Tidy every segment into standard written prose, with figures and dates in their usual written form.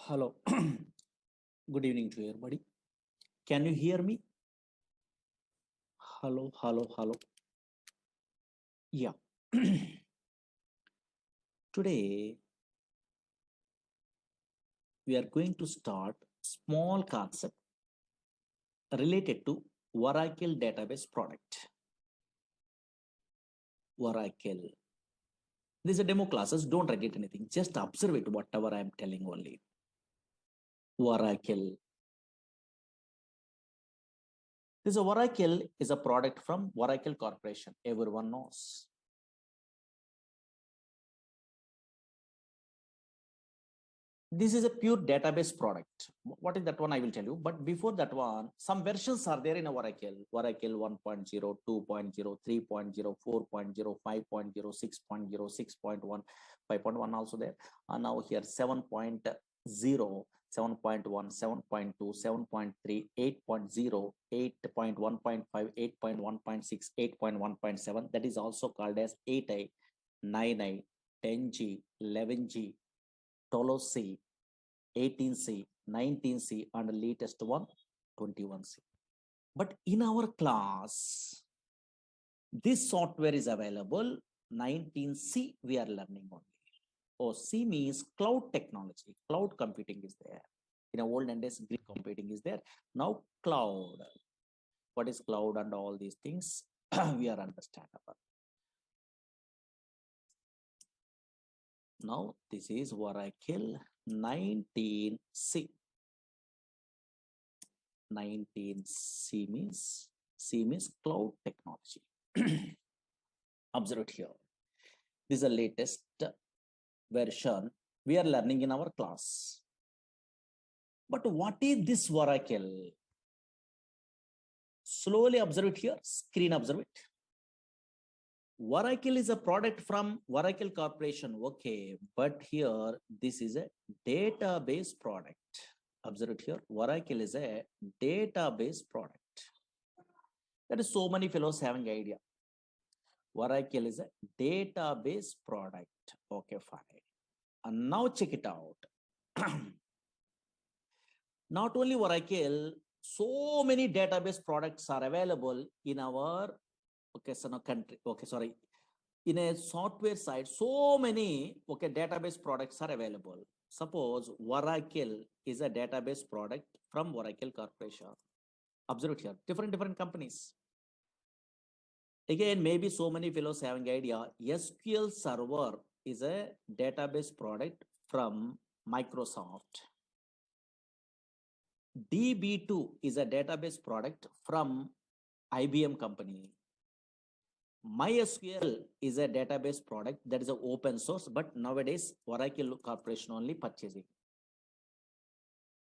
Hello. Good evening to everybody. Can you hear me? Hello, hello, hello. Yeah. Today we are going to start small concept related to Oracle database product. Oracle. These are demo classes. Don't write it anything. Just observe it, whatever I am telling only. Oracle. This Oracle is a product from Oracle Corporation. Everyone knows. This is a pure database product. What is that one? I will tell you. But before that one, some versions are there in Oracle. Oracle 1.0, 2.0, 3.0, 4.0, 5.0, 6.0, 6.1, 5.1 also there. And now here 7.0, 7.1, 7.2, 7.3, 8.0, 8.1.5, 8.1.6, 8.1.7. That is also called as 8i, 9i, 10G, 11G, 12C, 18C, 19C, and the latest one, 21C. But in our class, this software is available, 19C we are learning only. Oh, C means cloud technology, cloud computing is there. In a olden days, grid computing is there. Now cloud. What is cloud and all these things, we are understandable. Now this is Oracle 19C. 19C means cloud technology. Observe it here. This is the latest version we are learning in our class. But what is this Oracle? Slowly observe it here. Screen observe it. Oracle is a product from Oracle Corporation. Okay, but here this is a database product. Observe it here. Oracle is a database product. That is so many fellows having idea. Oracle is a database product. Okay, fine. And now check it out. Not only Oracle, so many database products are available in our country. Okay, sorry. In a software side, so many database products are available. Suppose Oracle is a database product from Oracle Corporation. Observe it here. Different companies. Again, maybe so many fellows having idea. SQL Server is a database product from Microsoft. DB2 is a database product from IBM company. MySQL is a database product that is an open source, but nowadays Oracle Corporation only purchasing.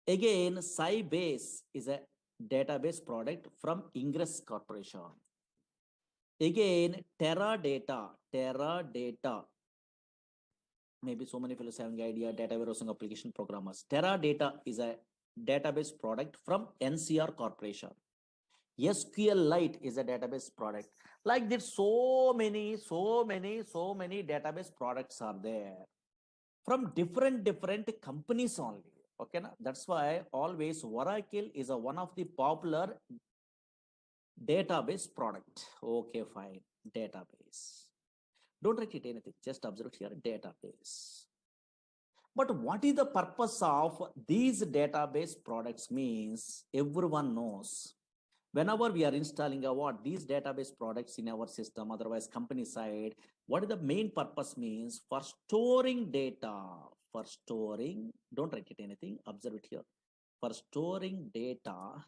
Again, Sybase is a database product from Ingress Corporation. Again, Teradata. Maybe so many fellows having idea, data warehousing application programmers. Teradata is a database product from NCR Corporation. SQLite is a database product. Like this, so many database products are there from different companies only. Okay, na? That's why always Oracle is a one of the popular database product. Okay, fine. Database. Don't write it anything. Just observe here. Database. But what is the purpose of these database products means everyone knows. Whenever we are installing these database products in our system, otherwise company side, what is the main purpose means? For storing data, for storing, don't write it anything, observe it here. For storing data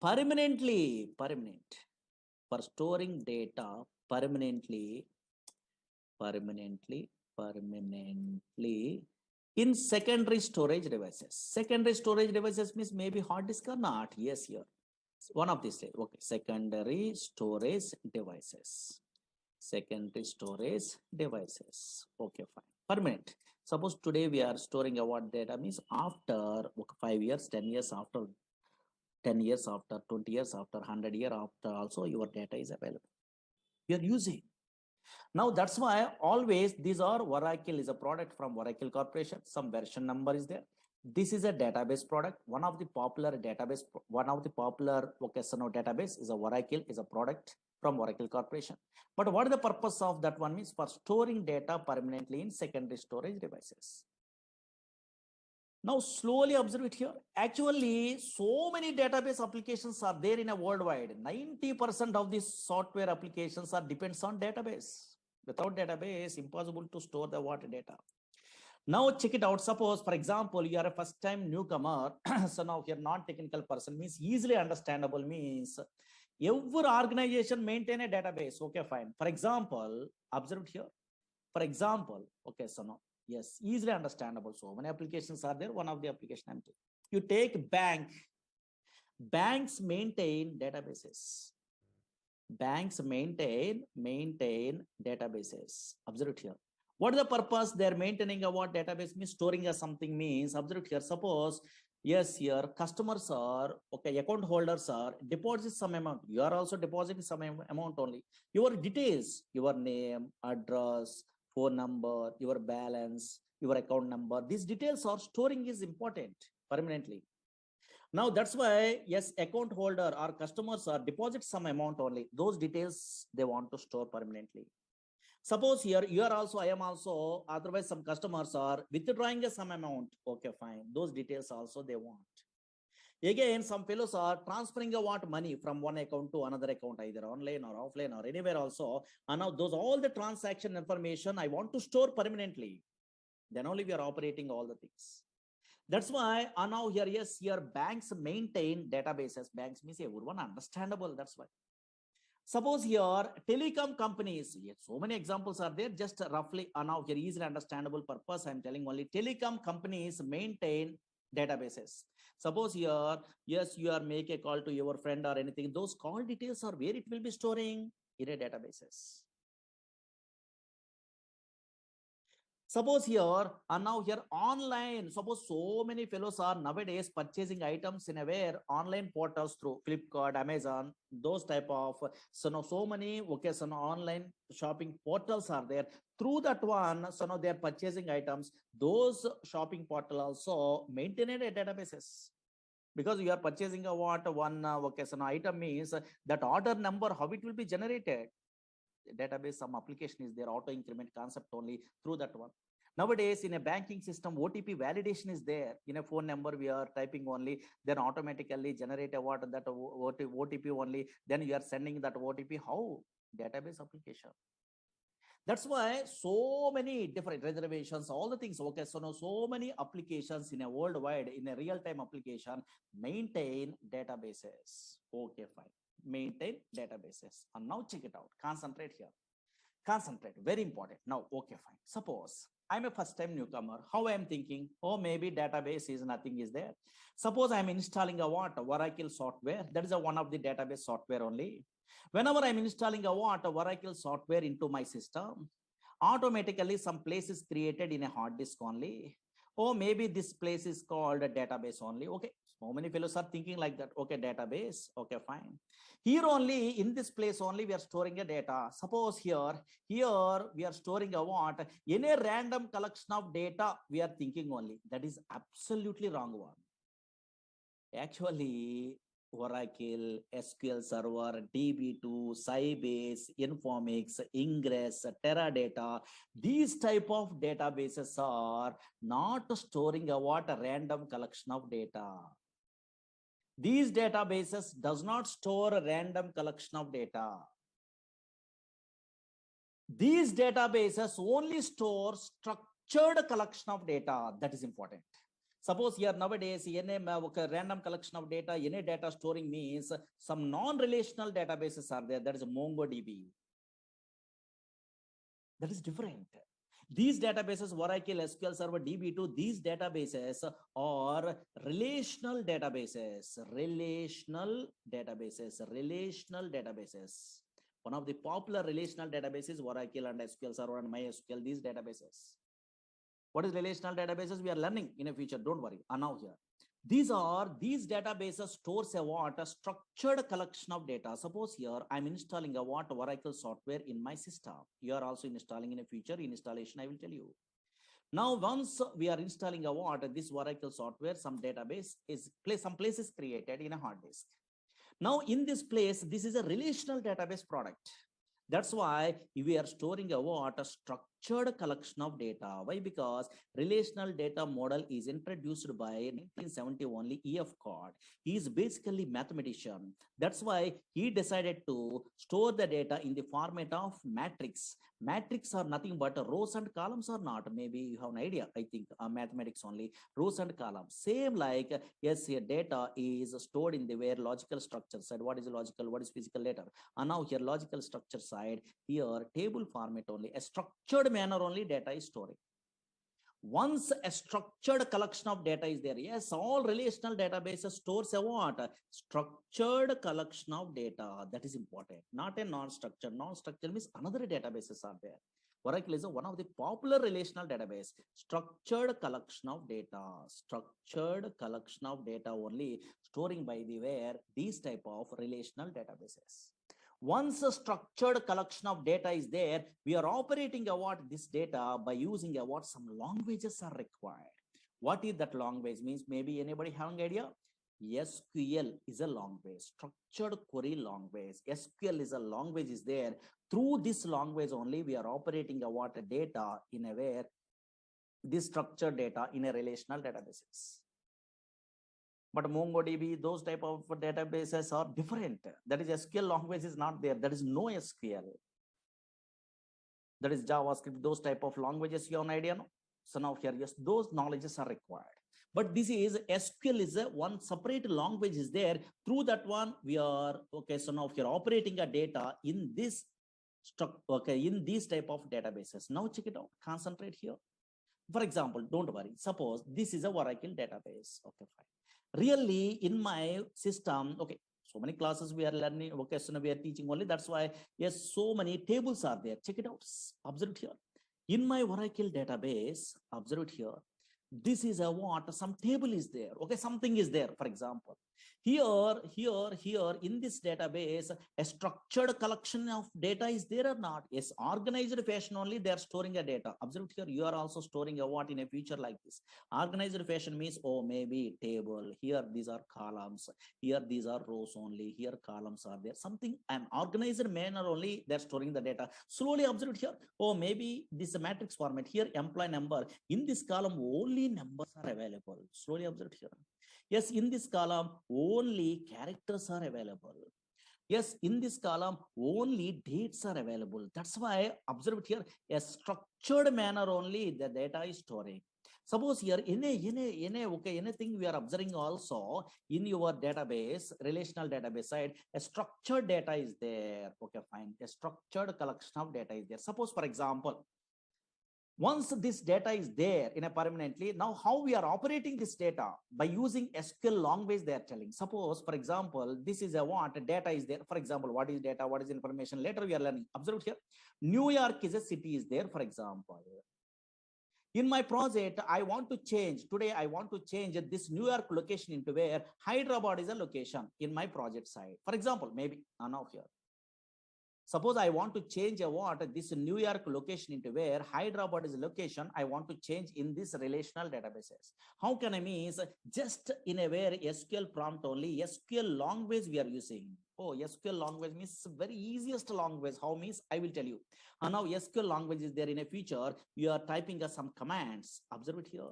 permanently, for storing data permanently in secondary storage devices. Secondary storage devices means maybe hard disk or not. Yes, here. One of these. Okay, secondary storage devices. Secondary storage devices. Okay, fine. Permanent. Suppose today we are storing what data means after 5 years, 10 years after, 10 years after, 20 years after, 100 years after, also your data is available. You are using. Now that's why always these are Oracle is a product from Oracle Corporation. Some version number is there. This is a database product. One of the popular database, database is a Oracle, is a product from Oracle Corporation. But what is the purpose of that one means? For storing data permanently in secondary storage devices. Now slowly observe it here. Actually, so many database applications are there in a worldwide. 90% of these software applications are depends on database. Without database, impossible to store the water data. Now check it out. Suppose, for example, you are a first-time newcomer. So now here non-technical person means easily understandable means every organization maintain a database. Okay, fine. For example, observe it here. For example, okay, so now, yes, easily understandable. So many applications are there. One of the application I'm taking. You take bank. Banks maintain databases. Banks maintain databases. Observe it here. What is the purpose? They're maintaining a what database means storing a something means. Observe it here. Suppose, yes, here customers are, okay, account holders are deposit some amount. You are also depositing some amount only. Your details, your name, address, phone number, your balance, your account number. These details are storing is important permanently. Now that's why, yes, account holder or customers are deposit some amount only. Those details they want to store permanently. Suppose here you are also, I am also, otherwise some customers are withdrawing some amount. Okay, fine. Those details also they want. Again, some fellows are transferring a what money from one account to another account, either online or offline or anywhere also. And now those all the transaction information I want to store permanently. Then only we are operating all the things. That's why now here, yes, here banks maintain databases. Banks means everyone understandable. That's why. Suppose here telecom companies, yes, so many examples are there, just roughly now here easily understandable purpose. I'm telling only telecom companies maintain databases. Suppose here, yes, you are make a call to your friend or anything. Those call details are where it will be storing in a databases. Suppose here and now here online, suppose so many fellows are nowadays purchasing items in a where online portals through Flipkart, Amazon, those type of, so now so many, okay, so now online shopping portals are there. Through that one, so now they are purchasing items. Those shopping portal also maintain a databases. Because you are purchasing a what one okay, so now item means that order number, how it will be generated. Database, some application is there, auto increment concept only through that one. Nowadays in a banking system, OTP validation is there. In a phone number we are typing only, then automatically generate a what that OTP only, then you are sending that OTP. How? Database application. That's why so many different reservations, all the things. Okay, so now so many applications in a worldwide, in a real-time application, maintain databases. Okay, fine. Maintain databases. And now check it out. Concentrate here. Concentrate. Very important. Now, okay, fine. Suppose I'm a first-time newcomer. How I am thinking? Oh, maybe database is nothing is there. Suppose I'm installing a what? Oracle software. That is a one of the database software only. Whenever I'm installing a what? Oracle software into my system, automatically some place is created in a hard disk only. Oh, maybe this place is called a database only. Okay, so many fellows are thinking like that. Okay, database. Okay, fine. Here only, in this place only, we are storing a data. Suppose here we are storing a what? Any random collection of data we are thinking only. That is absolutely wrong one. Actually, Oracle, SQL Server, DB2, Sybase, Informix, Ingress, Teradata, these type of databases are not storing a what? A random collection of data. These databases does not store a random collection of data. These databases only store structured collection of data. That is important. Suppose here nowadays, any random collection of data, any data storing means some non-relational databases are there. That is MongoDB. That is different. These databases, Oracle, SQL Server, DB2, these databases are relational databases. Relational databases. One of the popular relational databases, Oracle and SQL Server and MySQL, these databases. What is relational databases? We are learning in the future. Don't worry. Now here. These databases stores a what? A structured collection of data. Suppose here I'm installing a what? Oracle software in my system. You are also installing in a future installation. I will tell you. Now, once we are installing a what, this Oracle software, some database is some place is created in a hard disk. Now, in this place, this is a relational database product. That's why we are storing a what, a structured collection of data. Why? Because relational data model is introduced by 1970 only E.F. Cod. He is basically mathematician. That's why he decided to store the data in the format of matrix. Matrix are nothing but rows and columns or not. Maybe you have an idea. I think mathematics only rows and columns. Same like yes, here data is stored in the where logical structure side. What is logical? What is physical later? And now here logical structure side, here table format only, a structured manner only data is storing. Once a structured collection of data is there, yes, all relational databases stores a what? A structured collection of data. That is important, not a non-structured. Non-structured means another databases are there. Oracle is one of the popular relational database. Structured collection of data. Structured collection of data only storing by the where these type of relational databases. Once a structured collection of data is there, we are operating what this data by using what some languages are required. What is that language means? Maybe anybody have an idea? SQL is a language, structured query language. SQL is a language is there. Through this language only, we are operating what data in a where this structured data in a relational databases. But MongoDB, those type of databases are different. That is SQL language is not there. There is no SQL. That is JavaScript, those type of languages, you have an idea, no? So now here, yes, those knowledges are required. But this is SQL is a one separate language is there. Through that one, we are, okay, so now here operating a data in this okay, in these type of databases. Now check it out, concentrate here. For example, don't worry, suppose this is a Oracle database, okay, fine. Really in my system, okay, so many classes we are learning, okay, so we are teaching only, that's why yes, so many tables are there. Check it out, observe it here. In my Oracle database, observe it here, this is a what, some table is there, okay, something is there. For example, here in this database, a structured collection of data is there or not? Yes, organized fashion only they are storing a data. Observe here, you are also storing a what in a future like this. Organized fashion means, oh, maybe table, here these are columns, here these are rows only, here columns are there, something an organized manner only they're storing the data. Slowly observe here, oh, maybe this is a matrix format, here employee number, in this column only numbers are available. Slowly observe here. Yes, in this column, only characters are available. Yes, in this column, only dates are available. That's why, observe it here, a structured manner only the data is storing. Suppose here, okay, anything we are observing also in your database, relational database side, a structured data is there. Okay, fine. A structured collection of data is there. Suppose, for example, once this data is there in a permanently, now how we are operating this data by using SQL language they are telling. Suppose, for example, this is a what data is there. For example, what is data, what is information? Later we are learning. Observe here. New York is a city is there, for example. In my project, I want to change, today I want to change this New York location into where Hyderabad is a location in my project side. For example, maybe now here. Suppose I want to change a what this New York location into where Hyderabad is location. I want to change in this relational databases. How can I mean? Just in a where SQL prompt only, SQL language we are using. Oh, SQL language means very easiest language. How means I will tell you. And now SQL language is there in a feature. You are typing some commands. Observe it here.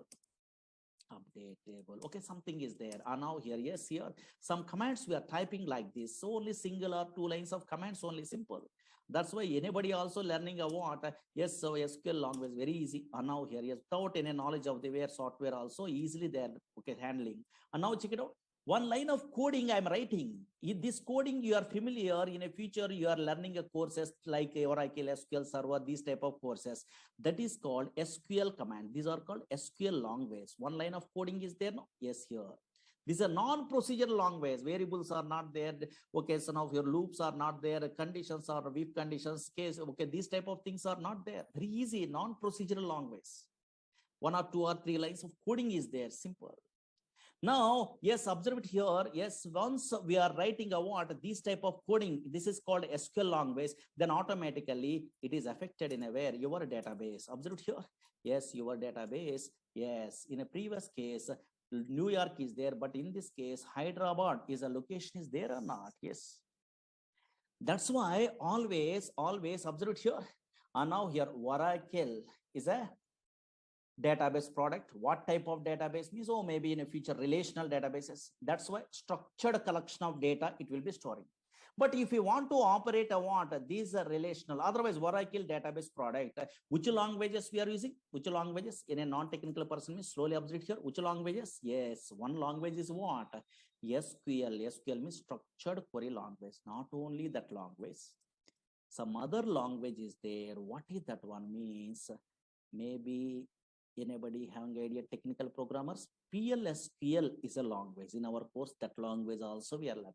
Update table, okay, something is there. And now here, yes, here some commands we are typing like this, so only single or two lines of commands only, simple. That's why anybody also learning a what, yes, so SQL language very easy. And now here, yes, without any knowledge of the where software also easily there, okay, handling. And now check it out, one line of coding I'm writing. In this coding you are familiar, in a future you are learning a courses like Oracle SQL Server, these type of courses, that is called SQL command. These are called SQL language. One line of coding is there, no? Yes, here. This is a non-procedural language. Variables are not there. Okay, so now your loops are not there. Conditions are if conditions, case, okay, these type of things are not there. Very easy, non-procedural language. One or two or three lines of coding is there, simple. Now, yes, observe it here. Yes, once we are writing a what this type of coding, this is called SQL language, then automatically it is affected in a where your database. Observe it here. Yes, your database. Yes, in a previous case, New York is there, but in this case, Hyderabad is a location is there or not? Yes. That's why always observe it here. And now here, Oracle is a database product. What type of database means? Oh, maybe in a future relational databases. That's why structured collection of data it will be storing. But if you want to operate a what these are relational, otherwise Oracle database product, which languages we are using? Which languages? In a non-technical person means slowly observe here. Which languages? Yes, one language is what? SQL. SQL means structured query language. Not only that language, some other language is there. What is that one means? Maybe anybody having idea technical programmers? PLSQL is a language. In our course, that language also we are learning.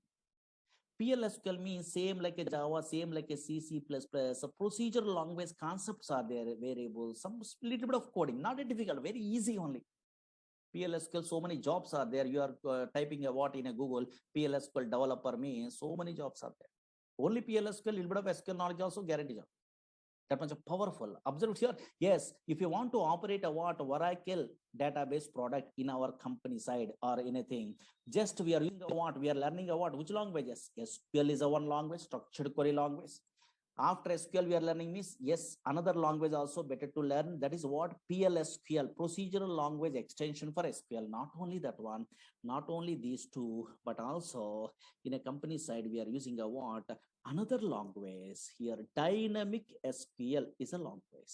PLSQL means same like a Java, same like a C++. So procedural language concepts are there, variables, some little bit of coding, not a difficult, very easy only. PLSQL, so many jobs are there. You are typing a what in a Google, PLSQL developer means so many jobs are there. Only PLSQL, little bit of SQL knowledge also guarantee job. That much powerful. Observe here. Yes, if you want to operate a what Oracle database product in our company side or anything, just we are using a what we are learning a what which languages? SQL is a one language, structured query language. After SQL we are learning means yes, another language also better to learn. That is what PLSQL, procedural language extension for SQL. Not only that one, not only these two, but also in a company side we are using a what another language here. Dynamic SQL is a language.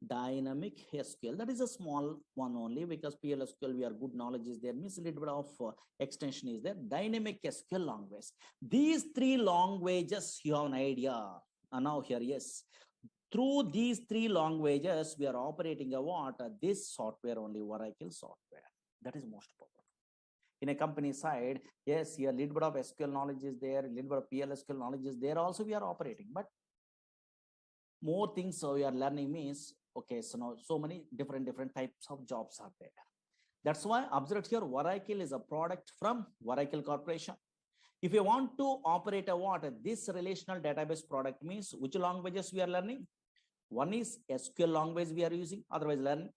Dynamic SQL, that is a small one only, because PLSQL we are good knowledge is there, means a little bit of extension is there. Dynamic SQL language. These three languages you have an idea. And now here, yes, through these three languages we are operating a what this software only, Oracle software. That is most powerful. In a company side, yes, here little bit of SQL knowledge is there, little bit of PLSQL knowledge is there also we are operating, but more things so we are learning means okay, so now so many different types of jobs are there. That's why observe here, Oracle is a product from Oracle Corporation. If you want to operate a what this relational database product means which languages we are learning? One is SQL language we are using, otherwise learning.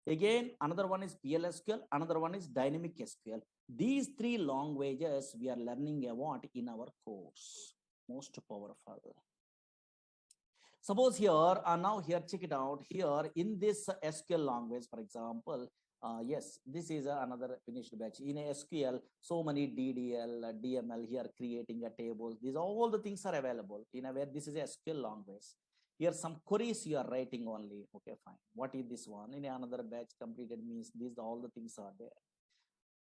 Again, another one is PLSQL, another one is dynamic SQL. These three languages we are learning a what in our course. Most powerful. Suppose here, now here, check it out. Here in this SQL language, for example, yes, this is another finished batch. In a SQL, so many DDL, DML here creating a table. These all the things are available in a where this is a SQL language. Here some queries you are writing only. Okay, fine. What is this one? In another batch completed means these all the things are there.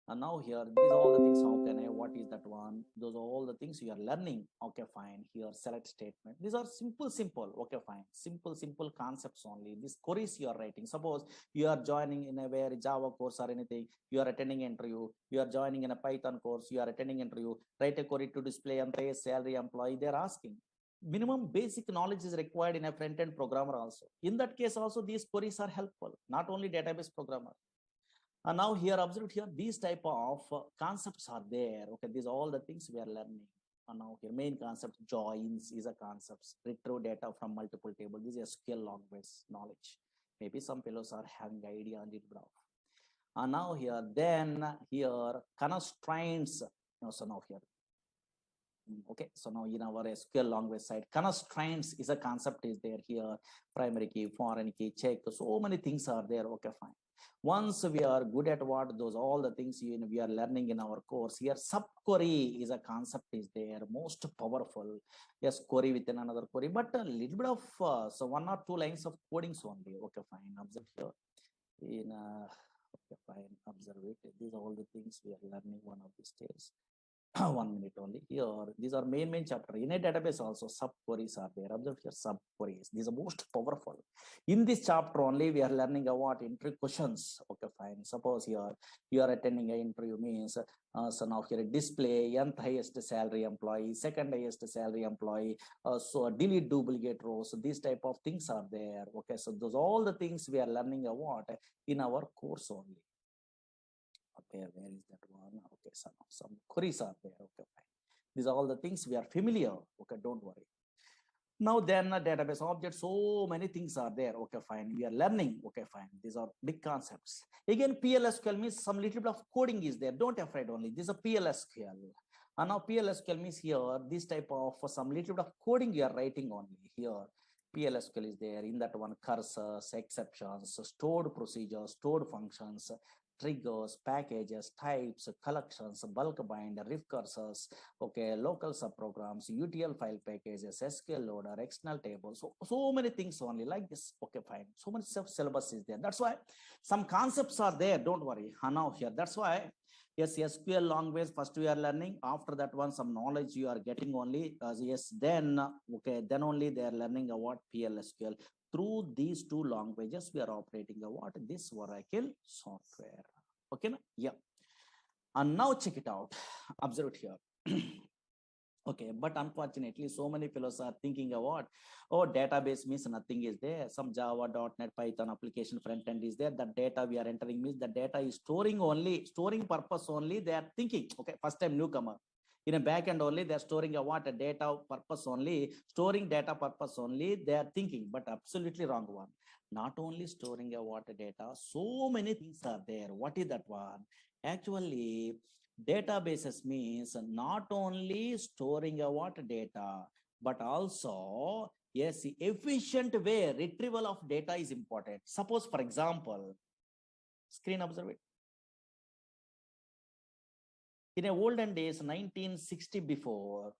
And now here, these are all the things. How can I? What is that one? Those are all the things you are learning. Okay, fine. Here, select statement. These are simple. Okay, fine. Simple concepts only. These queries you are writing. Suppose you are joining in a where Java course or anything. You are attending interview. You are joining in a Python course. You are attending interview. Write a query to display employee salary employee. They are asking. Minimum basic knowledge is required in a front-end programmer also. In that case also, these queries are helpful. Not only database programmer. And now here, observe here, these type of concepts are there. Okay, these are all the things we are learning. And now here, main concept, joins is a concept. Retrieve data from multiple tables. This is SQL language knowledge. Maybe some fellows are having idea on it. And now here, then here, constraints. So now here. Okay, so now in our SQL language side, constraints is a concept is there here. Primary key, foreign key, check. So many things are there. Okay, fine. Once we are good at what those all the things we are learning in our course here, subquery is a concept is there, most powerful. Yes, query within another query, but a little bit of so 1 or 2 lines of codings only. Okay, fine. Observe here. In okay, fine. Observe it. These are all the things we are learning one of these days. 1 minute only. Here, these are main chapter. In a database also, subqueries are there. Observe here, subqueries. These are most powerful. In this chapter only, we are learning about interview questions. Okay, fine. Suppose here, you are attending an interview means, so now here, display, nth highest salary employee, second highest salary employee, so delete duplicate rows. So these type of things are there. Okay, so those all the things we are learning about in our course only. Where is that one? Okay, some queries are there. Okay, fine. These are all the things we are familiar. Okay, don't worry. Now then, database object, so many things are there. Okay, fine. We are learning. Okay, fine. These are big concepts. Again, PLSQL means some little bit of coding is there. Don't afraid only. This is a PLSQL. And now PLSQL means here, this type of some little bit of coding you are writing only here. PLSQL is there. In that one, cursors, exceptions, stored procedures, stored functions, triggers, packages, types, collections, bulk bind, riff cursors, okay, local subprograms, UTL file packages, SQL loader, external tables, so many things only like this. Okay, fine. So much syllabus is there. That's why some concepts are there. Don't worry. Now here. That's why yes, SQL language first we are learning. After that one, some knowledge you are getting only. Yes, then okay, then only they are learning about PLSQL. Through these two languages, we are operating what this Oracle software. Okay, yeah. And now check it out. Observe it here. Okay, but unfortunately, so many fellows are thinking about, oh, database means nothing is there. Some Java, .NET, Python application front end is there. The data we are entering means the data is storing purpose only. They are thinking, okay, first time newcomer. In a backend only, they are storing a what a data purpose only, storing data purpose only. They are thinking, but absolutely wrong one. Not only storing a what data, so many things are there. What is that one? Actually, databases means not only storing a what data, but also yes, efficient way retrieval of data is important. Suppose, for example, screen observe it. In a olden days, 1960 before,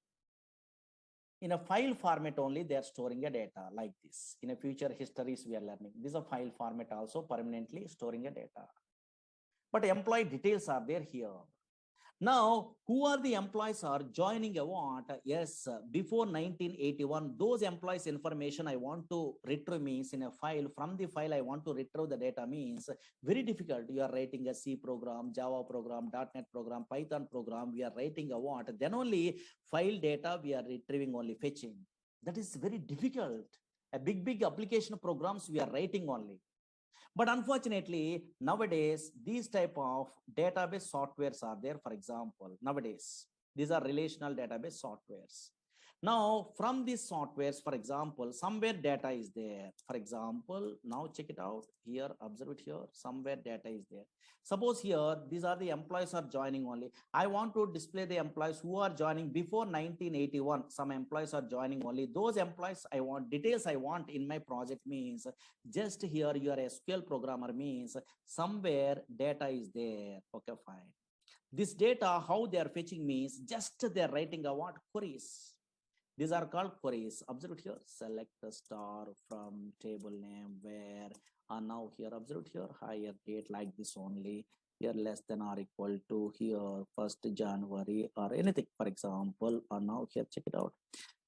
in a file format only, they are storing a data like this. In a future histories, we are learning. This is a file format also permanently storing a data. But employee details are there here. Now, who are the employees are joining a what? Yes, before 1981, those employees information I want to retrieve means in a file. From the file, I want to retrieve the data means very difficult. You are writing a C program, Java program, .NET program, Python program. We are writing a what? Then only file data we are retrieving only fetching. That is very difficult. A big application programs we are writing only. But unfortunately, nowadays, these type of database softwares are there. For example, nowadays, these are relational database softwares. Now, from these softwares, for example, somewhere data is there. For example, now check it out here, observe it here, somewhere data is there. Suppose here, these are the employees are joining only. I want to display the employees who are joining before 1981. Some employees are joining only. Those employees I want, details I want in my project means just here you are a SQL programmer means somewhere data is there. Okay, fine. This data, how they are fetching means just they are writing a what queries. These are called queries. Observe it here. Select the star from table name where now here observe it here higher date like this only. Here less than or equal to here 1st January or anything. For example, now here check it out.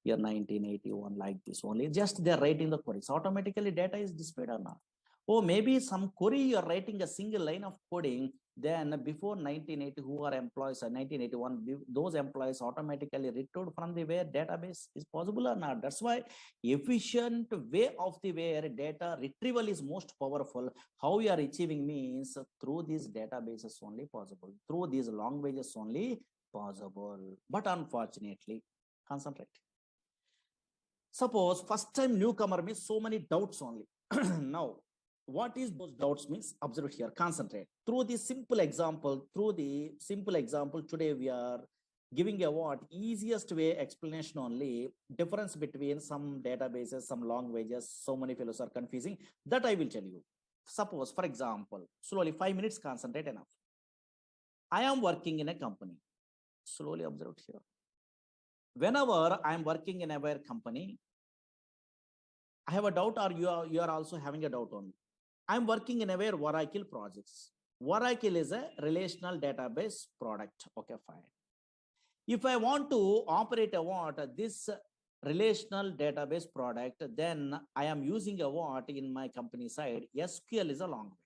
Here 1981 like this only. Just they're writing the queries. Automatically data is displayed or not. Oh, maybe some query you're writing a single line of coding. Then before 1980, who are employees or 1981, those employees automatically retrieved from the where database is possible or not. That's why efficient way of the where data retrieval is most powerful. How you are achieving means through these databases only possible, through these languages only possible. But unfortunately, concentrate. Suppose first time newcomer means so many doubts only. Now, what is those doubts means? Observe here, concentrate. Through the simple example, today we are giving a what easiest way explanation only, difference between some databases, some languages, so many fellows are confusing. That I will tell you. Suppose, for example, slowly 5 minutes, concentrate enough. I am working in a company. Slowly observe here. Whenever I am working in a company, I have a doubt, or you are also having a doubt on. I'm working in a way Oracle projects. Oracle is a relational database product. Okay, fine. If I want to operate a what this relational database product, then I am using a what in my company side. SQL is a language.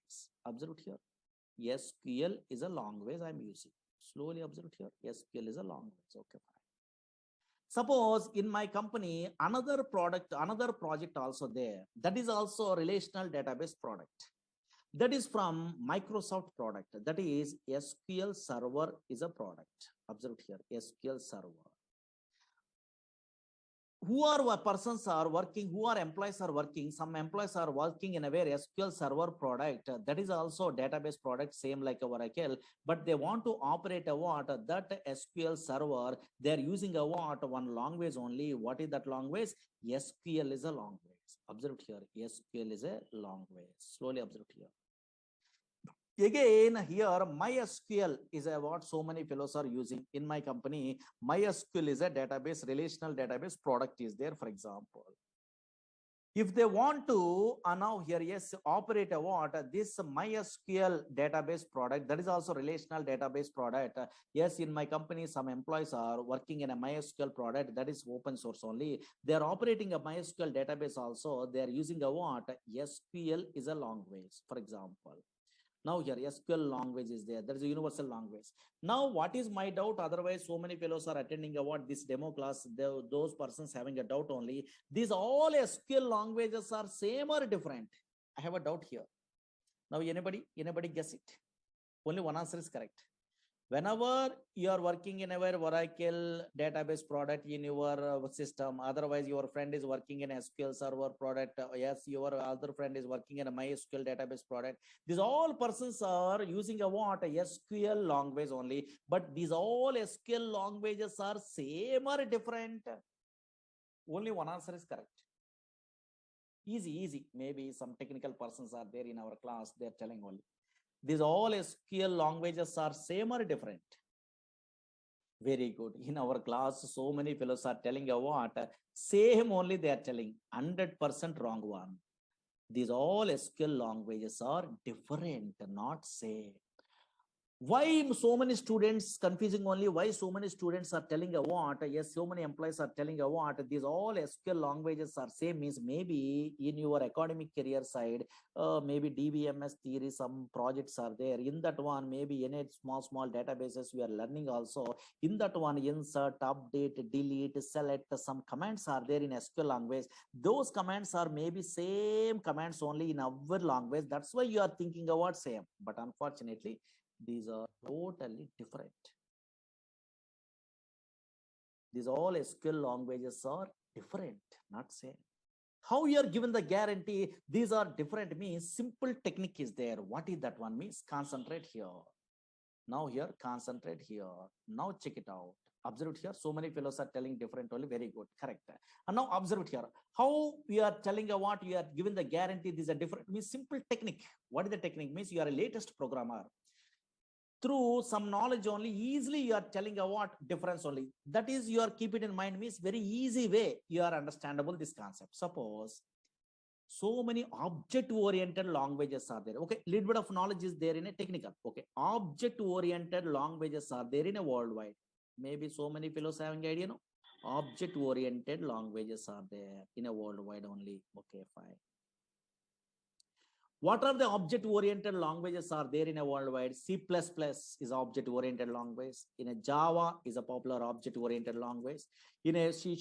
Observe it here. SQL is a language I'm using. Slowly observe it here. SQL is a language. Okay, fine. Suppose in my company, another project also there. That is also a relational database product. That is from Microsoft product. That is SQL Server is a product. Observe here, SQL Server. Who are persons are working, who are employees are working, some employees are working in a very SQL Server product. That is also database product, same like a Oracle, but they want to operate a what? That SQL Server, they're using a what? One language only. What is that language? SQL is a language. Observe here, SQL is a language. Slowly observe here. Again, here MySQL is a what so many fellows are using in my company. MySQL is a database, relational database product is there, for example. If they want to now here, yes, operate a what? This MySQL database product, that is also relational database product. Yes, in my company, some employees are working in a MySQL product that is open source only. They are operating a MySQL database also. They are using a what? SQL is a language, for example. Now here SQL language is there. There is a universal language. Now what is my doubt? Otherwise, so many fellows are attending this demo class. Those persons having a doubt only. These all SQL languages are same or different? I have a doubt here. Now anybody guess it? Only one answer is correct. Whenever you are working in a Oracle database product in your system, otherwise your friend is working in SQL Server product, yes, your other friend is working in a MySQL database product. These all persons are using a what? A SQL language only, but these all SQL languages are same or different? Only one answer is correct. Easy. Maybe some technical persons are there in our class, they're telling only. These all SQL languages are same or different? Very good. In our class, so many fellows are telling a what? Same only they are telling. 100% wrong one. These all SQL languages are different, not same. Why so many students confusing only? Why so many students are telling a what? Yes, so many employees are telling a what? These all SQL languages are same means maybe in your academic career side, maybe DBMS theory, some projects are there. In that one, maybe in small databases we are learning also. In that one, insert, update, delete, select, some commands are there in SQL language. Those commands are maybe same commands only in our language. That's why you are thinking about same. But unfortunately, these are totally different. These all SQL languages are different, not same. How you are given the guarantee these are different means simple technique is there. What is that one means? Concentrate here. Now here, concentrate here. Now check it out. Observe it here. So many fellows are telling different only. Very good. Correct. And now observe it here. How we are telling what you are given the guarantee these are different means simple technique. What is the technique? Means you are a latest programmer. Through some knowledge only, easily you are telling a what difference only. That is, you are keep it in mind means very easy way you are understandable this concept. Suppose so many object-oriented languages are there. Okay, little bit of knowledge is there in a technical. Okay, object-oriented languages are there in a worldwide. Maybe so many fellows having idea, no? Object-oriented languages are there in a worldwide only. Okay, fine. What are the object-oriented languages are there in a worldwide? C++ is object-oriented language. In a Java is a popular object-oriented language. In a C#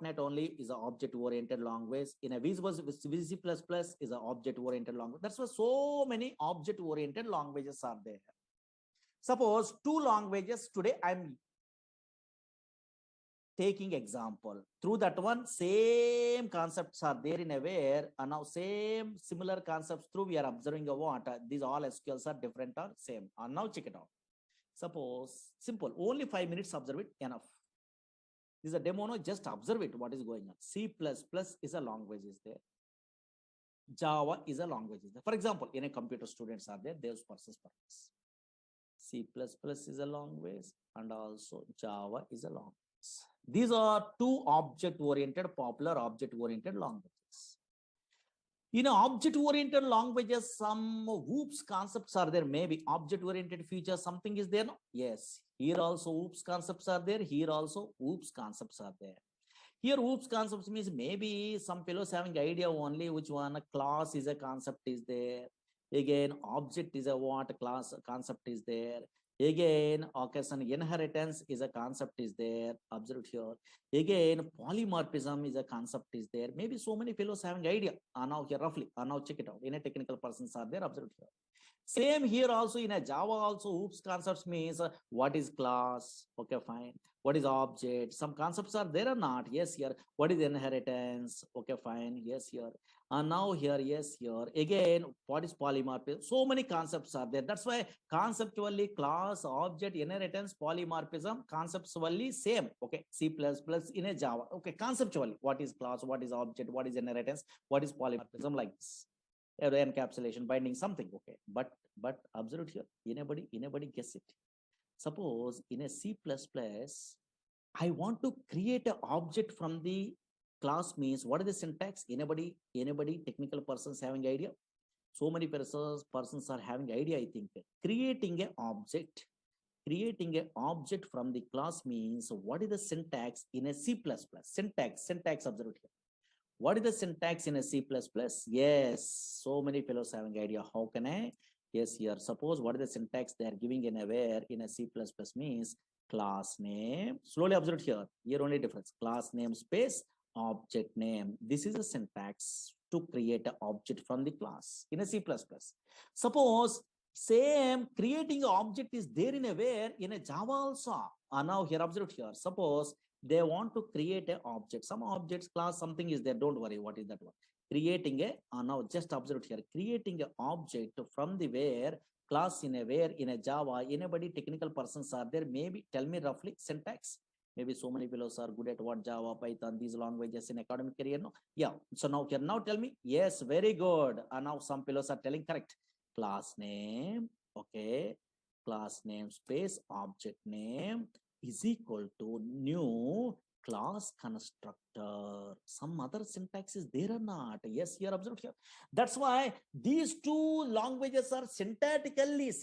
.NET only is an object-oriented language. In a VC++ is an object-oriented language. That's why so many object-oriented languages are there. Suppose two languages today I'm taking example. Through that one, same concepts are there in a where, and now same similar concepts through we are observing a what? These all SQLs are different or same. And now check it out. Suppose simple, only 5 minutes observe it, enough. This is a demo, no, just observe it, what is going on. C++ is a language is there. Java is a language is there. For example, in a computer students are there, those persons. C++ is a language and also Java is a language. These are two object-oriented, popular object-oriented languages. In object-oriented languages, some OOPS concepts are there. Maybe object-oriented features, something is there. No? Yes. Here also OOPS concepts are there. Here also OOPS concepts are there. Here OOPS concepts means maybe some fellows having idea only which one. A class is a concept is there. Again, object is a what class concept is there. Again, occasion inheritance is a concept is there. Observe here. Again, polymorphism is a concept is there. Maybe so many fellows having idea. Now here roughly. Now check it out. In a technical persons are there. Observe here. Same here also in a Java also oops concepts means what is class? Okay, fine. What is object? Some concepts are there or not? Yes, here. What is inheritance? Okay, fine. Yes, here. And now here, yes, here. Again, what is polymorphism? So many concepts are there. That's why conceptually class, object, inheritance, polymorphism, conceptually same. Okay, C++ in a Java. Okay, conceptually, what is class? What is object? What is inheritance? What is polymorphism like this? Encapsulation, binding, something. Okay, but observe here. Anybody guess it? Suppose in a C++, I want to create an object from the class means what is the syntax? Anybody technical persons having idea? So many persons are having idea, I think. Creating an object from the class means what is the syntax in a C++? Syntax observe here. What is the syntax in a C++? Yes, so many fellows having idea. How can I? Yes, here. Suppose what is the syntax they are giving in a where in a C++ means class name. Slowly observe here. Here only difference. Class name space object name. This is a syntax to create an object from the class in a C++. Suppose same creating an object is there in a where in a Java also. Now here observe here. Suppose they want to create an object, some objects class something is there, don't worry what is that one. Creating a now just observe here, creating an object from the where class in a where in a Java. Anybody technical persons are there? Maybe tell me roughly syntax. Maybe so many fellows are good at what Java, Python, these languages in academic career. No, yeah. So now here, now tell me. Yes, very good. And now some fellows are telling correct. Class name, okay. Class name space object name is equal to new class constructor. Some other syntax is there or not? Yes, here observe here. That's why these two languages are syntactically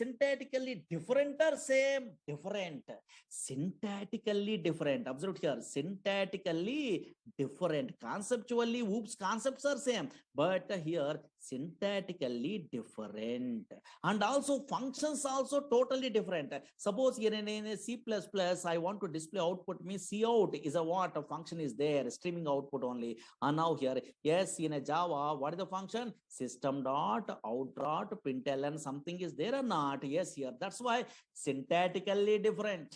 different or same? Different. Syntactically different. Observe here. Syntactically different. Conceptually, oops, concepts are same. But here syntactically different. And also functions also totally different. Suppose here in a C++, I want to display output means cout is a what? A function is there, streaming output only. And now here, yes, in a Java, what is the function? System.out.println, something is there or not? Yes, here. That's why syntactically different.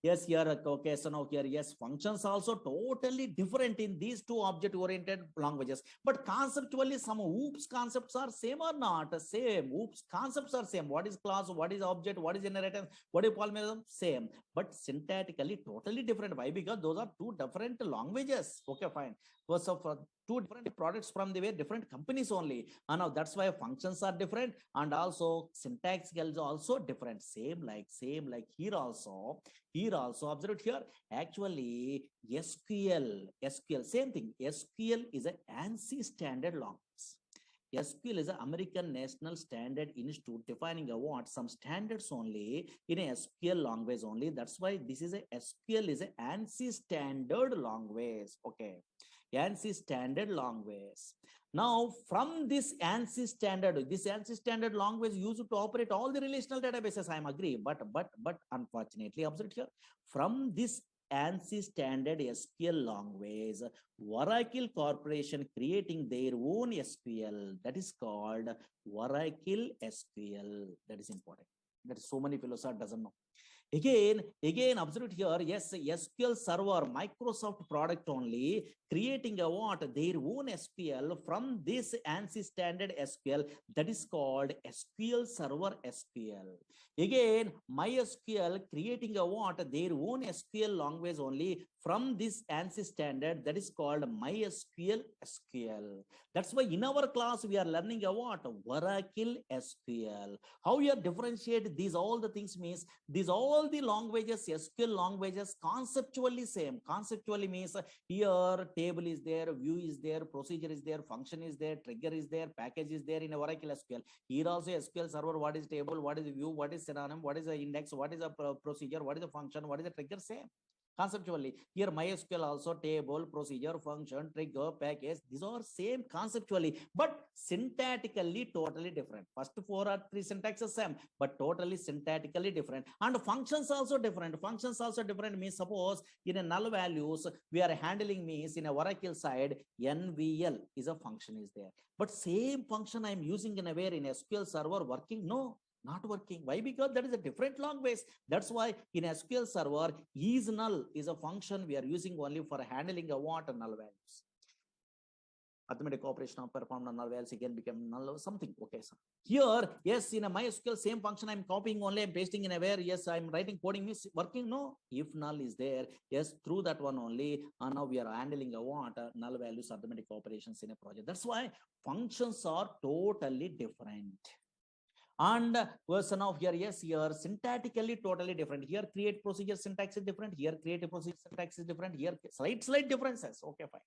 Yes, here, okay, so now here, yes, functions also totally different in these two object-oriented languages. But conceptually, some oops concepts are same or not? Same. Oops concepts are same. What is class? What is object? What is inheritance? What is polymorphism? Same. But syntactically totally different. Why? Because those are two different languages. Okay, fine. So for two different products from the way different companies only. And now that's why functions are different and also syntax is also different. Same like here also observe here. Actually, SQL, same thing. SQL is an ANSI standard language. SQL is an American National Standard Institute defining a what? Some standards only in a SQL language only. That's why this is a SQL is an ANSI standard language. Okay. ANSI standard language. Now, from this ANSI standard language used to operate all the relational databases. I am agree, but unfortunately, observe here, from this ANSI standard SQL language, Oracle Corporation creating their own SQL that is called Oracle SQL. That is important. That so many fellows doesn't know. Again, observe here, yes, SQL Server, Microsoft product only, creating a what? Their own SQL from this ANSI standard SQL that is called SQL Server SQL. Again, MySQL creating a what? Their own SQL language only from this ANSI standard that is called MySQL SQL. That's why in our class we are learning a what? Oracle SQL. How you differentiate these all the things means these all the languages, SQL languages, conceptually same. Conceptually means here table is there, view is there, procedure is there, function is there, trigger is there, package is there in Oracle SQL. Here also SQL Server, what is table, what is view, what is synonym, what is the index, what is a procedure, what is the function, what is the trigger, same. conceptually. Here MySQL also table, procedure, function, trigger, package. These are same conceptually, but syntactically totally different. First 4 or 3 syntaxes same, but totally syntactically different. And functions also different. Functions also different means suppose in a null values we are handling means in a Oracle side, NVL is a function is there. But same function I am using in a where in SQL server working? No, not working. Why? Because that is a different language. That's why in SQL server, is null is a function we are using only for handling a what null values. Arithmetic operation of performed null values again become null or something. Okay, so here, yes, in a MySQL same function I'm copying only, I'm pasting in a where, yes, I'm writing coding means working. No, if null is there, yes, through that one only, and now we are handling a what null values arithmetic operations in a project. That's why functions are totally different. And version of here, yes, here syntactically totally different. Here create procedure syntax is different. Here create a procedure syntax is different. Here slight differences. Okay, fine.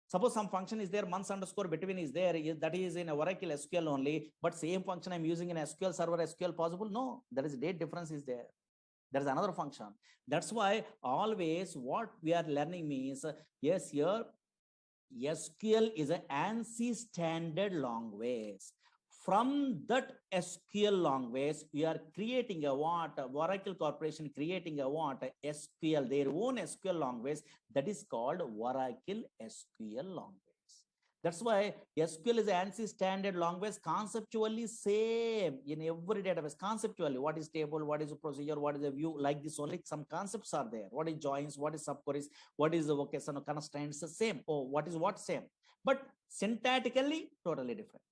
Suppose some function is there, months underscore between is there, that is in a Oracle SQL only, but same function I'm using in SQL server SQL possible? No, there is date difference is there. There is another function. That's why always what we are learning means, yes, here SQL is an ANSI standard language. From that SQL language, we are creating a what? Oracle Corporation creating a what? SQL, their own SQL language that is called Oracle SQL language. That's why SQL is an ANSI standard language, conceptually same in every database. Conceptually, what is table, what is a procedure, what is a view, like this only some concepts are there. What is joins, what is subqueries, what is the vocation constraints, the same. Oh, what is what same, but syntactically totally different.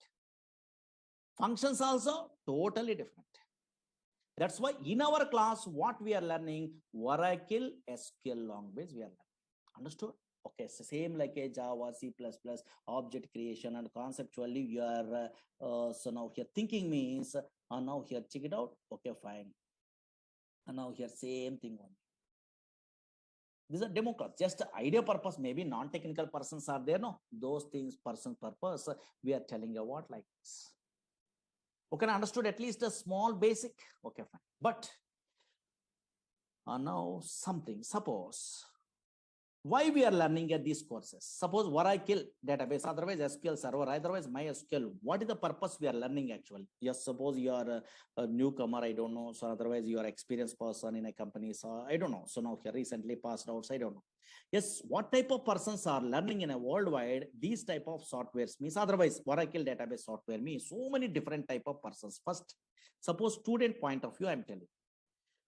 Functions also totally different. That's why in our class, what we are learning, Oracle SQL language we are learning. Understood? Okay, so same like a Java, C++, object creation, and conceptually we are, so now here thinking means, now here check it out. Okay, fine. And now here same thing only. These are demo class, just idea purpose, maybe non-technical persons are there, no? Those things, person purpose, we are telling you what like this. Okay, understood at least a small basic. Okay, fine. But now something, suppose why we are learning at these courses. Suppose Oracle database, otherwise SQL server, otherwise MySQL. What is the purpose we are learning actually? Yes, suppose you are a newcomer, I don't know. So otherwise you are experienced person in a company, so I don't know. So now here recently passed out, so I don't know. Yes, what type of persons are learning in a worldwide these type of softwares means, otherwise Oracle database software means so many different type of persons. First, suppose student point of view, I'm telling.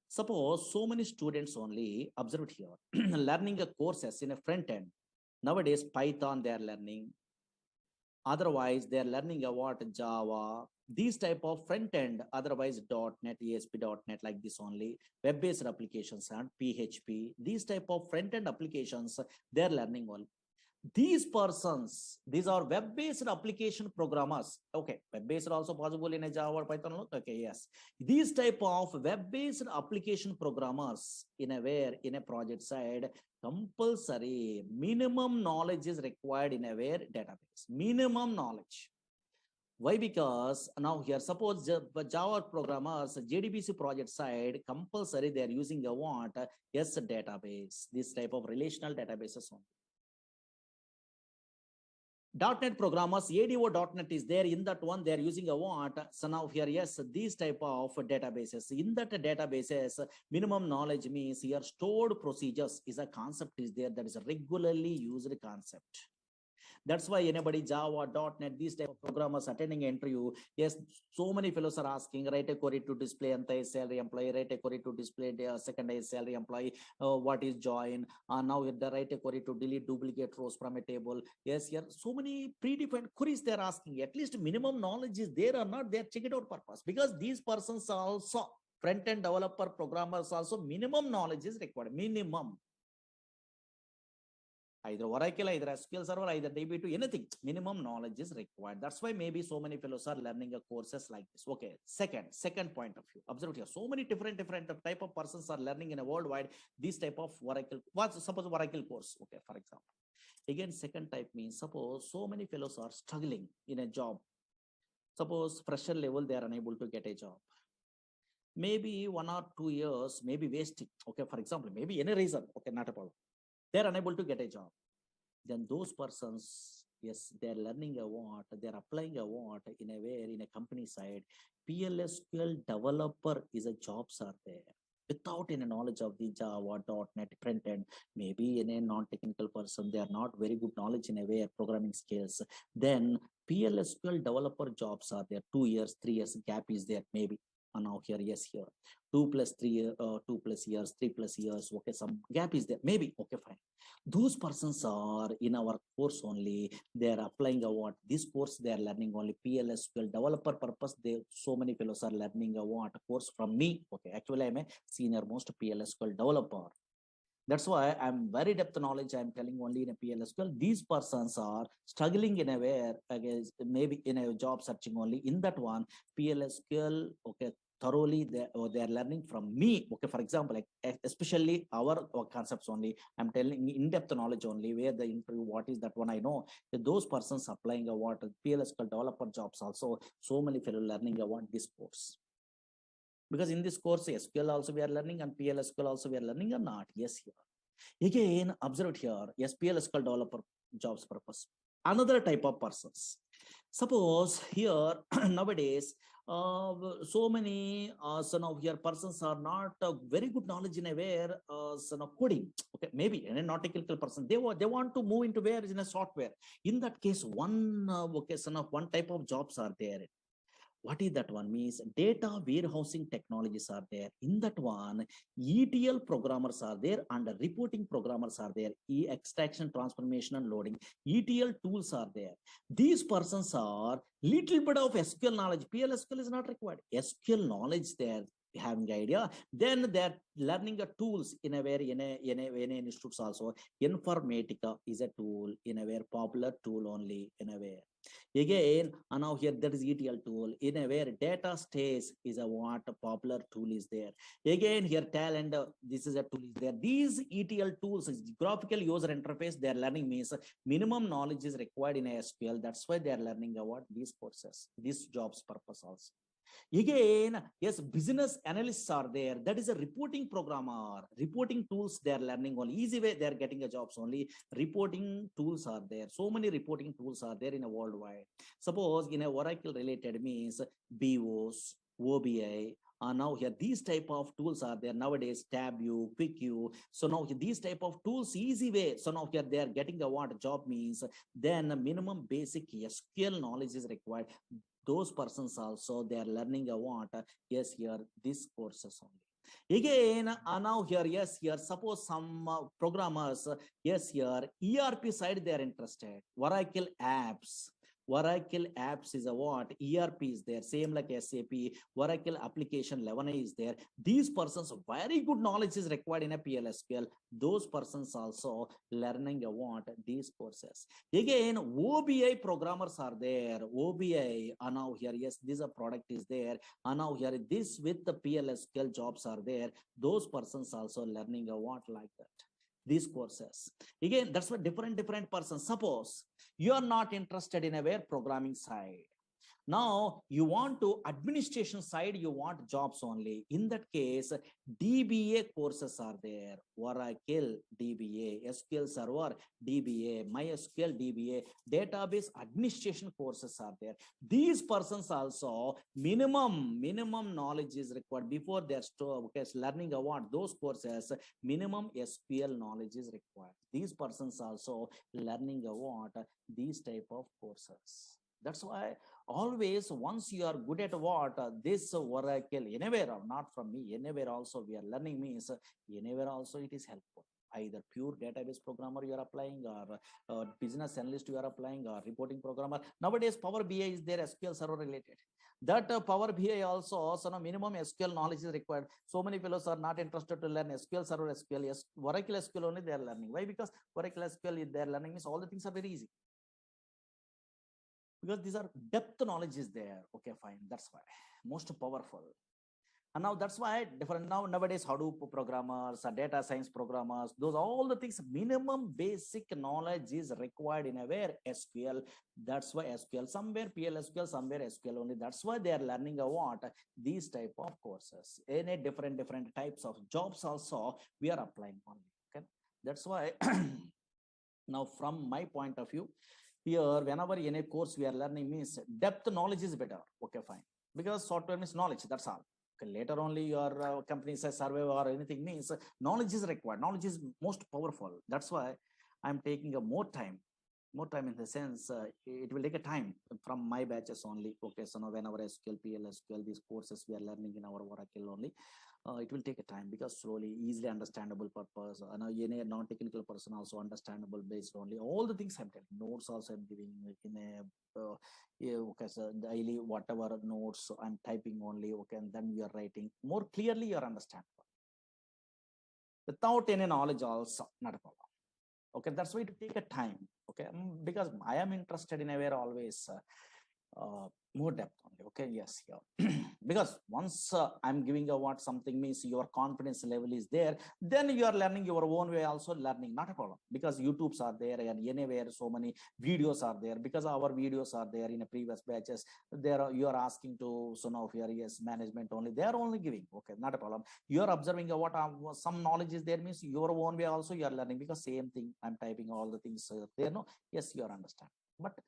Suppose so many students only, observed here, learning a courses in a front end. Nowadays, Python they are learning. Otherwise, they are learning about Java, these type of front end, otherwise .NET, ASP.NET like this only, web-based applications and PHP, these type of front end applications, they are learning all. These persons, these are web-based application programmers. Okay, web-based also possible in a Java or Python. Okay, yes. These type of web-based application programmers in a where in a project side, compulsory minimum knowledge is required in a where database. Minimum knowledge. Why? Because now here, suppose Java programmers, JDBC project side, compulsory they are using a what? Yes, database. This type of relational databases only. .NET programmers, ADO.NET is there, in that one they are using a what? So now here, yes, these type of databases. In that databases, minimum knowledge means here stored procedures is a concept is there that is a regularly used concept. That's why anybody Java, .NET, these type of programmers attending interview, yes, so many fellows are asking, write a query to display anti-salary employee, write a query to display the second salary employee, what is join, now the write a query to delete duplicate rows from a table. Yes, here so many predefined queries they're asking. At least minimum knowledge is there or not, they're check it out purpose. Because these persons are also front-end developer programmers also minimum knowledge is required, minimum. Either Oracle, either SQL Server, either DB2, anything, minimum knowledge is required. That's why maybe so many fellows are learning a courses like this. Okay, second point of view. Observe here, so many different type of persons are learning in a worldwide this type of Oracle. Suppose Oracle course, okay, for example. Again, second type means suppose so many fellows are struggling in a job. Suppose fresher level, they are unable to get a job. maybe 1 or 2 years, maybe wasting. Okay, for example, maybe any reason. Okay, not a problem. They're unable to get a job. Then those persons, yes, they're learning a what, they're applying a what in a way in a company side. PLSQL developer is a jobs are there without any knowledge of the Java, .NET, front end, maybe in a non-technical person, they are not very good knowledge in a way programming skills. Then PLSQL developer jobs are there. 2 years, 3 years gap is there maybe. Now here, yes, here 2 plus 3 2 plus years, 3 plus years, okay, some gap is there maybe, okay, fine. Those persons are in our course only, they are applying a what this course, they are learning only PLSQL developer purpose. They so many fellows are learning a what course from me. Okay, actually I'm a senior most PLSQL developer. That's why I'm very depth knowledge. I'm telling only in a PLSQL. These persons are struggling in a way, against maybe in a job searching only. In that one, PLSQL, okay, thoroughly they are learning from me. Okay, for example, like especially our concepts only. I'm telling in-depth knowledge only. Where the interview, what is that one I know. Those persons applying a what PLSQL developer jobs also. So many fellow learning a what this course. Because in this course, SQL also we are learning and PLSQL also we are learning or not? Yes, here. Again, observe here, yes, PLSQL developer jobs purpose. Another type of persons. Suppose here nowadays, so many here persons are not very good knowledge in a where coding. Okay, maybe and a not technical person. They want to move into where is in a software. In that case, one one type of jobs are there. What is that one means? Data warehousing technologies are there. In that one, ETL programmers are there and reporting programmers are there. Extraction, transformation and loading, ETL tools are there. These persons are little bit of SQL knowledge. PLSQL is not required. SQL knowledge there, having idea, then they're learning a tools in a very in a institutes also. Informatica is a tool in a very popular tool only in a way. Again, now here that is ETL tool in a where data stays is a what a popular tool is there. Again here talent, this is a tool is there. These ETL tools is graphical user interface. They are learning means minimum knowledge is required in SQL. That's why they are learning about these courses, these jobs purpose also. Again, yes, business analysts are there. That is a reporting programmer. Reporting tools they are learning only. Easy way they are getting a jobs only. Reporting tools are there. So many reporting tools are there in a worldwide. Suppose in a Oracle related means BOS, OBI. Now here these type of tools are there nowadays. TabView, QuickView. So now these type of tools easy way. So now here they are getting a what job means. Then a minimum basic SQL knowledge is required. Those persons also they are learning a what yes here these courses only. Again now here yes here suppose some programmers yes here ERP side they are interested. Oracle apps is a what ERP is there, same like SAP. Oracle application 11 is there. These persons very good knowledge is required in a PLSQL. Those persons also learning a what these courses. Again OBI programmers are there. OBI now here yes this a product is there. Now here this with the PLSQL jobs are there. Those persons also learning a what like that these courses. Again that's what different persons. Suppose you are not interested in a where programming side. Now you want to administration side, you want jobs only. In that case, DBA courses are there. Oracle DBA, SQL Server DBA, MySQL DBA, database administration courses are there. These persons also minimum knowledge is required before they're learning about those courses. Minimum SQL knowledge is required. These persons also learning about these type of courses. That's why always once you are good at what this Oracle anywhere, not from me, anywhere also we are learning means anywhere also it is helpful. Either pure database programmer you are applying or business analyst you are applying or reporting programmer. Nowadays Power BI is there, SQL Server related. That Power BI also so minimum SQL knowledge is required. So many fellows are not interested to learn SQL Server, SQL, yes, Oracle SQL only they are learning. Why? Because Oracle SQL they are learning means all the things are very easy. Because these are depth knowledge is there. Okay, fine. That's why most powerful. And now that's why different nowadays Hadoop programmers, data science programmers, those all the things, minimum basic knowledge is required in a where SQL. That's why SQL, somewhere PLSQL, somewhere SQL only. That's why they are learning a what these type of courses. In a different types of jobs also we are applying only. Okay, that's why now from my point of view, here whenever in a course we are learning means depth knowledge is better. Okay, fine, because software means knowledge, that's all. Okay, later only your company says survey or anything means knowledge is required, knowledge is most powerful. That's why I'm taking a more time in the sense it will take a time from my batches only. Okay, so now whenever SQL, PLSQL, these courses we are learning in our Oracle only, it will take a time because slowly, easily understandable purpose. Any non-technical person also understandable based only. All the things I'm telling, notes also I'm giving in a yeah, okay, so daily whatever notes I'm typing only. Okay, and then we are writing more clearly. You're understandable without any knowledge also not a problem. Okay, that's why it take a time. Okay, because I am interested in a way always more depth only. Okay, yes, yeah. Because once I'm giving a what something means your confidence level is there, then you are learning your own way also learning, not a problem, because YouTubes are there and anywhere so many videos are there, because our videos are there in a previous batches. There you are asking to, so now here yes management only, they are only giving. Okay, not a problem. You are observing what some knowledge is there means your own way also you are learning, because same thing I'm typing all the things there. No, yes, you are understand. But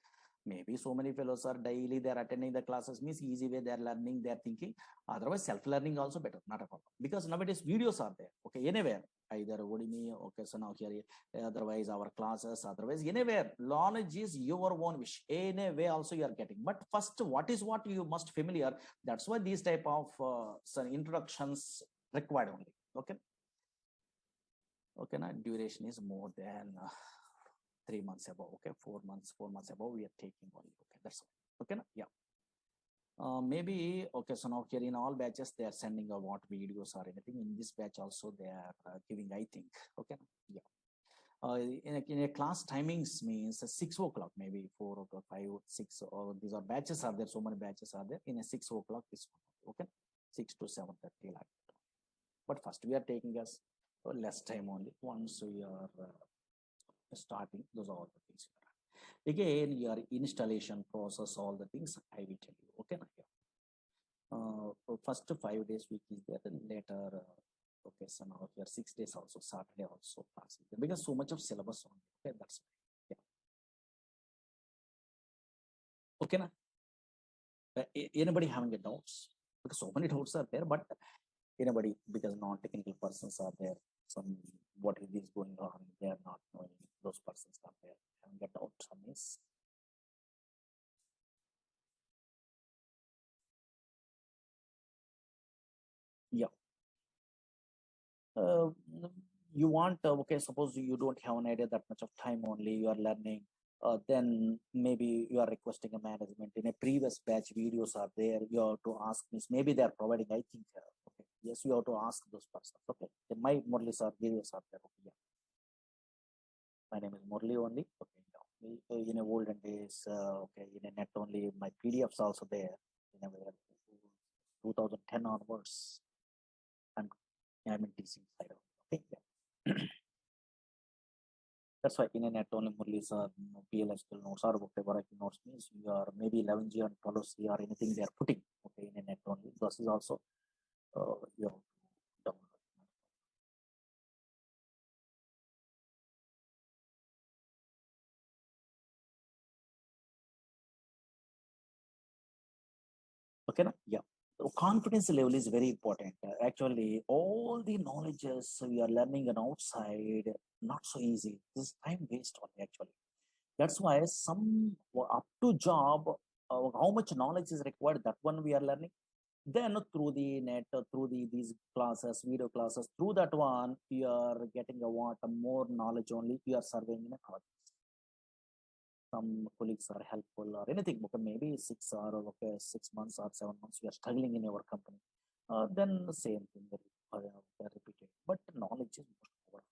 maybe so many fellows are daily they're attending the classes means easy way they're learning, they're thinking. Otherwise self-learning also better, not a problem, because nowadays videos are there. Okay, anywhere, either Udemy, okay, so now here, otherwise our classes, otherwise anywhere, knowledge is your own wish, anyway also you are getting. But first what is what you must familiar, that's why these type of some introductions required only. Okay, okay, now duration is more than 3 months above. Okay, 4 months above we are taking only. Okay, that's all. Okay, yeah. Maybe okay, so now here in all batches they are sending a what videos or anything. In this batch also they are giving, I think. Okay, yeah. In a class timings means 6 o'clock, maybe 4 o'clock, 5, 6, or these are batches are there, so many batches are there. In a 6 o'clock this one. Okay, 6 to 7:30 like that. But first we are taking us less time only. Once we are starting, those are all the things. Again, your installation process, all the things I will tell you. Okay, first 5 days week is there, and later okay, so now here 6 days also, Saturday also class is there, because so much of syllabus on. Okay, that's yeah. Okay, now anybody having a doubts, because so many doubts are there, but anybody, because non-technical persons are there, some what is going on, they are not knowing, those persons are there having a doubt on this. Yeah. uh, you want okay, suppose you don't have an idea that much of time only you are learning, then maybe you are requesting a management. In a previous batch videos are there, you have to ask means maybe they are providing, I think. Okay, yes, you have to ask those persons. Okay, my Murali Sir videos are there. Okay, yeah. My name is Murali only. Okay, yeah. In a olden days, okay, in a net only, my PDFs also there in a 2010 onwards. I'm in teaching side. Okay, yeah. That's why in a net only Murali Sir, PLSQL notes or whatever notes means you are maybe 11G and 12C or anything they are putting. Okay, in a net only. This is also you have to download. Okay, na? Yeah. So confidence level is very important. Actually, all the knowledges we are learning on outside, not so easy. This is time waste only actually. That's why some up to job, how much knowledge is required, that one we are learning. Then through the net, through these classes, video classes, through that one, you are getting a what more knowledge only. You are surveying in a project. Some colleagues are helpful or anything. Okay, maybe 6 months or 7 months you are struggling in your company. Then the same thing repeated. But knowledge is more powerful.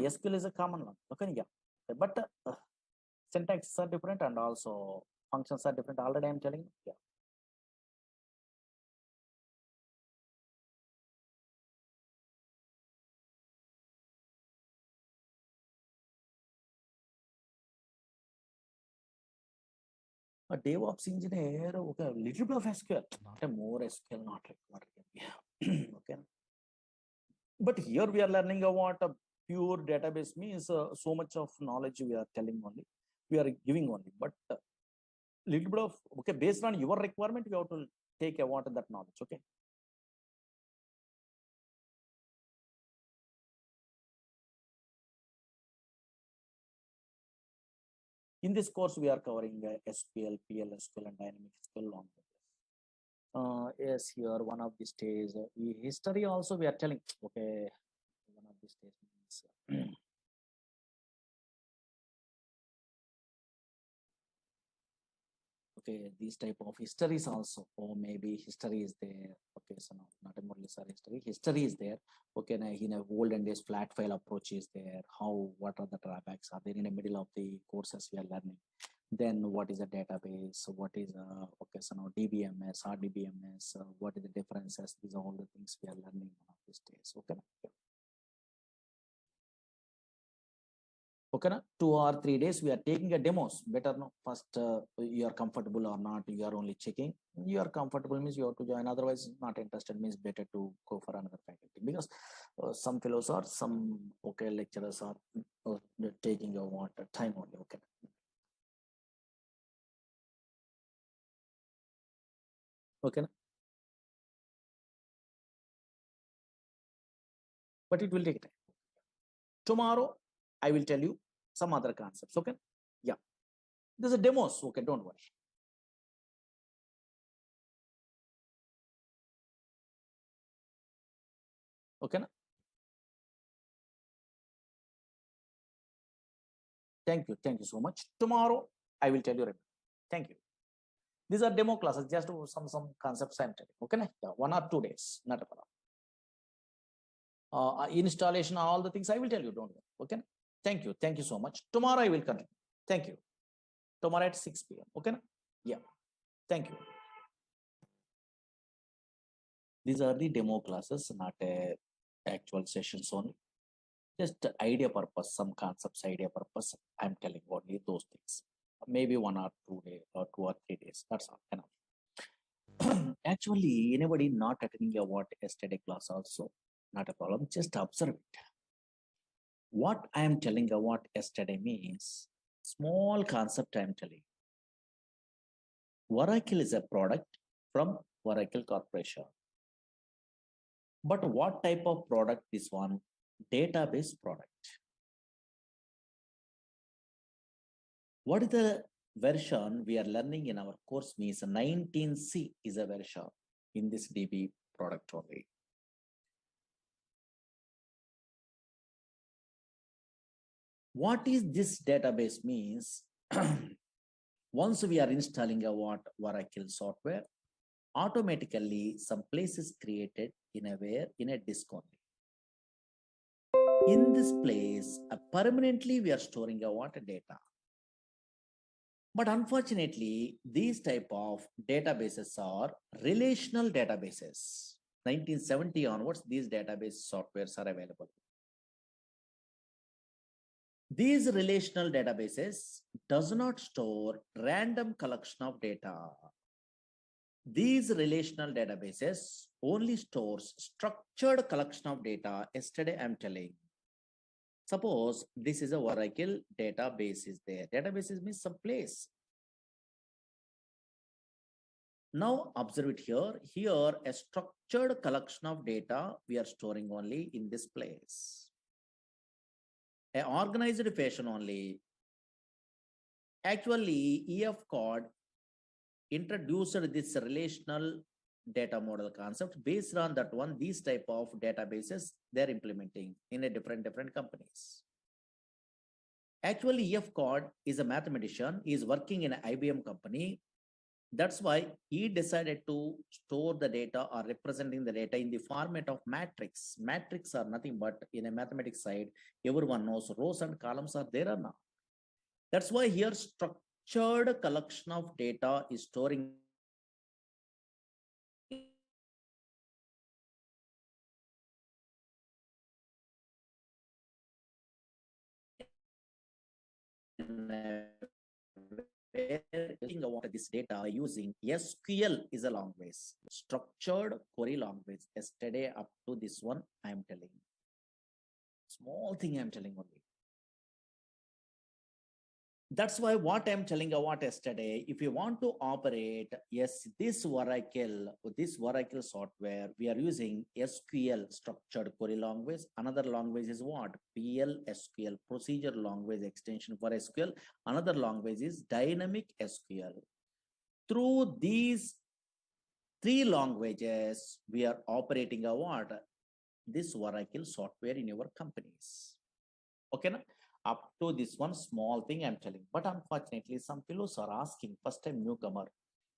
Yeah. SQL is a common one. Okay, yeah. But syntaxes are different and also functions are different. Already I'm telling you. Yeah. A DevOps engineer, okay, little bit of SQL, not a more SQL, not required. Yeah. Okay. But here we are learning about a pure database means so much of knowledge we are telling only, we are giving only. But little bit of, okay, based on your requirement, you have to take about that knowledge. Okay. In this course, we are covering SQL, PL/SQL, and dynamic SQL long. Yes, here one of these days, history also we are telling. Okay, one of these days means. Okay, these type of histories also, or maybe history is there. Okay, so no, not a Murali Sir history. History is there. Okay, now in a olden days, flat file approach is there. How, what are the drawbacks are there in the middle of the courses we are learning? Then what is a database? What is okay, so now DBMS, RDBMS, what is the differences? These are all the things we are learning one of these days. Okay. Okay, na? 2 or 3 days we are taking a demos. Better no, first you are comfortable or not, you are only checking. You are comfortable means you have to join, otherwise not interested means better to go for another faculty, because some fellows are, some okay lecturers are taking your time only. Okay, okay na? But it will take time. Tomorrow I will tell you some other concepts. Okay, yeah, there's a demos. Okay, don't worry. Okay na? Thank you so much. Tomorrow I will tell you. Thank you. These are demo classes, just some concepts I'm telling. Okay, yeah, 1 or 2 days, not a problem. Installation, all the things I will tell you. Don't worry. Okay, thank you so much. Tomorrow I will continue. Thank you. Tomorrow at 6 p.m. Okay, yeah, thank you. These are the demo classes, not a actual sessions only. Just idea purpose, some concepts, idea purpose. I'm telling only those things. Maybe 1 or 2 days or 2 or 3 days. That's all enough. Actually, anybody not attending a what yesterday class also, not a problem. Just observe it. What I am telling you what yesterday means, small concept I am telling. Oracle is a product from Oracle Corporation. But what type of product this one? Database product. What is the version we are learning in our course means 19C is a version in this DB product only. What is this database means? Once we are installing a Oracle software, automatically some place is created in a disk only. In this place, permanently we are storing a data. But unfortunately, these type of databases are relational databases. 1970 onwards, these database softwares are available. These relational databases does not store random collection of data. These relational databases only stores structured collection of data. Yesterday I'm telling. Suppose this is a Oracle database is there. Databases means some place. Now observe it here. Here a structured collection of data we are storing only in this place. An organized fashion only. Actually, EF code introduced this relational data model concept. Based on that one, these type of databases they're implementing in a different companies. Actually, EF code is a mathematician. He is working in an IBM company. That's why he decided to store the data or representing the data in the format of matrix. Matrix are nothing but in a mathematics side, everyone knows rows and columns are there or not. That's why here structured collection of data is storing this data using SQL is a language, structured query language. Yesterday up to this one, I am telling. Small thing I'm telling only. That's why what I'm telling about yesterday, if you want to operate, yes, this Oracle software, we are using SQL, structured query language. Another language is what? PL/SQL, procedure language extension for SQL. Another language is dynamic SQL. Through these three languages, we are operating a what? This Oracle software in your companies. Okay, na? Up to this one small thing I'm telling, but unfortunately, some fellows are asking, first time newcomer,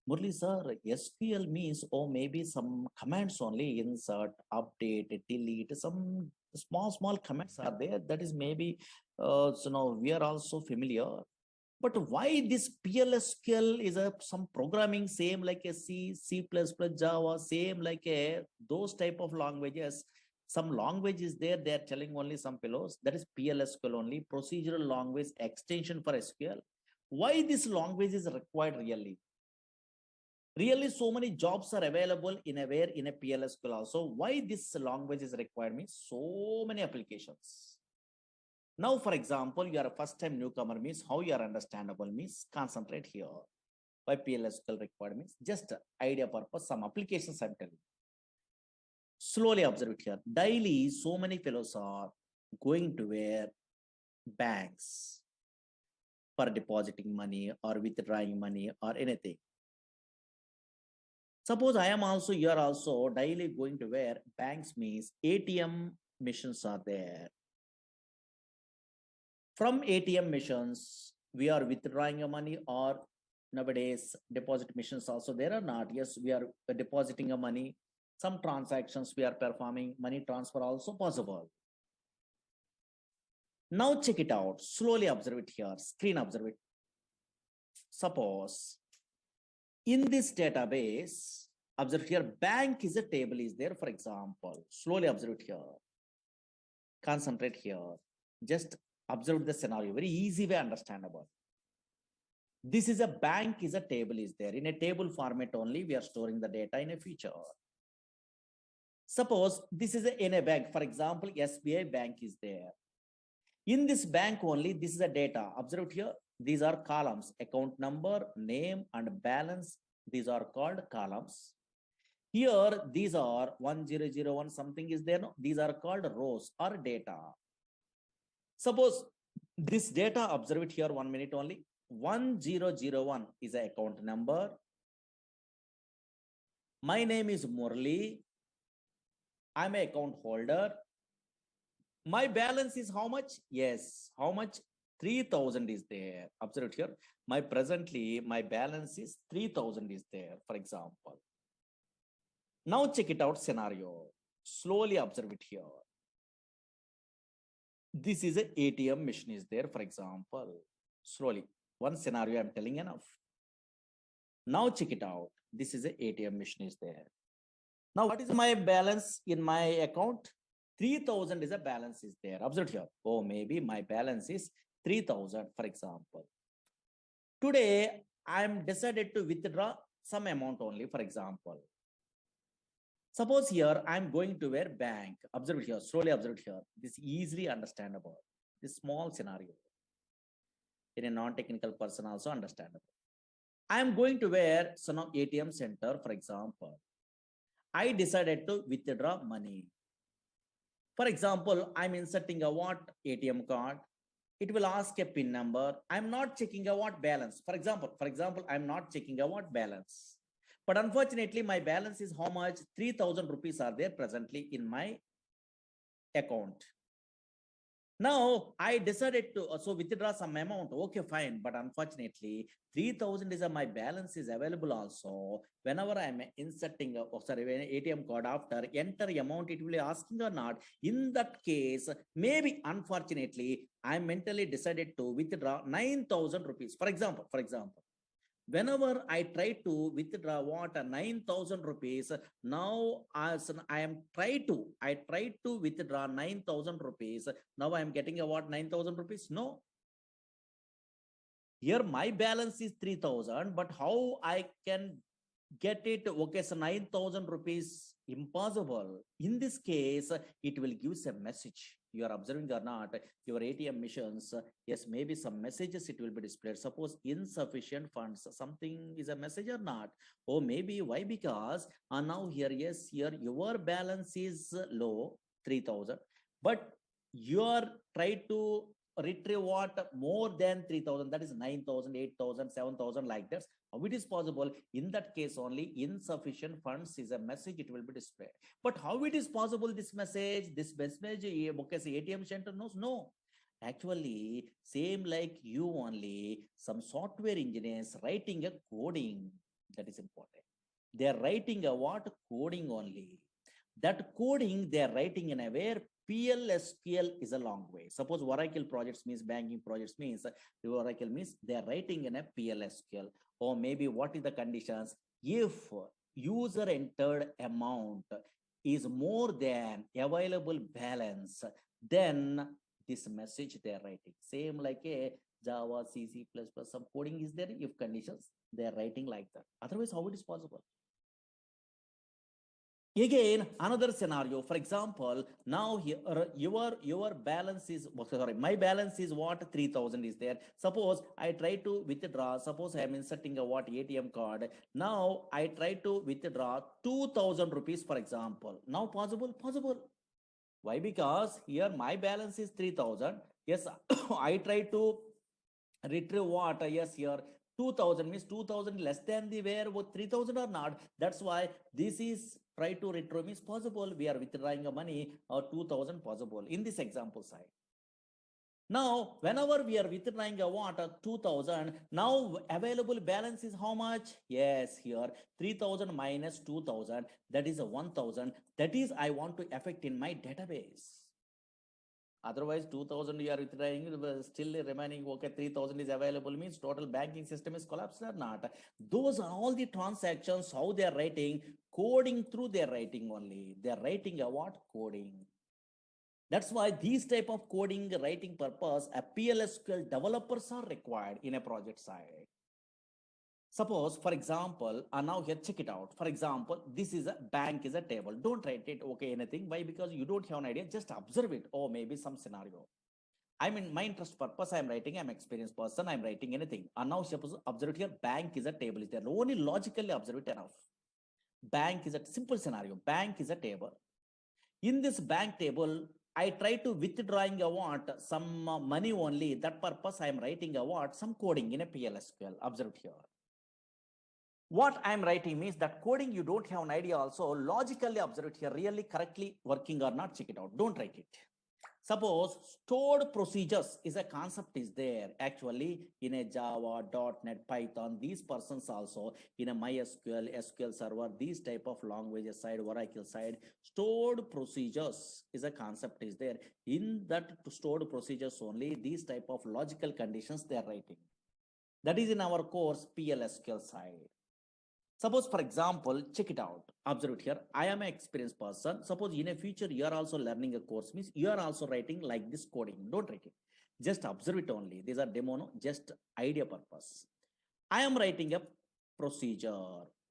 Murali Sir, SQL means, oh, maybe some commands only, insert, update, delete, some small commands are there. That is maybe, so now we are also familiar. But why this PLSQL is some programming same like a C++, Java, same like a those type of languages. Some language is there, they are telling only some fellows, that is PLSQL only, procedural language extension for SQL. Why this language is required really? Really, so many jobs are available in a PLSQL also. Why this language is required means so many applications. Now, for example, you are a first time newcomer means how you are understandable means concentrate here. Why PLSQL required means just idea purpose, some applications I'm telling. Slowly observe it here. Daily, so many fellows are going to where banks for depositing money or withdrawing money or anything. Suppose I am also, you are also daily going to where banks means ATM machines are there. From ATM machines, we are withdrawing your money, or nowadays deposit machines also there or not? Yes, we are depositing a money. Some transactions we are performing, money transfer also possible. Now check it out. Slowly observe it here. Screen observe it. Suppose in this database, observe here, bank is a table is there, for example. Slowly observe it here. Concentrate here. Just observe the scenario. Very easy way understandable. This is a bank is a table is there. In a table format only, we are storing the data in a feature. Suppose this is in a bank, for example, SBI bank is there. In this bank only, this is a data. Observe here, these are columns, account number, name, and balance. These are called columns. Here, these are 1001, something is there. No? These are called rows or data. Suppose this data, observe it here 1 minute only. 1001 is an account number. My name is Murali. I'm an account holder. My balance is how much? Yes, how much? 3000 is there. Observe it here. My balance is 3000 is there, for example. Now check it out scenario. Slowly observe it here. This is an ATM machine is there, for example. Slowly. One scenario I'm telling enough. Now check it out. This is an ATM machine is there. Now what is my balance in my account? 3000 is a balance is there. Observe here. Oh, maybe my balance is 3000, for example. Today, I'm decided to withdraw some amount only, for example. Suppose here, I'm going to where bank. Observe here, slowly observe here. This is easily understandable. This small scenario. In a non-technical person also understandable. I'm going to where some ATM center, for example. I decided to withdraw money. For example, I'm inserting a what ATM card. It will ask a PIN number. I'm not checking a what balance. For example, I'm not checking a what balance. But unfortunately, my balance is how much? 3000 rupees are there presently in my account. Now I decided to so withdraw some amount. Okay, fine. But unfortunately, 3,000 is my balance is available also. Whenever I'm inserting when ATM card after enter amount, it will be asking or not. In that case, maybe unfortunately, I mentally decided to withdraw 9,000 rupees. For example, whenever I try to withdraw what 9,000 rupees, now as I try to withdraw 9,000 rupees. Now I am getting a what 9,000 rupees? No, here my balance is 3,000, but how I can get it? Okay, so 9,000 rupees impossible. In this case, it will give a message. You are observing or not, your ATM missions, yes, maybe some messages it will be displayed. Suppose insufficient funds, something is a message or not. Oh, maybe why? Because now here, yes, here your balance is low, 3,000, but you are trying to retrieve what more than 3,000, that is 9,000, 8,000, 7,000 like that. How it is possible? In that case only insufficient funds is a message, it will be displayed. But how it is possible this message? This message, okay, say ATM center knows? No. Actually, same like you only, some software engineers writing a coding, that is important. They are writing a what? Coding only. That coding they are writing in a where PLSQL is a long way. Suppose Oracle projects means banking projects means Oracle means they are writing in a PLSQL. Or maybe what is the conditions? If user entered amount is more than available balance, then this message they are writing. Same like a Java, C++, some coding is there. If conditions, they are writing like that. Otherwise, how it is possible? Again, another scenario. For example, now here your balance is sorry, my balance is what 3,000 is there. Suppose I try to withdraw. Suppose I am inserting a what ATM card. Now I try to withdraw 2,000 rupees, for example. Now possible? Possible. Why? Because here my balance is 3,000. Yes, I try to retrieve what? Yes, here 2,000 means 2,000 less than the where what 3,000 or not. That's why this is try to retrieve means possible. We are withdrawing a money or 2,000 possible in this example side. Now, whenever we are withdrawing a what 2,000, now available balance is how much? Yes, here 3,000 minus 2,000, that is a 1,000. That is I want to affect in my database. Otherwise, 2,000 you are withdrawing, still remaining, okay, 3,000 is available, means total banking system is collapsed or not. Those are all the transactions, how they are writing, coding through their writing only. They are writing a what? Coding. That's why these type of coding writing purpose, a PLSQL developers are required in a project side. Suppose, for example, now here, check it out. For example, this is a bank is a table. Don't write it, okay, anything. Why? Because you don't have an idea. Just observe it. Or maybe some scenario. I mean, my interest purpose, I'm writing, I'm experienced person, I'm writing anything. And now suppose observe here, bank is a table. Is there only logically observe it enough? Bank is a simple scenario. Bank is a table. In this bank table, I try to withdrawing a what? Some money only. That purpose, I'm writing a what? Some coding in a PLSQL. Observe here. What I'm writing means that coding you don't have an idea also, logically observe it here, really correctly working or not, check it out, don't write it. Suppose stored procedures is a concept is there actually in a Java, .NET, Python, these persons also in a MySQL, SQL Server, these type of languages side, Oracle side, stored procedures is a concept is there. In that stored procedures only, these type of logical conditions they are writing. That is in our course PLSQL side. Suppose, for example, check it out. Observe it here. I am an experienced person. Suppose in a future, you are also learning a course, means you are also writing like this coding. Don't write it. Just observe it only. These are demo, no? Just idea purpose. I am writing a procedure.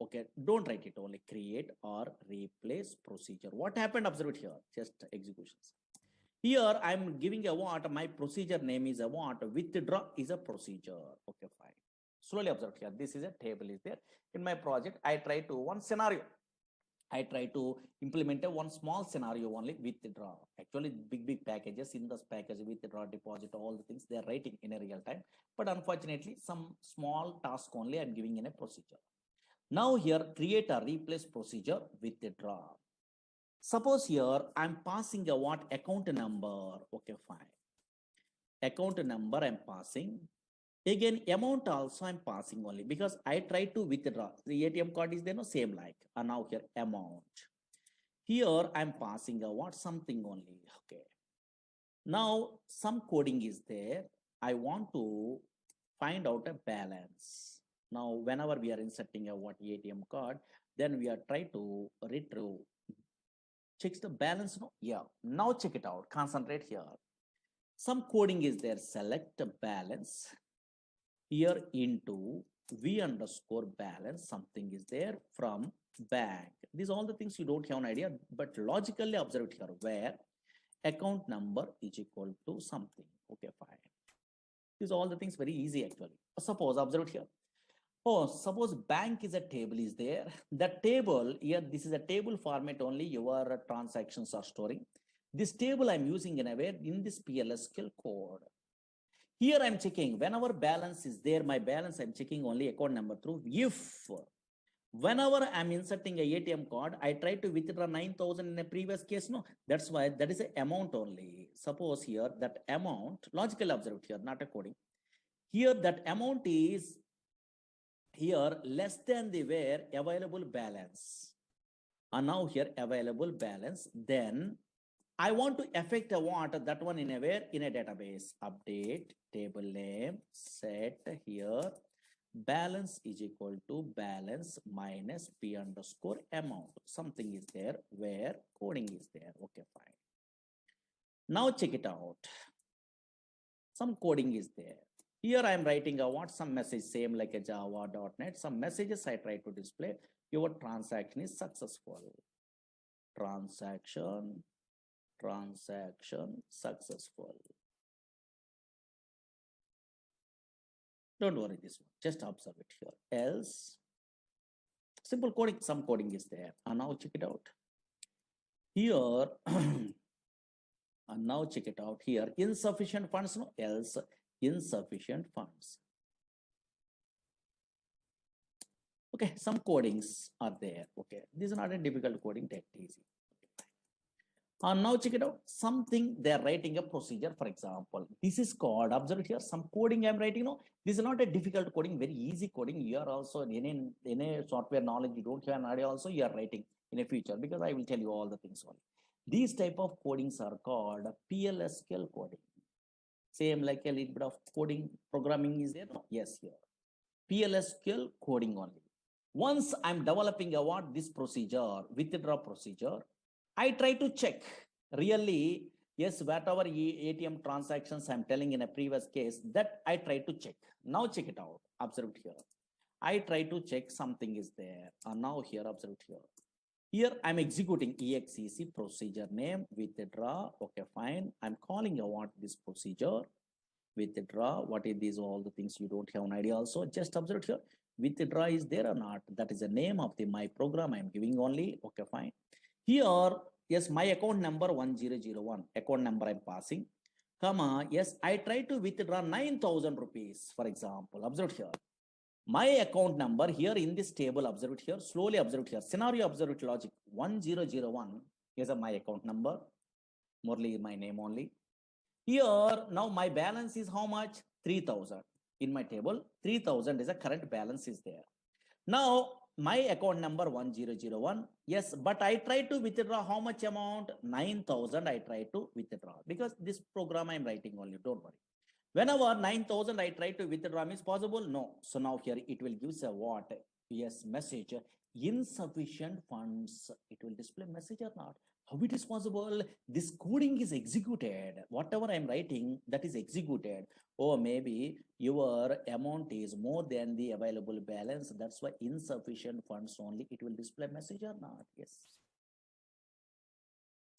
Okay, don't write it only. Create or replace procedure. What happened? Observe it here. Just executions. Here, I'm giving a what? My procedure name is a what? Withdraw is a procedure. Okay, fine. Slowly observe here. This is a table is there. In my project, I try to one scenario. I try to implement a one small scenario only withdraw. Actually, big packages in this package withdraw, deposit, all the things they are writing in a real time. But unfortunately, some small task only I'm giving in a procedure. Now here, create a replace procedure withdraw. Suppose here I'm passing a what account number. Okay, fine. account number I'm passing. Again, amount also I'm passing only because I try to withdraw. The ATM card is there, no same like. And now here amount. Here I'm passing a what something only. Okay. Now some coding is there. I want to find out a balance. Now whenever we are inserting a what ATM card, then we are trying to retrieve. Checks the balance. No, yeah. Now check it out. Concentrate here. Some coding is there. Select a balance here into v underscore balance. Something is there from bank. These are all the things you don't have an idea, but logically observe it here where account number is equal to something. Okay, fine. These are all the things very easy actually. Suppose observe it here. Oh, suppose bank is a table is there. The table here, this is a table format only your transactions are storing. This table I'm using in a way in this PLSQL code. Here I'm checking whenever balance is there, my balance I'm checking only account number through. If whenever I'm inserting a ATM card, I try to withdraw 9,000 in a previous case. No, that's why that is an amount only. Suppose here that amount, logical observed here, not a coding. Here that amount is here less than the where available balance. And now here available balance, then I want to affect a what that one in a where in a database. Update table name, set here balance is equal to balance minus p underscore amount. Something is there where coding is there. Okay, fine. Now check it out. Some coding is there. Here I am writing a what some message same like a java.net. Some messages I try to display. Your transaction is successful. Transaction successful. Don't worry this one. Just observe it here. Else, simple coding, some coding is there. And now check it out. Here, and now check it out here. Insufficient funds, no, else insufficient funds. Okay, some codings are there. Okay, this is not a difficult coding, take it easy. And now check it out. Something they're writing a procedure, for example. This is called, observe it here, some coding I'm writing. No, this is not a difficult coding, very easy coding. You are also in a software knowledge, you don't have an idea also, you are writing in a future because I will tell you all the things only. These type of codings are called PLSQL coding. Same like a little bit of coding programming is there. No? Yes, here. PLSQL coding only. Once I'm developing a what this procedure, withdraw procedure, I try to check really, yes, whatever ATM transactions I'm telling in a previous case that I try to check. Now check it out. Observe it here. I try to check something is there. And now here, observe it here. Here I'm executing exec procedure name withdraw. Okay, fine. I'm calling a what this procedure withdraw. What is these all the things you don't have an idea also. Just observe it here. Withdraw is there or not? That is the name of the my program I'm giving only. Okay, fine. Here, yes, my account number 1001, account number I'm passing, comma, yes, I try to withdraw 9,000 rupees, for example. Observe here. My account number here in this table, observe it here, slowly observe it here. Scenario, observe it logic. 1001 is my account number. Murali is my name only. Here, now my balance is how much? 3,000. In my table, 3,000 is a current balance is there. Now, my account number 1001, yes, but I try to withdraw how much amount? 9,000 I try to withdraw because this program I'm writing only, don't worry. Whenever 9,000 I try to withdraw means possible? No. So now here it will give a what? Yes, message, insufficient funds. It will display message or not. How it is possible? This coding is executed. Whatever I'm writing, that is executed. Or maybe your amount is more than the available balance. That's why insufficient funds only. It will display message or not. Yes.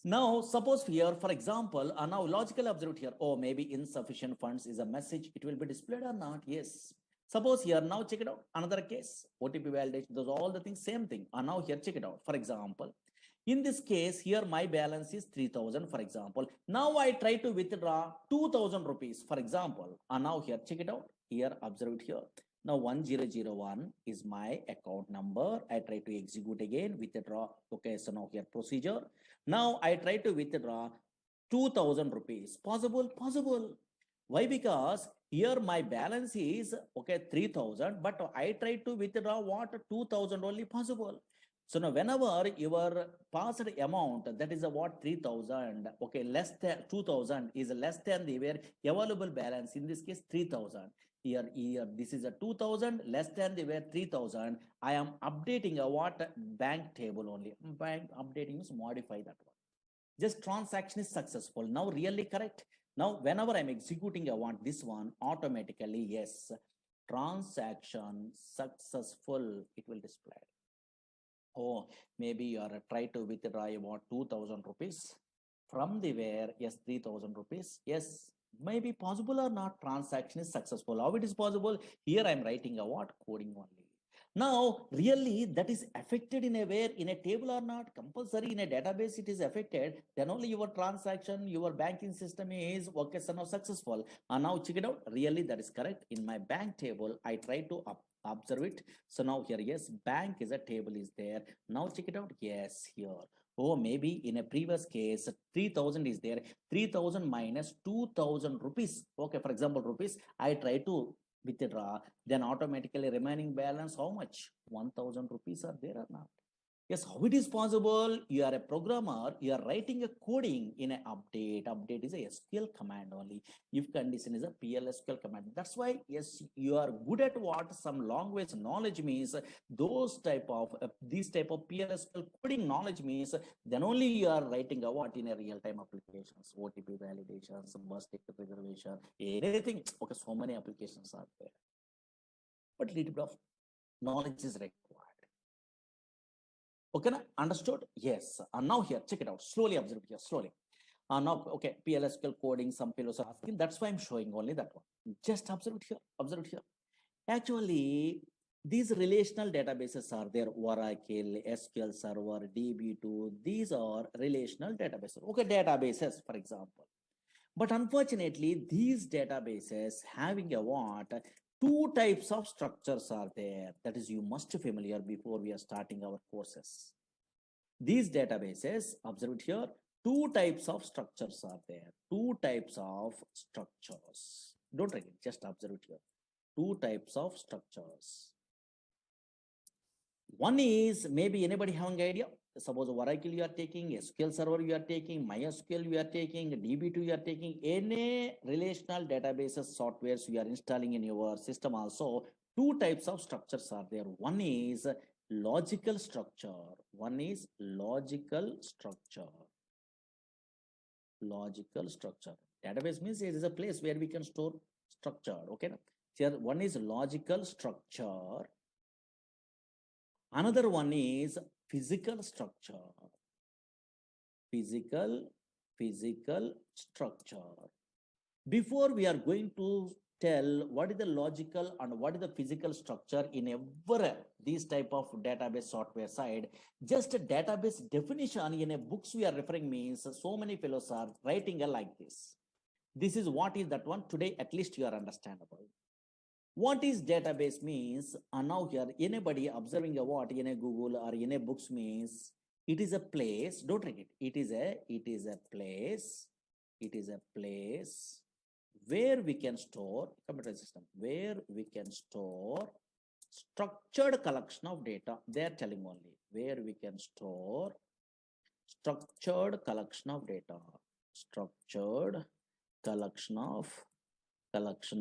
Now, suppose here, for example, now logical observe here. Oh, maybe insufficient funds is a message. It will be displayed or not? Yes. Suppose here, now check it out. Another case, OTP validation, those all the things, same thing. And now here, check it out. For example, in this case, here my balance is 3,000, for example. Now I try to withdraw 2,000 rupees, for example. And now here, check it out. Here, observe it here. Now 1001 is my account number. I try to execute again, withdraw. Okay, so now here procedure. Now I try to withdraw 2,000 rupees. Possible? Possible. Why? Because here my balance is okay 3,000, but I try to withdraw what 2,000 only possible. So now whenever your passed amount, that is a what 3,000, okay, less than 2,000 is less than the available balance, in this case 3,000. Here this is a 2,000 less than the 3,000. I am updating a what bank table only. Bank updating means modify that one. Just transaction is successful. Now really correct. Now whenever I'm executing, I want this one automatically, yes, transaction successful, it will display. Oh, maybe you are try to withdraw about 2,000 rupees from the where, yes, 3,000 rupees, yes, maybe possible or not, transaction is successful. How it is possible? Here I'm writing a what coding only. Now really that is affected in a where, in a table or not, compulsory in a database it is affected, then only your transaction, your banking system is okay, so now successful. And now check it out, really that is correct. In my bank table I try to observe it. So now here, yes, bank is a table is there. Now check it out, yes, here. Oh, maybe in a previous case 3,000 is there, 3,000 minus 2,000 rupees, okay, for example rupees, I try to withdraw, then automatically remaining balance how much, 1,000 rupees are there or not? Yes, how it is possible? You are a programmer, you are writing a coding in an update. Update is a SQL command only. If condition is a PLSQL command. That's why, yes, you are good at what some language knowledge means. Those type of, these type of PLSQL coding knowledge means, then only you are writing a what in a real-time applications, OTP validations, bus ticket reservation, anything. Okay, so many applications are there. But little bit of knowledge is required. Okay, understood? Yes. Now here, check it out. Slowly observe here, slowly. Now, okay, PLSQL coding, some fellows are asking. That's why I'm showing only that one. Just observe it here, observe it here. Actually, these relational databases are there. Oracle, SQL Server, DB2. These are relational databases. Okay, databases, for example. But unfortunately, these databases having a what? Two types of structures are there. That is, you must be familiar before we are starting our courses. These databases, observe it here, two types of structures are there. Two types of structures. Don't write it, just observe it here. Two types of structures. One is, maybe anybody having idea? Suppose Oracle you are taking, SQL Server you are taking, MySQL you are taking, DB2 you are taking, any relational databases softwares you are installing in your system also, two types of structures are there. One is logical structure. One is logical structure. Logical structure. Database means it is a place where we can store structure. Okay. Here one is logical structure. Another one is physical structure. Physical structure. Before we are going to tell what is the logical and what is the physical structure in every these type of database software side, just a database definition in a books we are referring means so many fellows are writing like this. This is what is that one. Today at least you are understandable. What is database means, and now here anybody observing a what in a Google or in a books means it is a place, don't read it, it is a place where we can store, computer system, where we can store structured collection of data. They are telling only where we can store structured collection of data, structured collection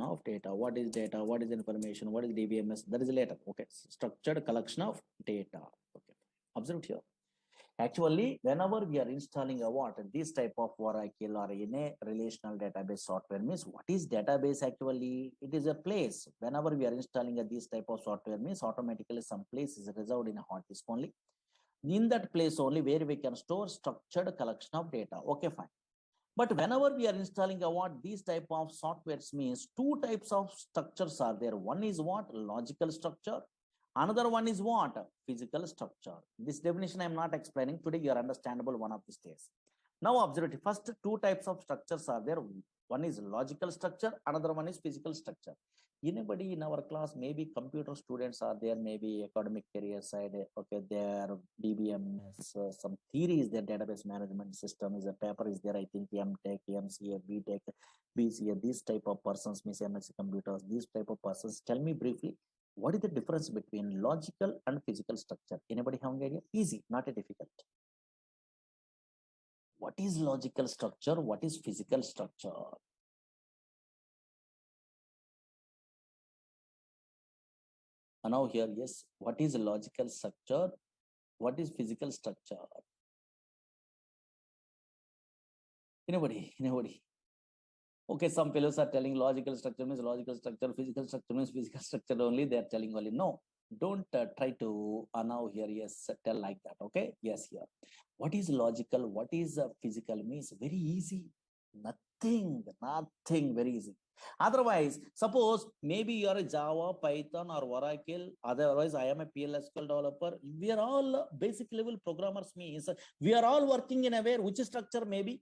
of data. What is data? What is information? What is DBMS? That is later. Okay, structured collection of data. Okay, observe here. Actually, whenever we are installing a what, this type of Oracle or in a relational database software means what is database actually? It is a place. Whenever we are installing this type of software means automatically some place is reserved in a hard disk only. In that place only where we can store structured collection of data. Okay, fine. But whenever we are installing a what, these type of softwares means two types of structures are there. One is what? Logical structure. Another one is what? Physical structure. This definition I am not explaining. Today you are understandable one of these days. Now observe it. First two types of structures are there. One is logical structure, another one is physical structure. Anybody in our class, maybe computer students are there, maybe academic career side, okay, there DBMS, some theories, their database management system is a paper is there, I think MTech, MCA, BTech, BCA, these type of persons, Miss MSc computers, these type of persons. Tell me briefly, what is the difference between logical and physical structure? Anybody have an idea? Easy, not a difficult. What is logical structure? What is physical structure? Now here, yes, what is logical structure? What is physical structure? Anybody? Anybody? Okay, some fellows are telling logical structure means logical structure, physical structure means physical structure only. They are telling only no. Don't try to now here, yes, tell like that. Okay, yes, here. What is logical? What is physical means very easy. Nothing, very easy. Otherwise, suppose maybe you are a Java, Python, or Oracle. Otherwise, I am a PLSQL developer. We are all basic level programmers. Means we are all working in a way which structure maybe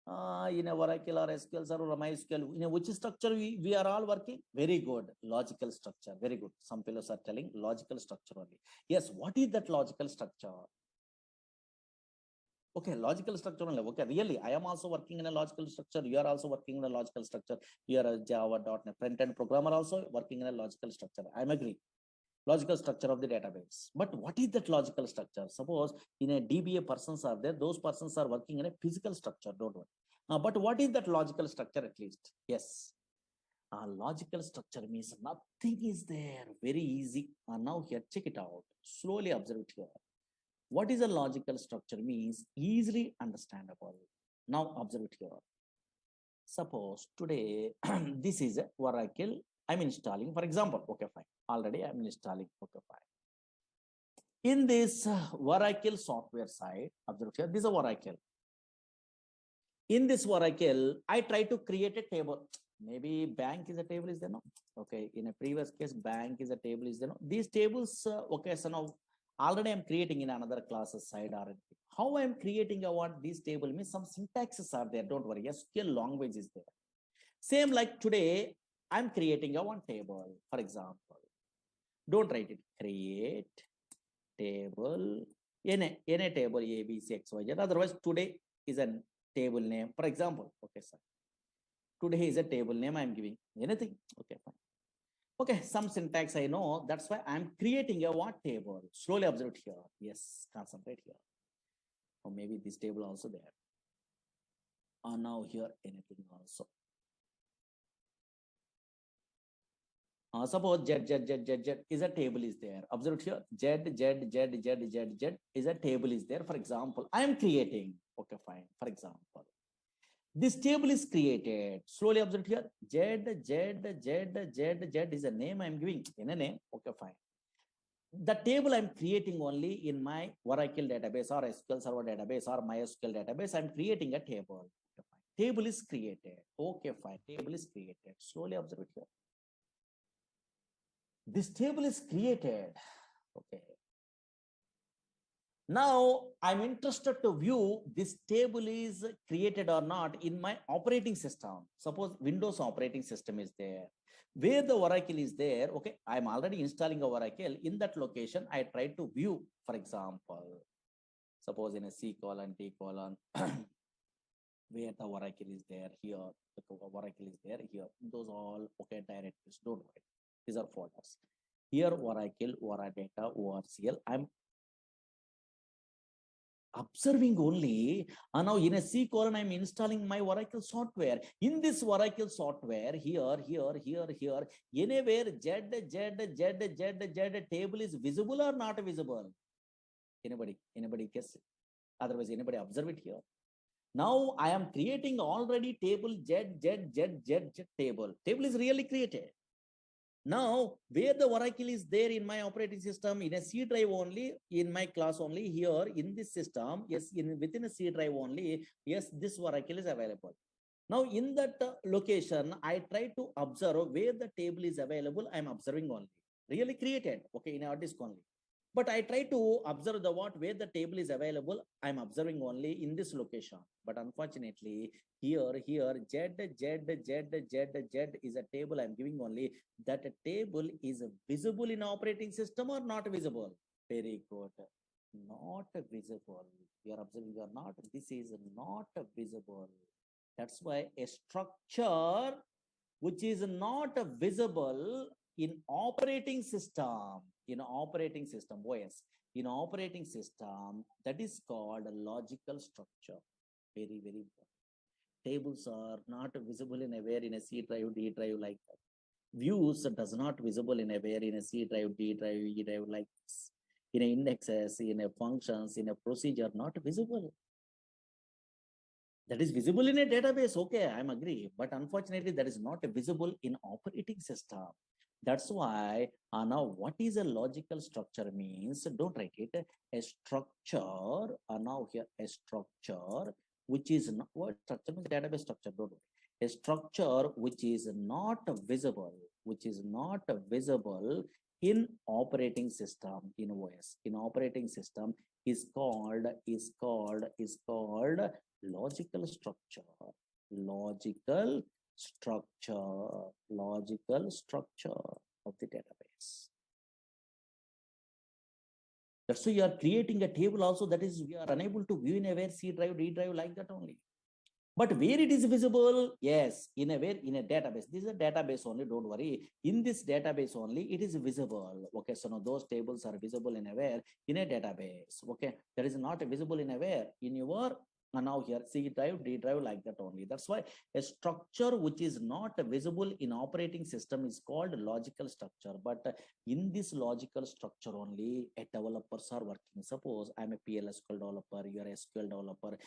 in a Oracle or SQL Server or MySQL. In a which structure we are all working? Very good. Logical structure. Very good. Some fellows are telling logical structure only. Yes. What is that logical structure? Okay, logical structure only. Okay, really, I am also working in a logical structure. You are also working in a logical structure. You are a Java.NET front-end programmer also working in a logical structure. I'm agree. Logical structure of the database. But what is that logical structure? Suppose in a DBA persons are there, those persons are working in a physical structure. Don't worry. But what is that logical structure at least? Yes. Logical structure means nothing is there. Very easy. Now here, check it out. Slowly observe it here. What is a logical structure means easily understandable. Now observe it here. Suppose today this is a Oracle. I'm installing, for example. Okay, fine. Already I'm installing. Okay, fine. In this Oracle software side, observe here. This is a Oracle. In this Oracle, I try to create a table. Maybe bank is a table, is there no? Okay, in a previous case, bank is a table, is there no? These tables, okay, so now already I'm creating in another classes side or how I'm creating what this table means some syntaxes are there. Don't worry, SQL language is there. Same like today, I'm creating a one table, for example. Don't write it. Create table in a table A, B, C, X, Y, Z. Otherwise, today is a table name, for example. Okay, sir. Today is a table name I'm giving. Anything? Okay, fine. Okay, some syntax I know. That's why I'm creating a what table. Slowly observe it here. Yes, concentrate here. Or maybe this table also there. Now here anything also. Suppose Z is a table is there. Observe it here. Z is a table is there. For example, I am creating. Okay, fine. For example, this table is created. Slowly observe here. Z is a name I'm giving in a name. Okay, fine. The table I'm creating only in my Oracle database or SQL Server database or MySQL database. I'm creating a table. Okay, fine. Table is created. Okay, fine. Table is created. Slowly observe it here. This table is created. Okay. Now I'm interested to view this table is created or not in my operating system. Suppose Windows operating system is there. Where the Oracle is there, okay, I'm already installing a Oracle. In that location, I try to view, for example, suppose in a C colon, T colon, where the Oracle is there, here, the Oracle is there, here. Those all, okay, directories, don't worry. These are folders. Here, Oracle, Oradata, ORCL. I'm observing only, and now in a C colon, I'm installing my Oracle software. In this Oracle software, here, anywhere Z table is visible or not visible? Anybody guess? Otherwise, anybody observe it here? Now I am creating already table Z table. Table is really created. Now, where the Oracle is there in my operating system, in a C drive only, in my class only, here in this system, yes, within a C drive only, yes, this Oracle is available. Now, in that location, I try to observe where the table is available. I'm observing only. Really created, okay, in our disk only. But I try to observe the where the table is available. I'm observing only in this location. But unfortunately, here, Z is a table I'm giving only. That table is visible in operating system or not visible? Very good. Not visible. You are observing, you are not. This is not visible. That's why a structure which is not visible in operating system, OS, in operating system, that is called a logical structure. Very, very important. Tables are not visible in a where in a C drive, D drive like that. Views does not visible in a where in a C drive, D drive, E drive like this. In a indexes, in a functions, in a procedure, not visible. That is visible in a database, okay, I'm agree, but unfortunately that is not visible in operating system. That's why now what is a logical structure means, don't write it, a structure, now here a structure which is not, what structure means, database structure, don't worry. A structure which is not visible, in operating system, in OS, in operating system is called logical structure, logical structure of the database. That's why you are creating a table also, that is we are unable to view in a where C drive, D drive like that only. But where it is visible, yes, in a database. This is a database only, don't worry. In this database only, it is visible. Okay, so now those tables are visible in a where in a database. Okay, that is not visible in a where in your now here C drive, D drive like that only. That's why a structure which is not visible in operating system is called logical structure. But in this logical structure only, a developers are working. Suppose I'm a PLSQL developer, you are a SQL developer,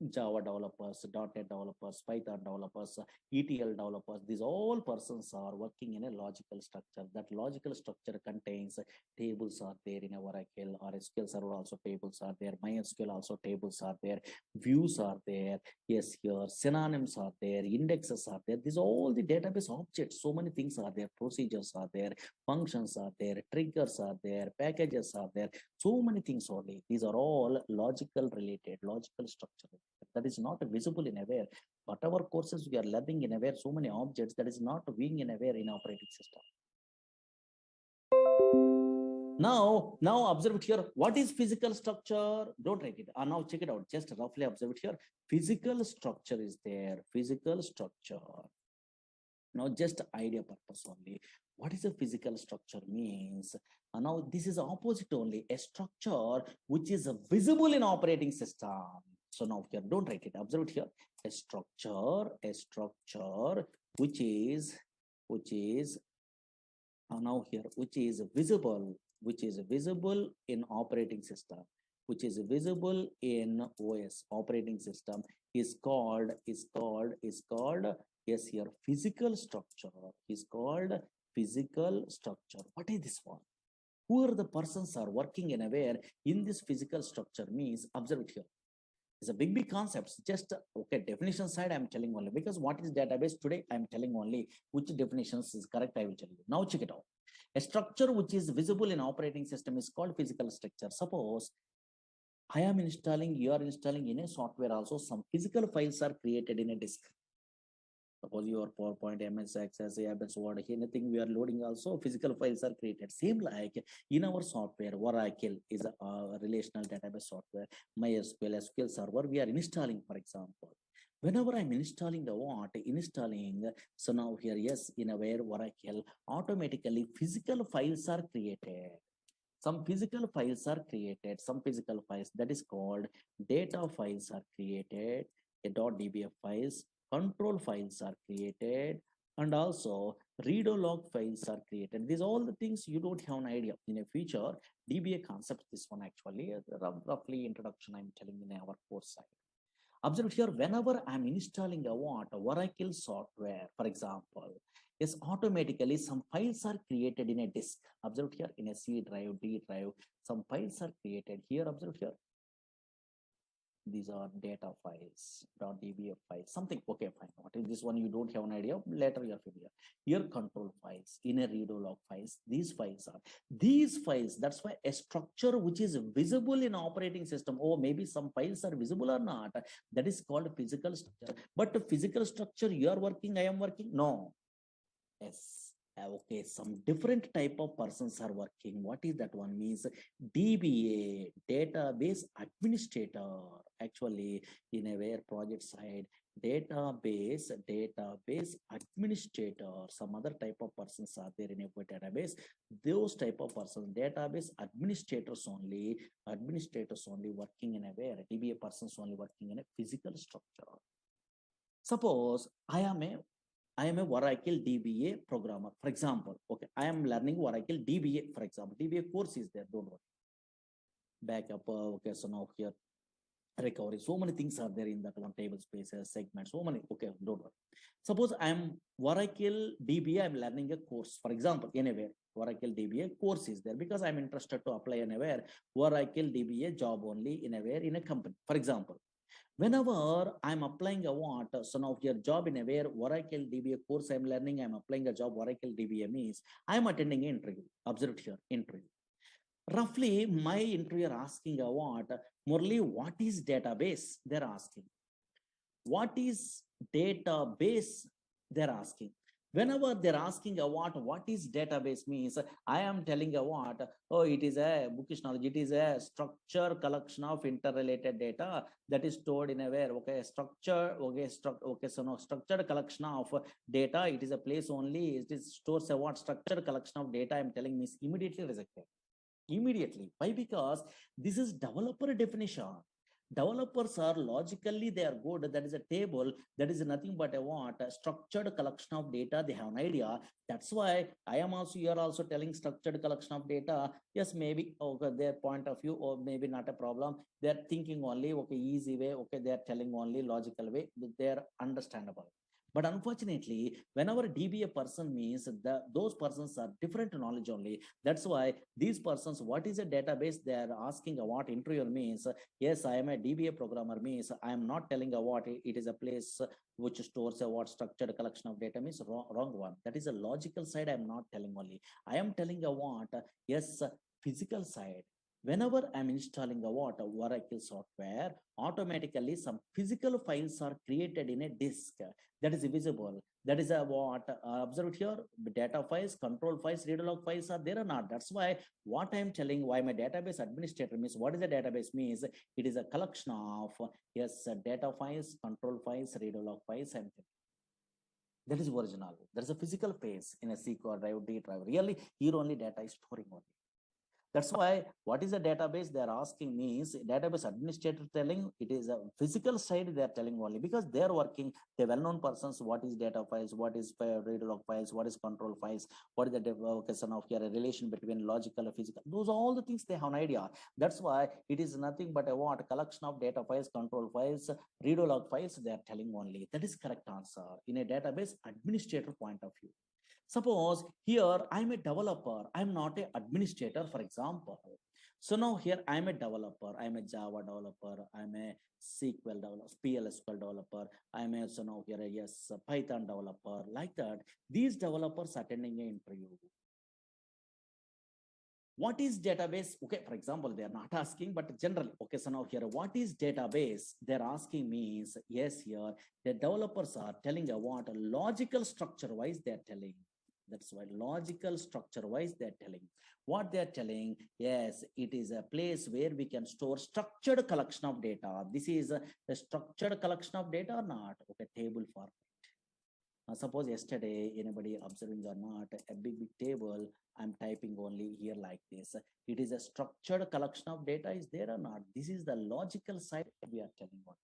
Java developers, .NET developers, Python developers, ETL developers. These all persons are working in a logical structure. That logical structure contains tables are there in a Oracle or SQL Server, also tables are there. MySQL also tables are there. Views are there. Yes, here synonyms are there. Indexes are there. These are all the database objects. So many things are there. Procedures are there. Functions are there. Triggers are there. Packages are there. So many things only. These are all logical related, logical structure. That is not visible in aware. Whatever courses we are learning in aware, so many objects that is not being in aware in operating system. Now observe it here. What is physical structure? Don't write it. Now check it out. Just roughly observe it here. Physical structure is there. Physical structure. Now just idea purpose only. What is a physical structure means? Now this is opposite only. A structure which is visible in operating system. So now here, don't write it. Observe it here. A structure which is now here, which is visible in operating system, which is visible in OS operating system is called yes here physical structure is called physical structure. What is this one? Who are the persons are working in aware in this physical structure means, observe it here. It's a big concepts. Just okay, definition side I'm telling only, because what is database today I'm telling only which definitions is correct, I will tell you. Now check it out. A structure which is visible in operating system is called physical structure. Suppose I am installing, you are installing in a software also, some physical files are created in a disk. Suppose your PowerPoint, MS Access, MS Word, anything we are loading also, physical files are created. Same like in our software, Oracle is a relational database software. MySQL, SQL Server, we are installing, for example. Whenever I'm installing the what, so now here, yes, in a where Oracle, automatically physical files are created. Some physical files are created, some physical files that is called data files are created, a .dbf files, control files are created, and also read log files are created. These all the things you don't have an idea. In a future, DBA concept, this one actually, roughly introduction I'm telling in our course side. Observe here, whenever I'm installing a Oracle software, for example, yes, automatically some files are created in a disk. Observe here in a C drive, D drive, some files are created here. Observe here. These are data files, .dbf files, something. Okay, fine. What is this one? You don't have an idea. Later you're familiar. Here control files, inner redo log files. These files. That's why a structure which is visible in operating system. Oh, maybe some files are visible or not. That is called physical structure. But the physical structure you are working, I am working. No. Yes. Okay, some different type of persons are working. What is that one? Means DBA, database administrator. Actually, in a where project side, database administrator. Some other type of persons are there in a database. Those type of persons, database administrators only working in a where DBA persons only working in a physical structure. Suppose I am a Oracle DBA programmer, for example. Okay, I am learning Oracle DBA, for example. DBA course is there, don't worry. Backup, okay, so now here, recovery, so many things are there in that one, table spaces, segments, so many, okay, don't worry. Suppose I am Oracle DBA, I'm learning a course, for example, anywhere, Oracle DBA course is there because I'm interested to apply anywhere, Oracle DBA job only anywhere in a company, for example. Whenever I'm applying a what, so now your job in a where Oracle DBA course I'm learning, I'm applying a job Oracle DBA means I'm attending an interview. Observe here, interview. Roughly, my interviewer asking a what, Murali, what is database? They're asking. What is database? They're asking. Whenever they're asking a what is database means, I am telling a what, oh, it is a bookish knowledge, it is a structure collection of interrelated data that is stored in a where, okay, structure, okay, so no, structured collection of data, it is a place only, it is stores a what, structured collection of data, I'm telling means immediately rejected. Immediately. Why? Because this is developer definition. Developers are logically they are good. That is a table that is nothing but a what, a structured collection of data. They have an idea. That's why I am also, you are also telling structured collection of data. Yes, maybe okay, their point of view, or maybe not a problem. They are thinking only okay, easy way. Okay, they are telling only logical way. They are understandable. But unfortunately, whenever DBA person means those persons are different knowledge only. That's why these persons, what is a database? They are asking what interviewer means. Yes, I am a DBA programmer means I am not telling what it is a place which stores a what structured collection of data means wrong one. That is a logical side. I am not telling only. I am telling a what, yes, physical side. Whenever I'm installing a what, a Oracle software, automatically some physical files are created in a disk that is visible. That is a what, observe here, data files, control files, read log files are there or not. That's why what I'm telling, why my database administrator means, what is a database means, it is a collection of, yes, data files, control files, read log files, and that is original. There is a physical phase in a SQL drive, D drive. Really, here only data is storing only. That's why what is a database they're asking me is database administrator telling it is a physical side they're telling only because they're working, the well-known persons, what is data files, what is read log files, what is control files, what is the devocation of here, a relation between logical and physical. Those are all the things they have an idea. That's why it is nothing but a what, collection of data files, control files, read log files, they're telling only. That is correct answer in a database administrator point of view. Suppose here I'm a developer, I'm not an administrator, for example. So now here I'm a developer, I'm a Java developer, I'm a SQL developer, PLSQL developer, I'm a, so now here a yes, a Python developer, like that. These developers attending an interview. What is database? Okay, for example, they're not asking, but generally, okay, so now here, what is database? They're asking means, yes, here, the developers are telling a what, a logical structure wise, they're telling. That's why logical structure wise they're telling. What they're telling, yes, it is a place where we can store structured collection of data. This is a structured collection of data or not? Okay, table format. Suppose yesterday, anybody observing or not, a big table, I'm typing only here like this. It is a structured collection of data, is there or not? This is the logical side we are telling about.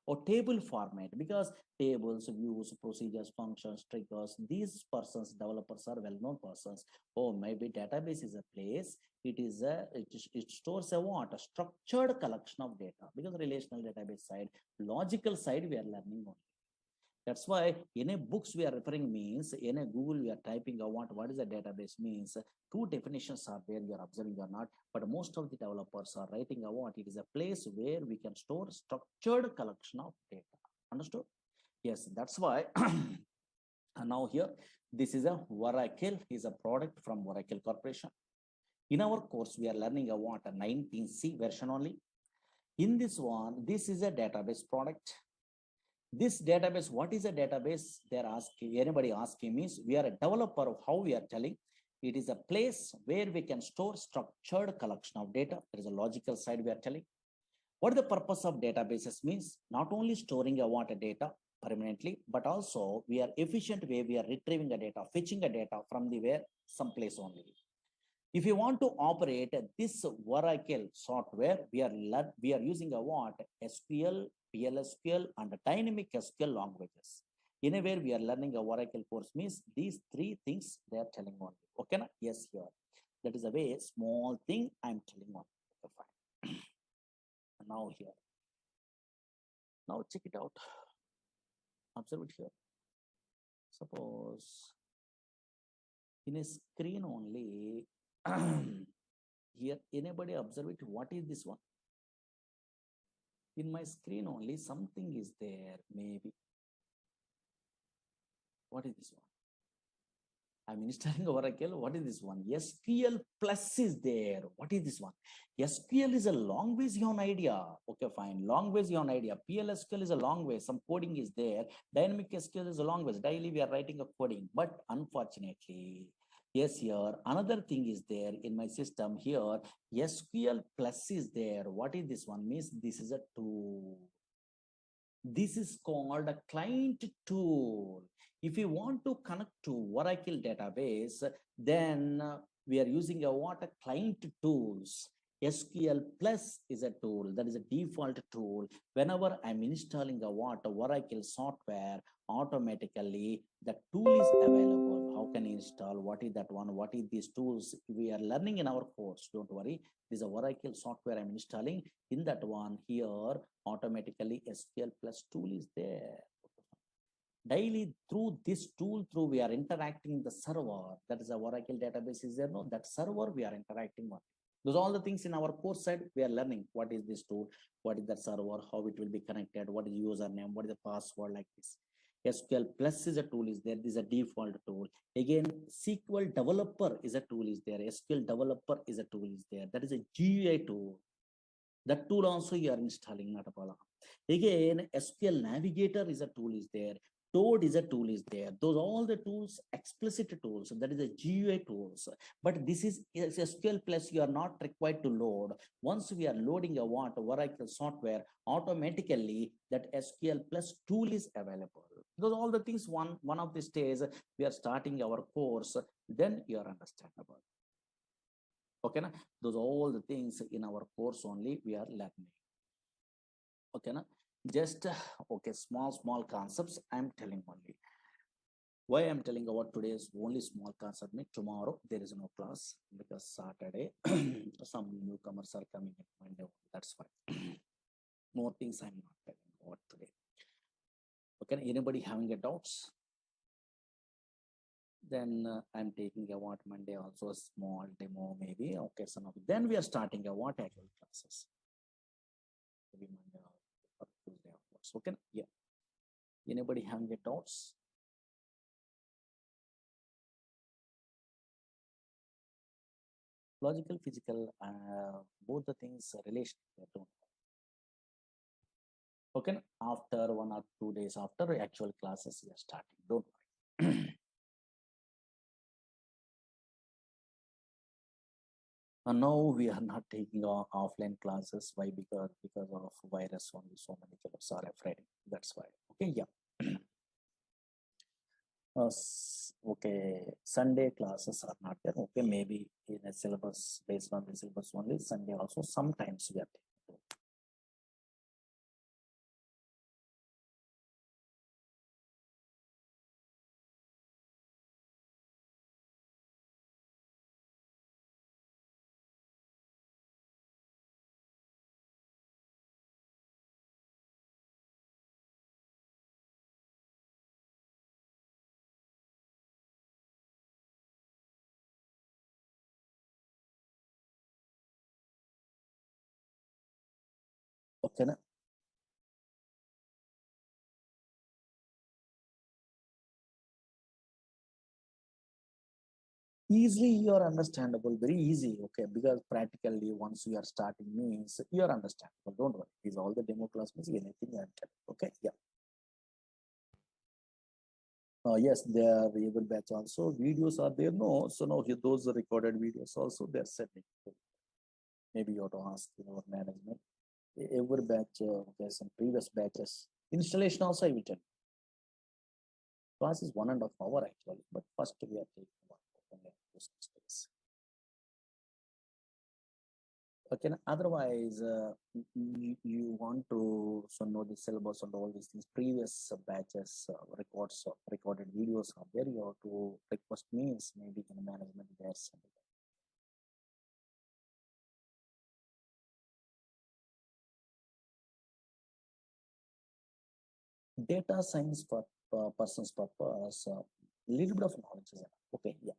Or table format, because tables, views, procedures, functions, triggers, these persons, developers are well-known persons. Oh, maybe database is a place, it stores a what, a structured collection of data, because relational database side, logical side we are learning only. That's why in a books we are referring means in a Google we are typing what is a database means. Two definitions are there, you are observing or not, but most of the developers are writing what it is a place where we can store structured collection of data. Understood? Yes, that's why and now here this is a Oracle, is a product from Oracle Corporation. In our course, we are learning about a 19C version only. In this one, this is a database product. This database, what is a database? They're asking, anybody asking means we are a developer of how we are telling. It is a place where we can store structured collection of data. There is a logical side we are telling. What the purpose of databases means? Not only storing a data permanently, but also we are efficient way we are retrieving a data, fetching a data from the where some place only. If you want to operate this Oracle software, we are using a what? SQL, PLSQL, and dynamic SQL languages. Anywhere we are learning a Oracle course means these three things they are telling only. Okay, na? Yes, here. That is a very small thing I'm telling on. Okay, fine. Now here. Now check it out. Observe it here. Suppose in a screen only. Here, anybody observe it? What is this one? In my screen only, something is there, maybe. What is this one? I'm installing Oracle. What is this one? SQL Plus is there. What is this one? SQL is a language you have an idea. Okay, fine. Language you have an idea. PLSQL is a language. Some coding is there. Dynamic SQL is a language. Daily we are writing a coding. But unfortunately, yes, here another thing is there in my system here. SQL Plus is there. What is this one? Means this is a tool. This is called a client tool. If you want to connect to Oracle database, then we are using a client tools. SQL Plus is a tool, that is a default tool. Whenever I'm installing a Oracle software, automatically the tool is available. How can you install? What is that one? What is these tools? We are learning in our course. Don't worry. This is a Oracle software I'm installing. In that one here, automatically SQL Plus tool is there. Daily through this tool, we are interacting the server. That is a Oracle database is there. No, that server we are interacting on. Those are all the things in our course side we are learning. What is this tool? What is that server? How it will be connected? What is the username? What is the password like this? SQL Plus is a tool is there. This is a default tool. Again, SQL Developer is a tool is there. SQL Developer is a tool is there. That is a GUI tool. That tool also you are installing, not a problem. Again, SQL Navigator is a tool is there. Toad is a tool is there. Those all the tools, explicit tools. That is a GUI tools. But this is SQL Plus. You are not required to load. Once we are loading a Oracle software, automatically that SQL Plus tool is available. Those all the things. One of these days we are starting our course. Then you are understandable. Okay, na? Those all the things in our course only we are learning. Okay, na? Just okay, small concepts I'm telling only. Why I'm telling about today's only small concept? Tomorrow there is no class because Saturday some newcomers are coming in Monday. That's why. More things I'm not telling about today. Okay, anybody having a doubts? Then I'm taking a Monday also a small demo maybe. Okay, so now then we are starting a actual classes. Maybe Monday or Tuesday onwards. Okay, yeah. Anybody having a doubts? Logical, physical, both the things relation. Don't. Okay, after 1 or 2 days after actual classes we are starting. Don't worry. And now we are not taking offline classes. Why? Because of virus only. So many fellows are afraid. That's why. Okay, yeah. Okay, Sunday classes are not there. Okay, maybe in a syllabus based on the syllabus only. Sunday also sometimes we are taking. Okay. Na? Easily you're understandable, very easy, okay, because practically once you are starting means you're understandable, don't worry, these all the demo class means anything I'm telling, okay, yeah. Yes, there are every batch also videos are there, no, so no, those are recorded videos also they're sending. Maybe you have to ask your management. Every batch, okay, some previous batches installation also I will tell you. Class is 1.5 hours actually, but first we are taking 1 hour. Okay, otherwise you want to so know the syllabus and all these things, previous batches records recorded videos are there, you have to request means maybe in management there's data science for person's purpose, little bit of knowledge is enough. Okay, yeah,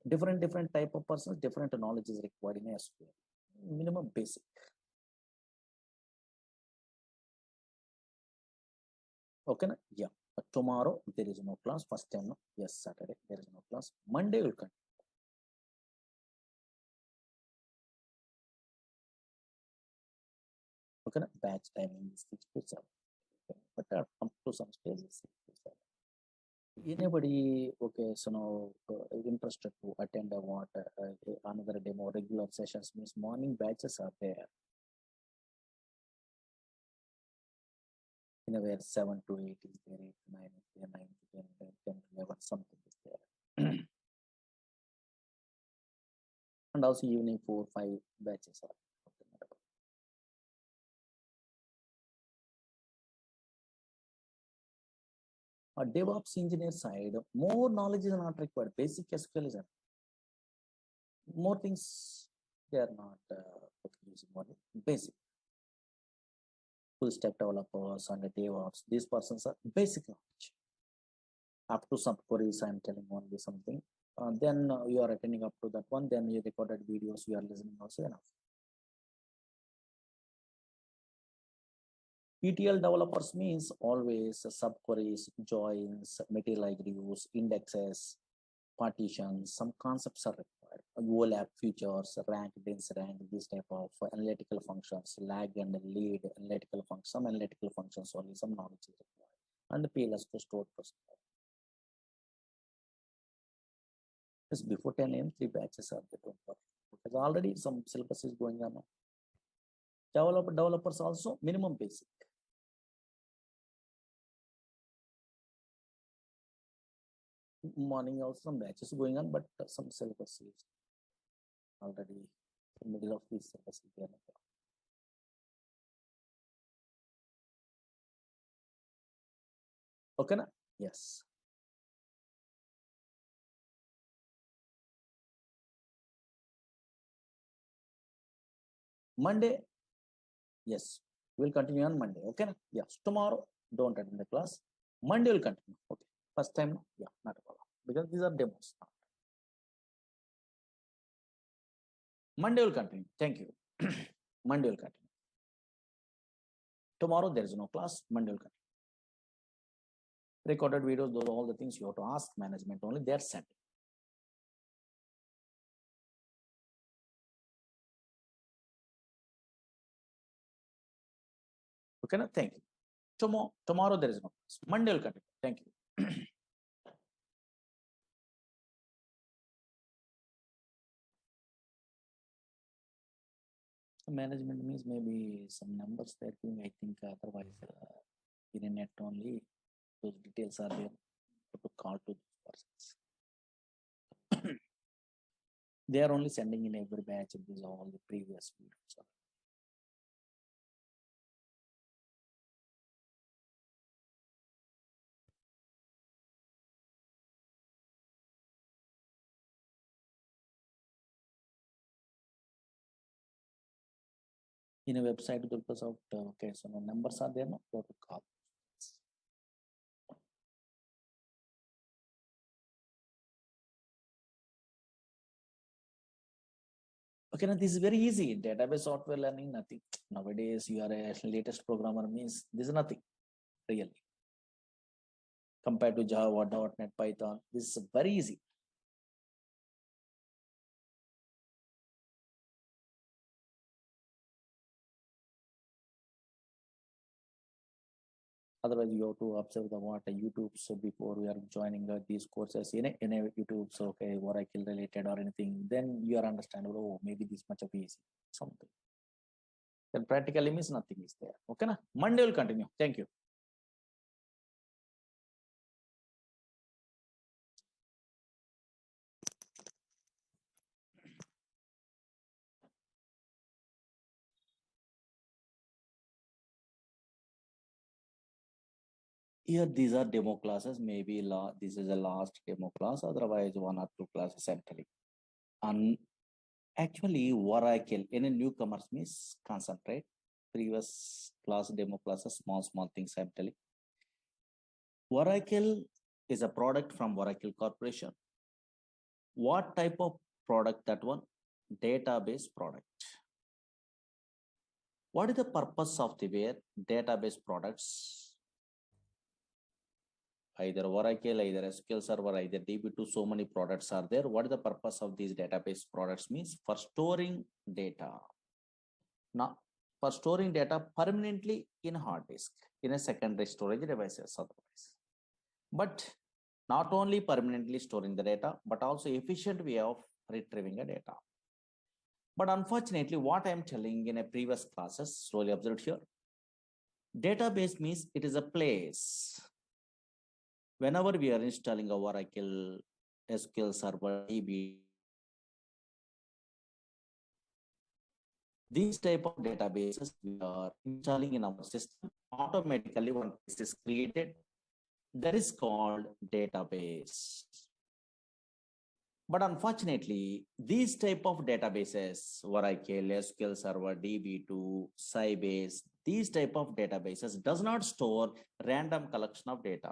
different type of persons, different knowledge is required in SQL, minimum basic. Okay, yeah. But tomorrow there is no class. First time, no? Yes, Saturday there is no class. Monday will continue. Okay, batch timing is 6 to 7. Okay. But up to some stages 6 to 7. Anybody, okay, so now interested to attend a what another demo regular sessions means morning batches are there. In a way 7 to 8 is there, 8 to 9 is there, 9 to 10, 10 to 11, something is there. And also evening 4, 5 batches are. DevOps engineer side, more knowledge is not required. Basic SQL is enough. More things they are not using more basic. Full stack developers and the DevOps, these persons are basic knowledge. Up to some queries, I'm telling only something. Then you are attending up to that one. Then you recorded videos, you are listening also enough. ETL developers means always subqueries, joins, material reviews, indexes, partitions, some concepts are required. Overlap features, rank, dense rank, this type of analytical functions, lag and lead analytical functions, some analytical functions only, some knowledge is required. And the PLS to store procedure. This before 10 a.m., 3 batches are there, don't worry. Because already some syllabus is going on. Developers also minimum basic. Morning also some batches going on, but some syllabus is already in the middle of this syllabus is there. Okay, na? Yes. Monday, yes, we'll continue on Monday. Okay, na? Yes. Tomorrow, don't attend the class. Monday will continue. Okay. First time, yeah, not a problem. Because these are demos. Monday will continue. Thank you. Monday will continue. Tomorrow there is no class. Monday will continue. Recorded videos, those are all the things you have to ask management only. They're sent. Okay, na? Thank you. Tomorrow there is no class. Monday will continue. Thank you. Management means maybe some numbers they're doing, I think, otherwise in a net only those details are there to call to those persons. They are only sending in every batch of these all the previous videos. In a website, because of okay, so no numbers are there, no, you have to call. Okay, now this is very easy. Database software learning, nothing. Nowadays, you are a latest programmer means this is nothing really compared to Java, .NET, Python. This is very easy. Otherwise, you have to observe the what YouTube. So before we are joining these courses in a YouTube, so okay, Oracle related or anything, then you are understandable. Oh, maybe this much of easy something. Then practically means nothing is there. Okay, na? Monday will continue. Thank you. Here, these are demo classes. Maybe this is a last demo class. Otherwise, one or two classes I'm telling. And actually, Oracle in a newcomers means concentrate. Previous class demo classes, small things I'm telling. Oracle is a product from Oracle Corporation. What type of product that one? Database product. What is the purpose of the database products? Either Oracle, either SQL Server, either DB2, so many products are there. What is the purpose of these database products means? For storing data. Now, for storing data permanently in hard disk, in a secondary storage devices otherwise. But not only permanently storing the data, but also efficient way of retrieving the data. But unfortunately, what I'm telling in a previous classes, slowly observed here, database means it is a place. Whenever we are installing a Oracle, SQL Server, DB, these type of databases we are installing in our system, automatically one place is created. That is called database. But unfortunately, these type of databases, Oracle, SQL Server, DB2, Sybase, these type of databases does not store random collection of data.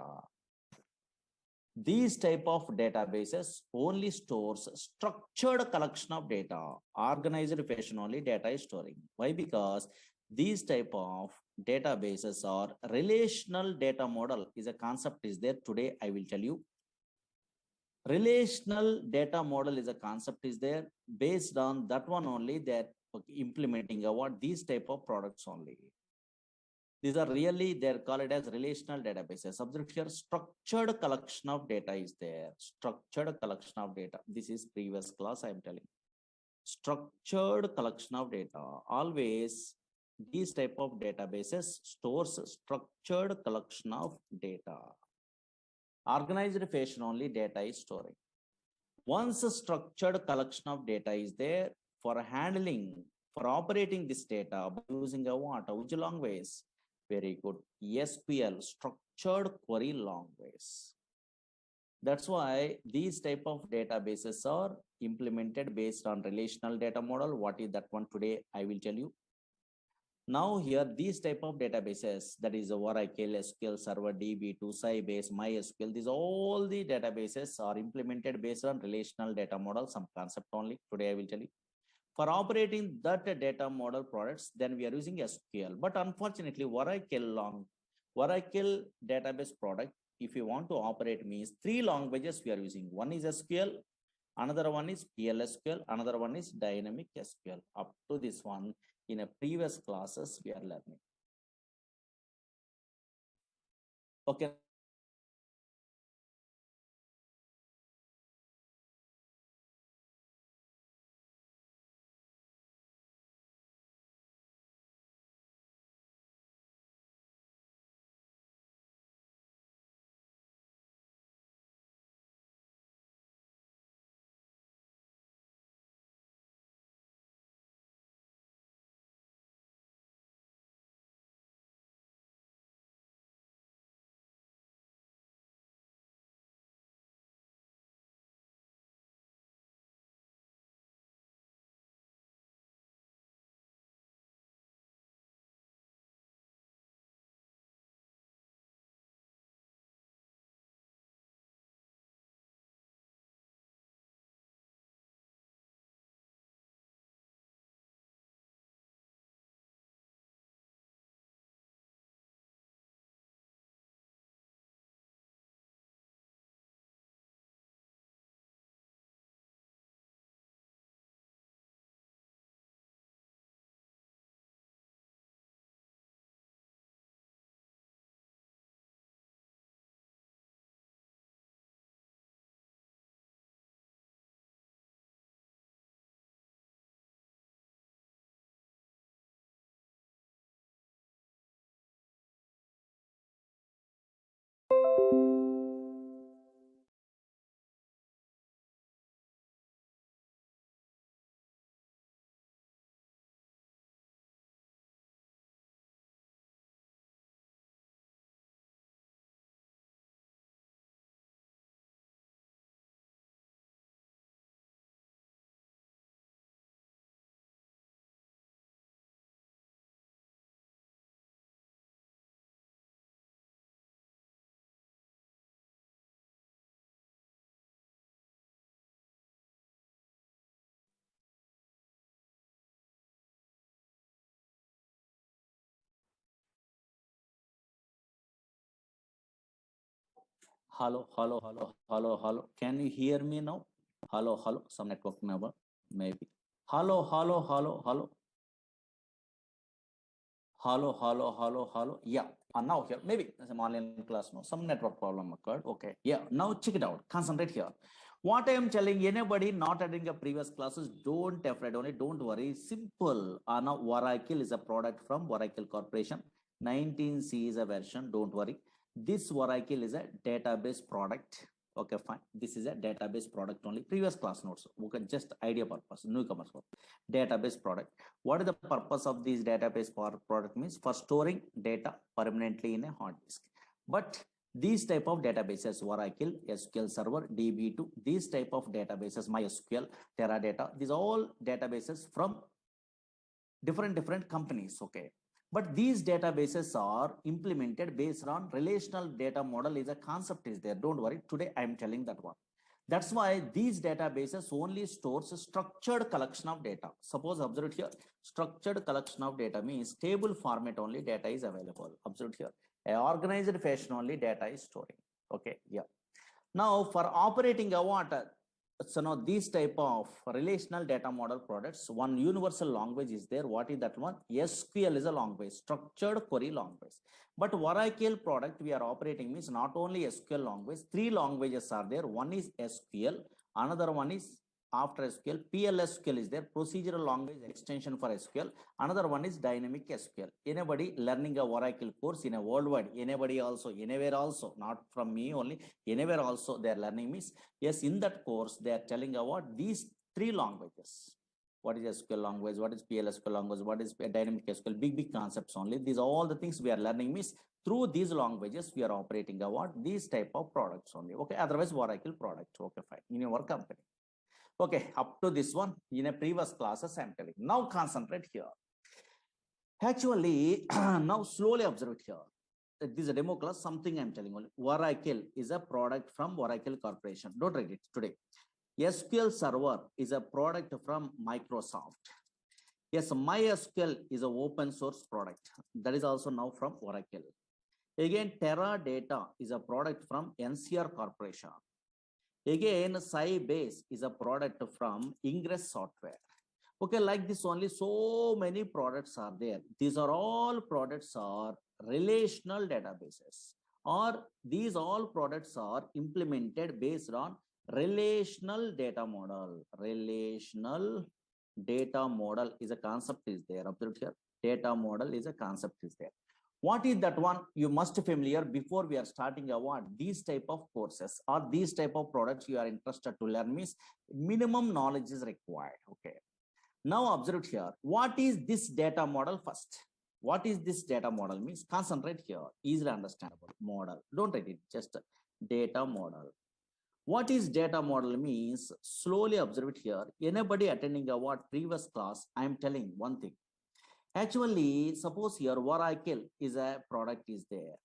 These type of databases only stores structured collection of data, organized fashion only data is storing. Why? Because these type of databases are relational data model is a concept is there. Today I will tell you. Relational data model is a concept is there. Based on that one only, that implementing what these type of products only. These are really, they're called as relational databases. Observe here, structured collection of data is there. Structured collection of data. This is previous class I'm telling. Structured collection of data. Always these type of databases stores structured collection of data. Organized fashion only data is storing. Once a structured collection of data is there, for handling, for operating this data by using a what? Which language? Very good. SQL, structured query language. That's why these type of databases are implemented based on relational data model. What is that one today? I will tell you. Now here, these type of databases, that is Oracle, SQL Server, DB2, Sybase, MySQL, these all the databases are implemented based on relational data model, some concept only. Today I will tell you. For operating that data model products, then we are using SQL. But unfortunately, Oracle database product, if you want to operate means 3 languages we are using. One is SQL, another one is PLSQL, another one is dynamic SQL. Up to this one, in a previous classes we are learning. Okay. Hello, hello, hello, hello, hello. Can you hear me now? Hello, hello. Some network number, maybe. Hello, hello, hello, hello. Hello, hello, hello, hello. Yeah. Now here, maybe some online class, no, some network problem occurred. Okay. Yeah. Now check it out. Concentrate here. What I am telling anybody not attending a previous classes, don't afraid only, don't worry. Simple. Now Oracle is a product from Oracle Corporation. 19C is a version. Don't worry. This Oracle is a database product. Okay, fine. This is a database product only. Previous class notes. Okay, just idea purpose. Newcomers database product. What is the purpose of this database product means? For storing data permanently in a hard disk. But these type of databases, Oracle, SQL Server, DB2, these type of databases, MySQL, Teradata, these all databases from different companies. Okay, but these databases are implemented based on relational data model is a concept is there. Don't worry, today I am telling that one. That's why these databases only stores a structured collection of data. Suppose observe it here, structured collection of data means table format only data is available. Observe it here, a organized fashion only data is storing. Okay, yeah. Now for operating a water, so now these type of relational data model products, one universal language is there. What is that one? SQL is a language, structured query language. But Oracle product we are operating means not only SQL language, three languages are there. One is SQL, another one is after SQL, PLSQL is there, procedural language extension for SQL. Another one is dynamic SQL. Anybody learning a Oracle course in a worldwide, anybody also, anywhere also, not from me only, anywhere also they are learning means, yes, in that course they are telling about these three languages. What is SQL language? What is PLSQL language? What is dynamic SQL? Big concepts only. These are all the things we are learning means through these languages we are operating about these type of products only. Okay, otherwise Oracle product. Okay, fine. In your company. Okay, up to this one in a previous classes I'm telling. Now concentrate here. Actually, now slowly observe it here. This is a demo class, something I'm telling only. Oracle is a product from Oracle Corporation. Don't read it today. SQL Server is a product from Microsoft. Yes, MySQL is an open source product. That is also now from Oracle. Again, Teradata is a product from NCR Corporation. Again, Sybase is a product from Ingress Software. Okay, like this only, so many products are there. These are all products are relational databases, or these all products are implemented based on relational data model. Relational data model is a concept is there. Observe here, data model is a concept is there. What is that one? You must familiar before we are starting a what these type of courses or these type of products you are interested to learn means minimum knowledge is required. Okay, now observe here. What is this data model first? What is this data model means? Concentrate here. Easily understandable model. Don't write it. Just data model. What is data model means? Slowly observe it here. Anybody attending a what previous class? I am telling one thing. Actually, suppose here Oracle is a product is there.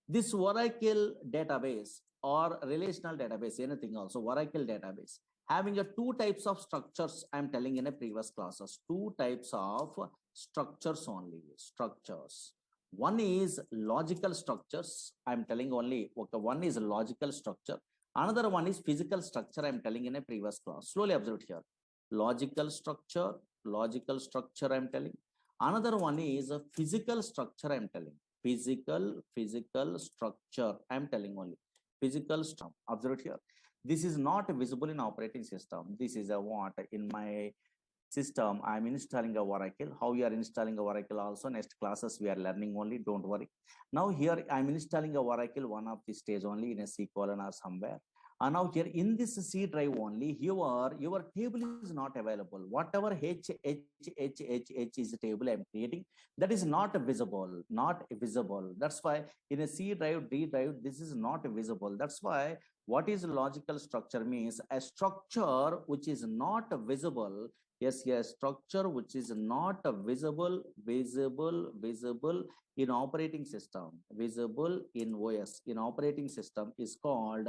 This Oracle database or relational database, anything also, Oracle database, having a two types of structures, I'm telling in a previous classes, two types of structures only, structures. One is logical structures, I'm telling only, okay, one is logical structure. Another one is physical structure, I'm telling in a previous class. Slowly observe here. Logical structure, I'm telling. Another one is a physical structure, I'm telling. Physical structure, I'm telling only. Physical structure, observe here. This is not visible in operating system. This is a what in my system I'm installing a Oracle. How you are installing a Oracle also next classes we are learning only, don't worry. Now here I'm installing a Oracle one of the stage only in a C colon or somewhere. And now here in this C drive only, your table is not available. Whatever H is the table I'm creating, that is not visible, That's why in a C drive, D drive, this is not visible. That's why what is logical structure means a structure which is not visible. Yes, structure which is not visible in operating system, visible in OS, in operating system is called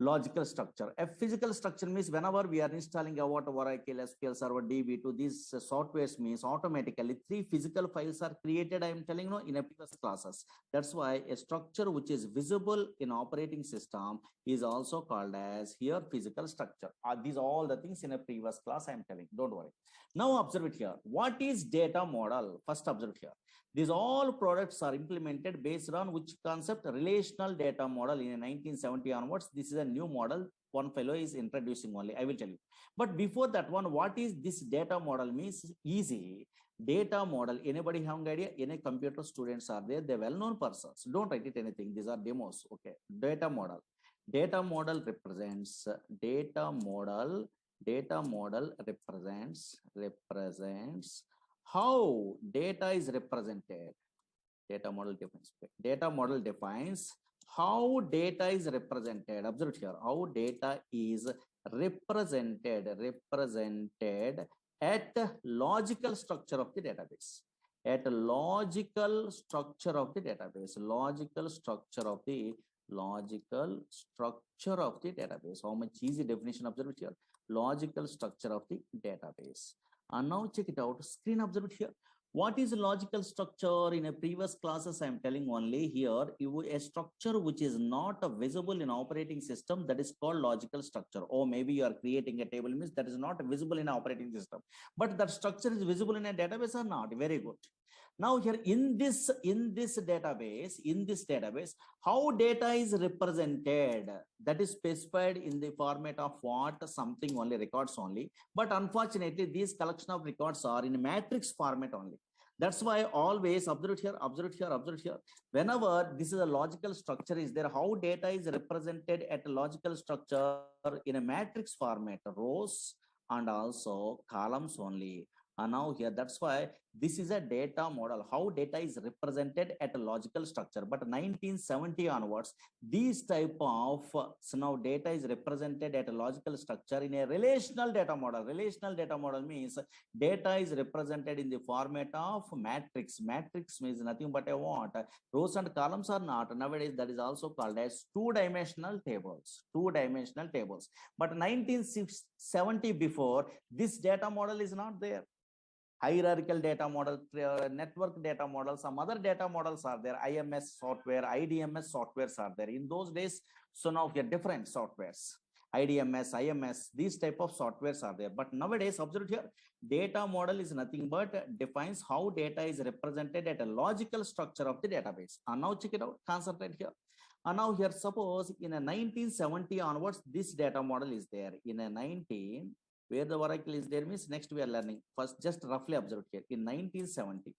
logical structure. A physical structure means whenever we are installing about Oracle, SQL Server, DB2, these softwares means automatically 3 physical files are created. I am telling you in a previous classes. That's why a structure which is visible in operating system is also called as here physical structure. These are all the things in a previous class I am telling. Don't worry. Now observe it here. What is data model? First observe it here. These all products are implemented based on which concept? Relational data model in 1970 onwards. This is a new model. One fellow is introducing only. I will tell you. But before that one, what is this data model means? Easy. Data model. Anybody have an idea? Any computer students are there? They're well-known persons. Don't write it anything. These are demos. Okay. Data model. Data model represents represents how data is represented. Data model defines how data is represented. Observe here, how data is represented at logical structure of the database. At logical structure of the database. Logical structure of the database. How much easy definition? Observe it here. Logical structure of the database. And now check it out. Screen, observe it here. What is logical structure? In a previous classes, I am telling only here, a structure which is not visible in operating system, that is called logical structure. Or maybe you are creating a table, means that is not visible in operating system. But that structure is visible in a database or not? Very good. Now here in this database, how data is represented, that is specified in the format of what? Something only, records only. But unfortunately, these collection of records are in matrix format only. That's why always observe here. Whenever this is a logical structure is there, how data is represented at a logical structure in a matrix format, rows and also columns only. And now here, that's why this is a data model, how data is represented at a logical structure. But 1970 onwards, these type of so now data is represented at a logical structure in a relational data model. Relational data model means data is represented in the format of matrix. Matrix means nothing but a what? Rows and columns are not. Nowadays, that is also called as two-dimensional tables. Two-dimensional tables. But 1970 before, this data model is not there. Hierarchical data model, network data model, some other data models are there. IMS software, IDMS softwares are there. In those days, so now we have different softwares. IDMS, IMS, these type of softwares are there. But nowadays, observe here, data model is nothing but defines how data is represented at a logical structure of the database. And now check it out, concentrate here. And now here, suppose in a 1970 onwards, this data model is there. In a where the Oracle is there means next we are learning. First, just roughly observe here. In 1970,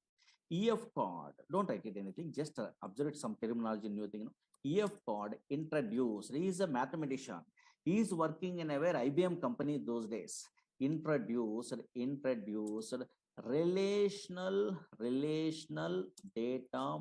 EF code, don't write it anything, just observe it, some terminology, new thing. EF code introduced, he is a mathematician. He is working in a very IBM company those days. Introduced relational data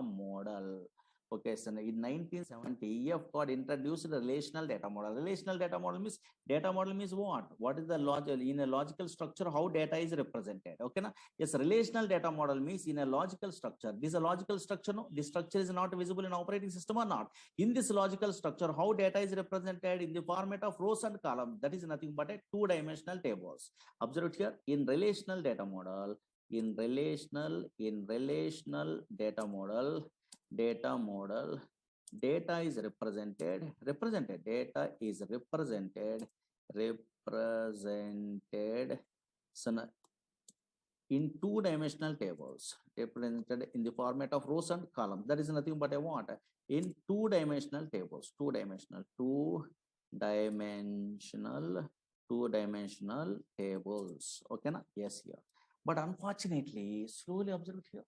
model. Okay, so in 1970, EF code introduced relational data model. Relational data model means what? What is the logic in a logical structure? How data is represented? Okay, na? Yes, relational data model means in a logical structure. This is a logical structure. No, this structure is not visible in operating system or not. In this logical structure, how data is represented in the format of rows and columns. That is nothing but a two-dimensional tables. Observe here in relational data model. In relational data model. Data is represented so in two-dimensional tables, represented in the format of rows and columns. That is nothing but I want in two-dimensional tables, two-dimensional tables. Okay, na? Yes, here. But unfortunately, slowly observe it here.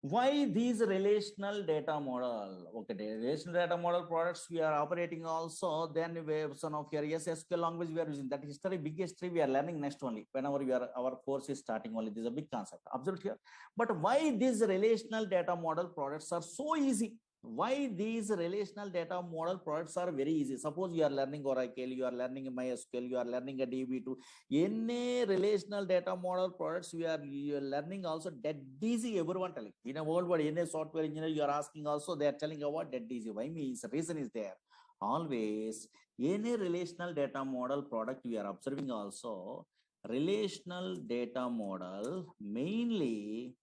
Why these relational data model? Okay, the relational data model products we are operating also. Then we have some of your SQL language we are using. That history, big history we are learning next only. Whenever we are our course is starting only, this is a big concept. Observe here. But why these relational data model products are so easy? Why these relational data model products are very easy? Suppose you are learning Oracle, you are learning MySQL, you are learning a DB2, any relational data model products you are learning also dead easy. Everyone telling in a world where any software engineer you are asking also they are telling about dead easy. Why means reason is there. Always any relational data model product we are observing also. Relational data model mainly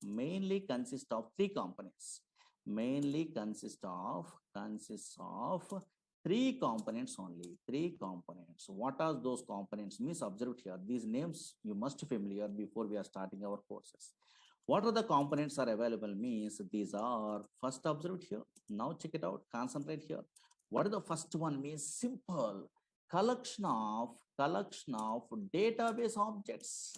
consists of three components. Mainly consists of three components only. Three components. What are those components? Means observed here. These names you must be familiar before we are starting our courses. What are the components are available? Means these are first observed here. Now check it out. Concentrate here. What is the first one? Means simple collection of database objects.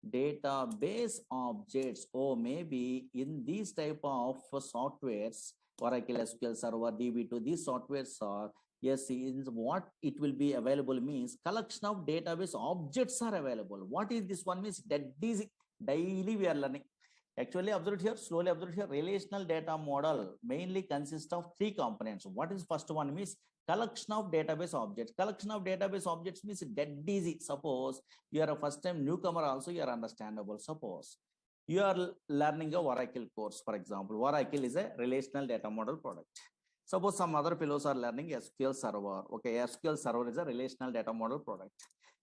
Database objects, or maybe in these type of softwares, Oracle SQL Server, DB2, these softwares are, yes, in what it will be available means collection of database objects are available. What is this one? Means that is daily we are learning. Actually, observe here, slowly observe here, relational data model mainly consists of three components. What is first one? Means collection of database objects. Collection of database objects means dead easy. Suppose you are a first time newcomer also, you are understandable. Suppose you are learning a Oracle course, for example. Oracle is a relational data model product. Suppose some other fellows are learning SQL Server. Okay, SQL Server is a relational data model product.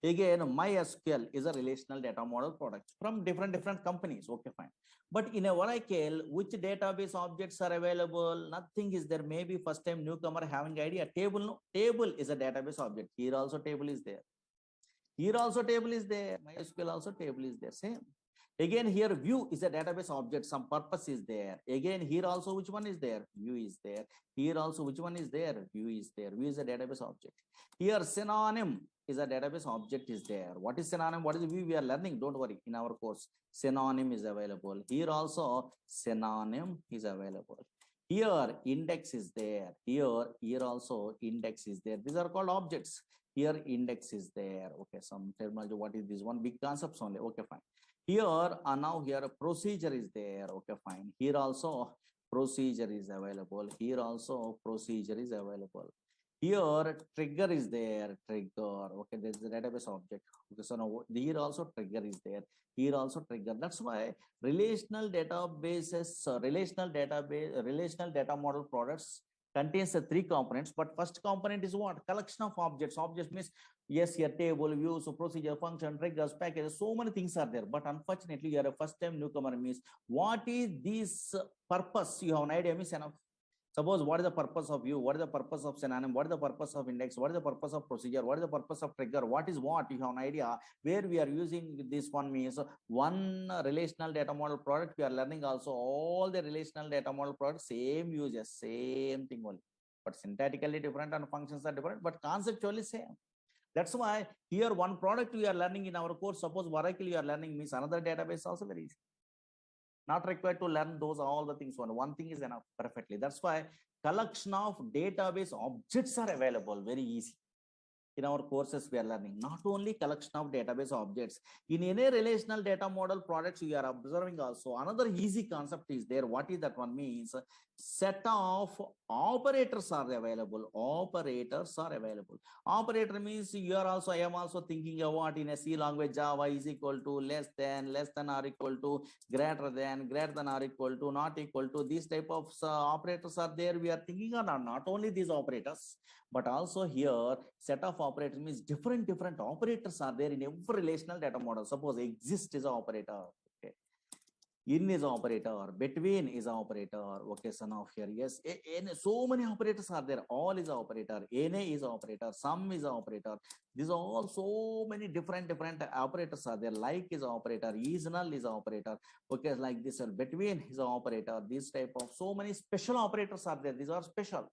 Again, MySQL is a relational data model product from different companies. Okay, fine. But in a Oracle, which database objects are available? Nothing is there. Maybe first time newcomer having idea. Table, no? Table is a database object. Here also table is there. Here also table is there. MySQL also table is there. Same. Again, here view is a database object. Some purpose is there. Again, here also which one is there? View is there. Here also which one is there? View is there. View is a database object. Here synonym is a database object is there. What is synonym? What is the view we are learning? Don't worry. In our course, synonym is available. Here also synonym is available. Here index is there. Here also index is there. These are called objects. Here index is there. Okay, some terminology. What is this one? Big concepts only. Okay, fine. Here now here a procedure is there. Okay, fine. Here also procedure is available. Here also procedure is available. Here trigger is there. Trigger. Okay, there is a database object. Okay, so now here also trigger is there. Here also trigger. That's why relational databases, relational data model products contains the three components. But first component is what? Collection of objects. Objects means yes, here table, views, procedure, function, triggers, packages, so many things are there. But unfortunately, you are a first time newcomer means what is this purpose? You have an idea, means enough. Suppose what is the purpose of view? What is the purpose of synonym? What is the purpose of index? What is the purpose of procedure? What is the purpose of trigger? What is what? You have an idea where we are using this one means one relational data model product. We are learning also all the relational data model products, same uses, same thing only. But syntactically different and functions are different, but conceptually same. That's why here one product we are learning in our course. Suppose Oracle you are learning means another database also very easy. Not required to learn those all the things. One thing is enough perfectly. That's why collection of database objects are available very easy. In our courses we are learning not only collection of database objects. In any relational data model products we are observing also another easy concept is there. What is that one? Means set of operators are available. Operators are available. Operator means you are also, I am also thinking of what in a C language Java is equal to less than or equal to greater than or equal to not equal to. These type of operators are there. We are thinking of not only these operators, but also here set of operators means different operators are there in every relational data model. Suppose exist is an operator. Okay. In is an operator, between is an operator. Okay, son of here. Yes, so many operators are there. All is an operator. NA is an operator. Sum is an operator. These are all so many different operators are there. Like is an operator. Is null is an operator. Okay, like this. Between is an operator. This type of so many special operators are there. These are special.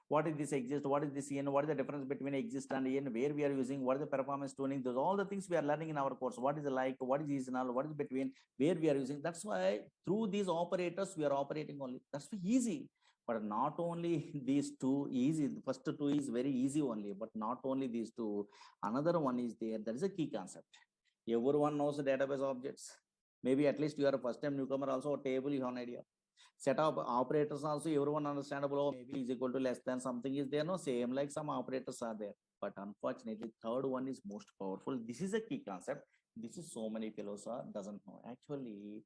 What is this exist? What is this n? What is the difference between exist and n? Where we are using? What is the performance tuning? Those all the things we are learning in our course. What is the like? What is seasonal? What is between? Where we are using? That's why through these operators we are operating only. That's easy. But not only these two easy. The first two is very easy only. But not only these two. Another one is there. That is a key concept. Everyone knows the database objects. Maybe at least you are a first time newcomer also. A table you have an idea. Set of operators also everyone understandable. Oh, maybe is equal to less than something is there. No, same like some operators are there. But unfortunately, third one is most powerful. This is a key concept. This is so many fellows are doesn't know. Actually,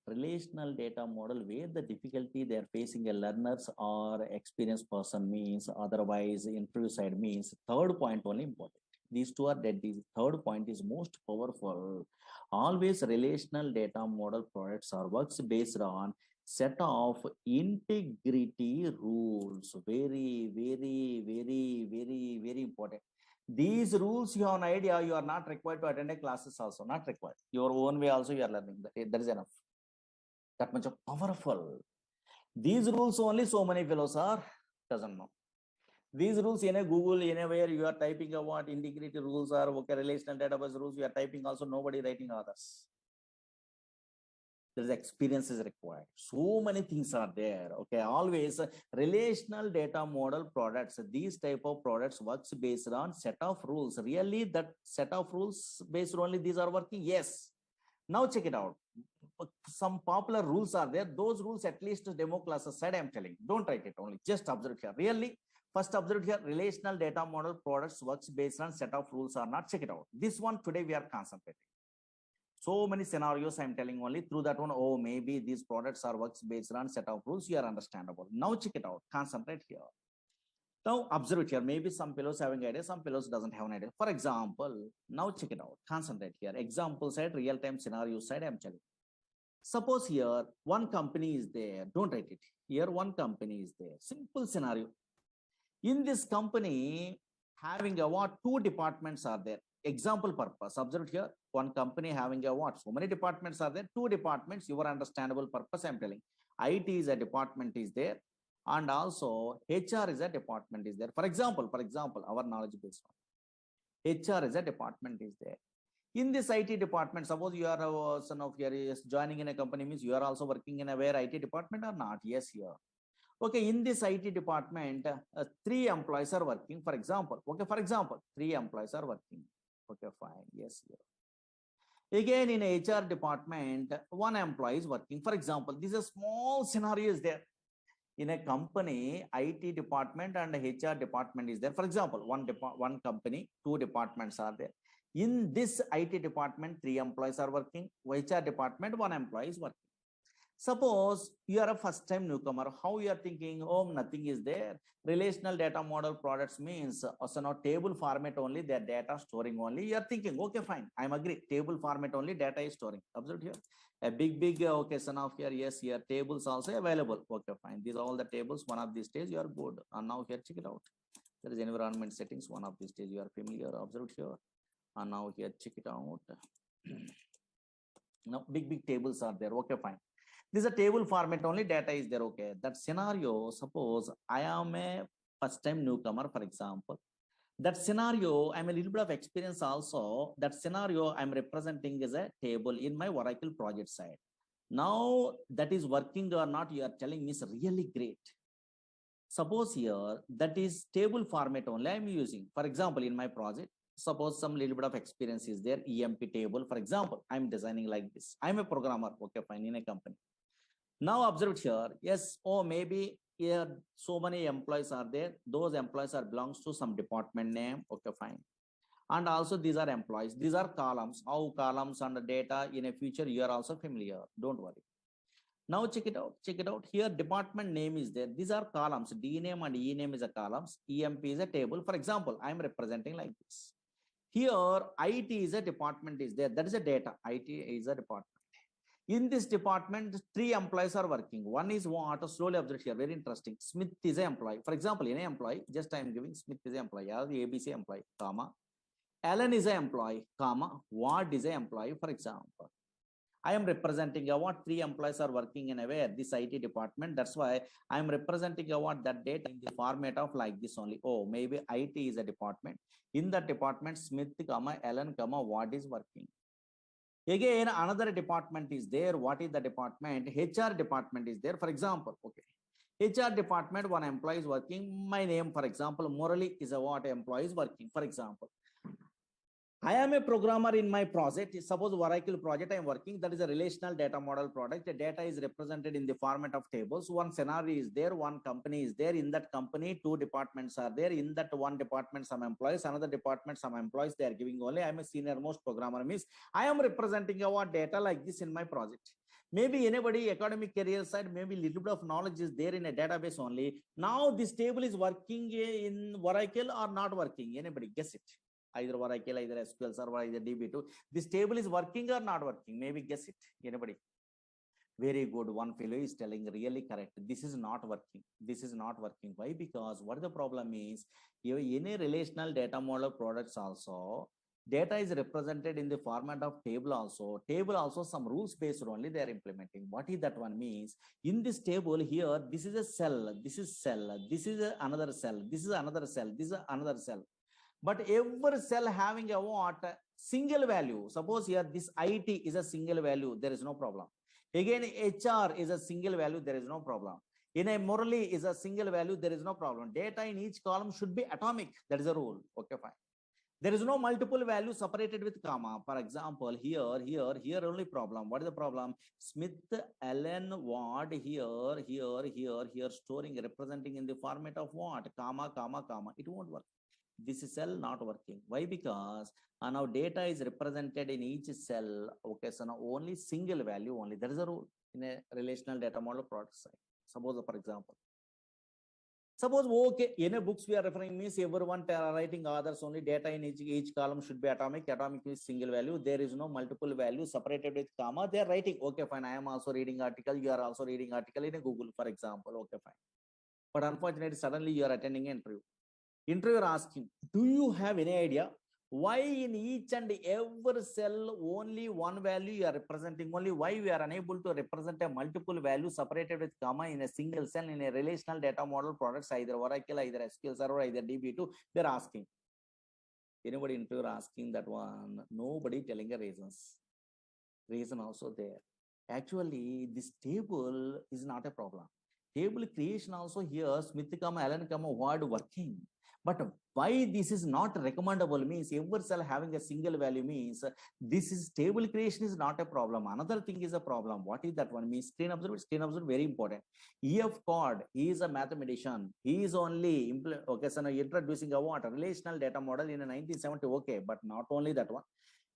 relational data model where the difficulty they are facing a learners or experienced person means otherwise interview side means third point only important. These two are dead. The third point is most powerful. Always relational data model products are works based on set of integrity rules. Very, very, very, very, very important. These rules you have an idea, you are not required to attend a classes also, not required. Your own way also you are learning. That is enough. That much of powerful. These rules only so many fellows are doesn't know. These rules in a Google, anywhere you are typing what integrity rules are, okay, relational database rules, you are typing also, nobody writing others. There's experience is required. So many things are there. Okay, always relational data model products. These type of products works based on set of rules. Really, that set of rules based only these are working. Yes. Now check it out. Some popular rules are there. Those rules at least demo classes said I'm telling. Don't write it only. Just observe here. Really, first observe here. Relational data model products works based on set of rules or not. Check it out. This one today we are concentrating. So many scenarios I'm telling only through that one. Oh, maybe these products are works based on set of rules. You are understandable. Now check it out. Concentrate here. Now observe it here. Maybe some fellows having idea, some fellows doesn't have an idea. For example, now check it out. Concentrate here. Example side, real-time scenario side, I'm telling. Suppose here one company is there. Don't write it. Here one company is there. Simple scenario. In this company, having a what? Two departments are there. Example purpose. Observe here. One company having a what? So many departments are there. Two departments. Your understandable purpose. I'm telling. IT is a department is there, and also HR is a department is there. For example, our knowledge based on HR is a department is there. In this IT department, suppose you are a son of your is joining in a company means you are also working in a where IT department or not? Yes, here. Okay, in this IT department, 3 employees are working, for example. Okay, for example, 3 employees are working. Okay, fine. Yes, here. Again, in HR department, 1 employee is working. For example, this is a small scenario is there. In a company, IT department and HR department is there. For example, one company, 2 departments are there. In this IT department, 3 employees are working. HR department, 1 employee is working. Suppose you are a first time newcomer, how you are thinking, oh, nothing is there. Relational data model products means also not table format only, their data storing only. You are thinking, okay, fine, I'm agree. Table format only, data is storing. Observe here. A big okay, son of here, yes, here tables also available. Okay, fine. These are all the tables. One of these days you are good. And now here, check it out. There is environment settings. One of these days you are familiar. Observe here. And now here, check it out. Now big tables are there. Okay, fine. This is a table format only, data is there. Okay, that scenario, suppose I am a first time newcomer, for example. That scenario, I'm a little bit of experience also. That scenario I'm representing is a table in my Oracle project side. Now that is working or not, you are telling me is really great. Suppose here that is table format only I'm using. For example, in my project, suppose some little bit of experience is there, EMP table. For example, I'm designing like this. I'm a programmer, okay, fine, in a company. Now observe here, yes, oh, maybe here so many employees are there. Those employees are belongs to some department name, okay, fine. And also these are employees. These are columns. How columns and the data in a future you are also familiar. Don't worry. Now check it out. Check it out. Here department name is there. These are columns. D name and E name is a columns. EMP is a table. For example, I am representing like this. Here IT is a department is there. That is a data. IT is a department. In this department, 3 employees are working. One is what? Slowly observe here. Very interesting. Smith is an employee. For example, in an employee, just I am giving Smith is an employee. The ABC employee, comma. Alan is an employee, comma. Ward is an employee, for example. I am representing a what 3 employees are working in a way this IT department. That's why I am representing a what that data in the format of like this only. Oh, maybe IT is a department. In that department, Smith, comma, Alan, comma, Ward is working. Again, another department is there. What is the department? HR department is there. For example, okay. HR department, 1 employee is working. My name, for example, Murali is a what employee is working, for example. I am a programmer in my project. Suppose Oracle project I am working, that is a relational data model product. The data is represented in the format of tables. One scenario is there, one company is there. In that company, two departments are there. In that one department, some employees, another department, some employees, they are giving only. I am a senior most programmer, means I am representing our data like this in my project. Maybe anybody academic career side, maybe little bit of knowledge is there in a database only. Now this table is working in Oracle or not working? Anybody guess it? Either Oracle, either SQL Server, either DB2. This table is working or not working? Maybe guess it. Anybody? Very good. One fellow is telling really correct. This is not working. This is not working. Why? Because what the problem is, any relational data model products also, data is represented in the format of table also. Table also some rules based only they are implementing. What is that one means? In this table here, this is a cell, this is cell, this is another cell, this is another cell, this is another cell. But every cell having a what? Single value. Suppose here this IT is a single value, there is no problem. Again, HR is a single value, there is no problem. In a Murali is a single value, there is no problem. Data in each column should be atomic. That is a rule. Okay, fine. There is no multiple value separated with comma. For example, here only problem. What is the problem? Smith, Allen, Ward, here, storing, representing in the format of what? Comma, comma, comma. It won't work. This cell not working. Why? Because now data is represented in each cell. Okay, so now only single value only. There is a rule in a relational data model product side. Suppose, for example, suppose okay, in a books we are referring means everyone writing others only data in each column should be atomic. Atomic is single value. There is no multiple value separated with comma. They are writing. Okay, fine. I am also reading article. You are also reading article in a Google, for example. Okay, fine. But unfortunately, suddenly you are attending an interview. Interviewer asking, do you have any idea why in each and every cell only one value you are representing? Only why we are unable to represent a multiple value separated with comma in a single cell in a relational data model products, either Oracle, either SQL Server, either DB2? They're asking. Anybody interviewer asking that one? Nobody telling the reasons. Reason also there. Actually, this table is not a problem. Table creation also here, Smith, Allen, word working. But why this is not recommendable means every cell having a single value means this is table creation is not a problem. Another thing is a problem. What is that one means? Screen observer, very important. E.F. Cord, he is a mathematician. He is only okay, so now introducing a what? A relational data model in a 1970. Okay, but not only that one.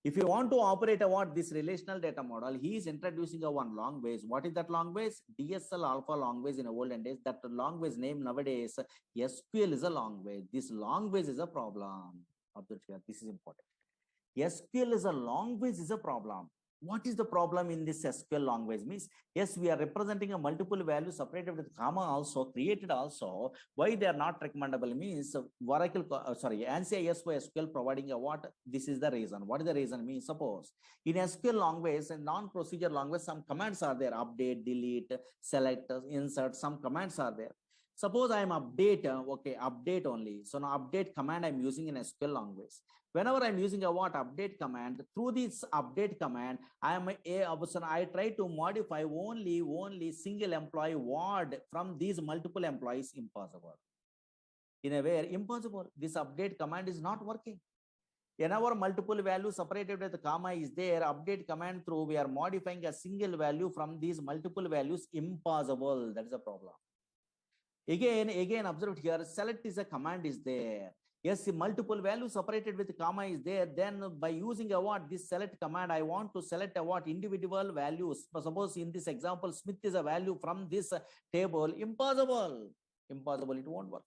If you want to operate this relational data model, he is introducing a one language. What is that language? DSL alpha language in the olden days. That language name nowadays, SQL is a language. This language is a problem. Observe here, this is important. SQL is a language is a problem. What is the problem in this SQL language? Means, yes, we are representing a multiple value separated with comma also, created also. Why they are not recommendable means Oracle, ANSI SQL providing a what? This is the reason. What is the reason? Means suppose in SQL language and non-procedure language, some commands are there: update, delete, select, insert. Some commands are there. Suppose I am update, okay, update only. So now update command I'm using in SQL language. Whenever I'm using a what update command, through this update command, I try to modify only single employee word from these multiple employees. Impossible. In a way, impossible. This update command is not working. Whenever multiple values separated with the comma is there, update command through we are modifying a single value from these multiple values. Impossible. That is a problem. Again, observe here, select is a command is there. Yes, multiple values separated with comma is there. Then by using a what? This select command, I want to select a what? Individual values. Suppose in this example, Smith is a value from this table. Impossible. Impossible. It won't work.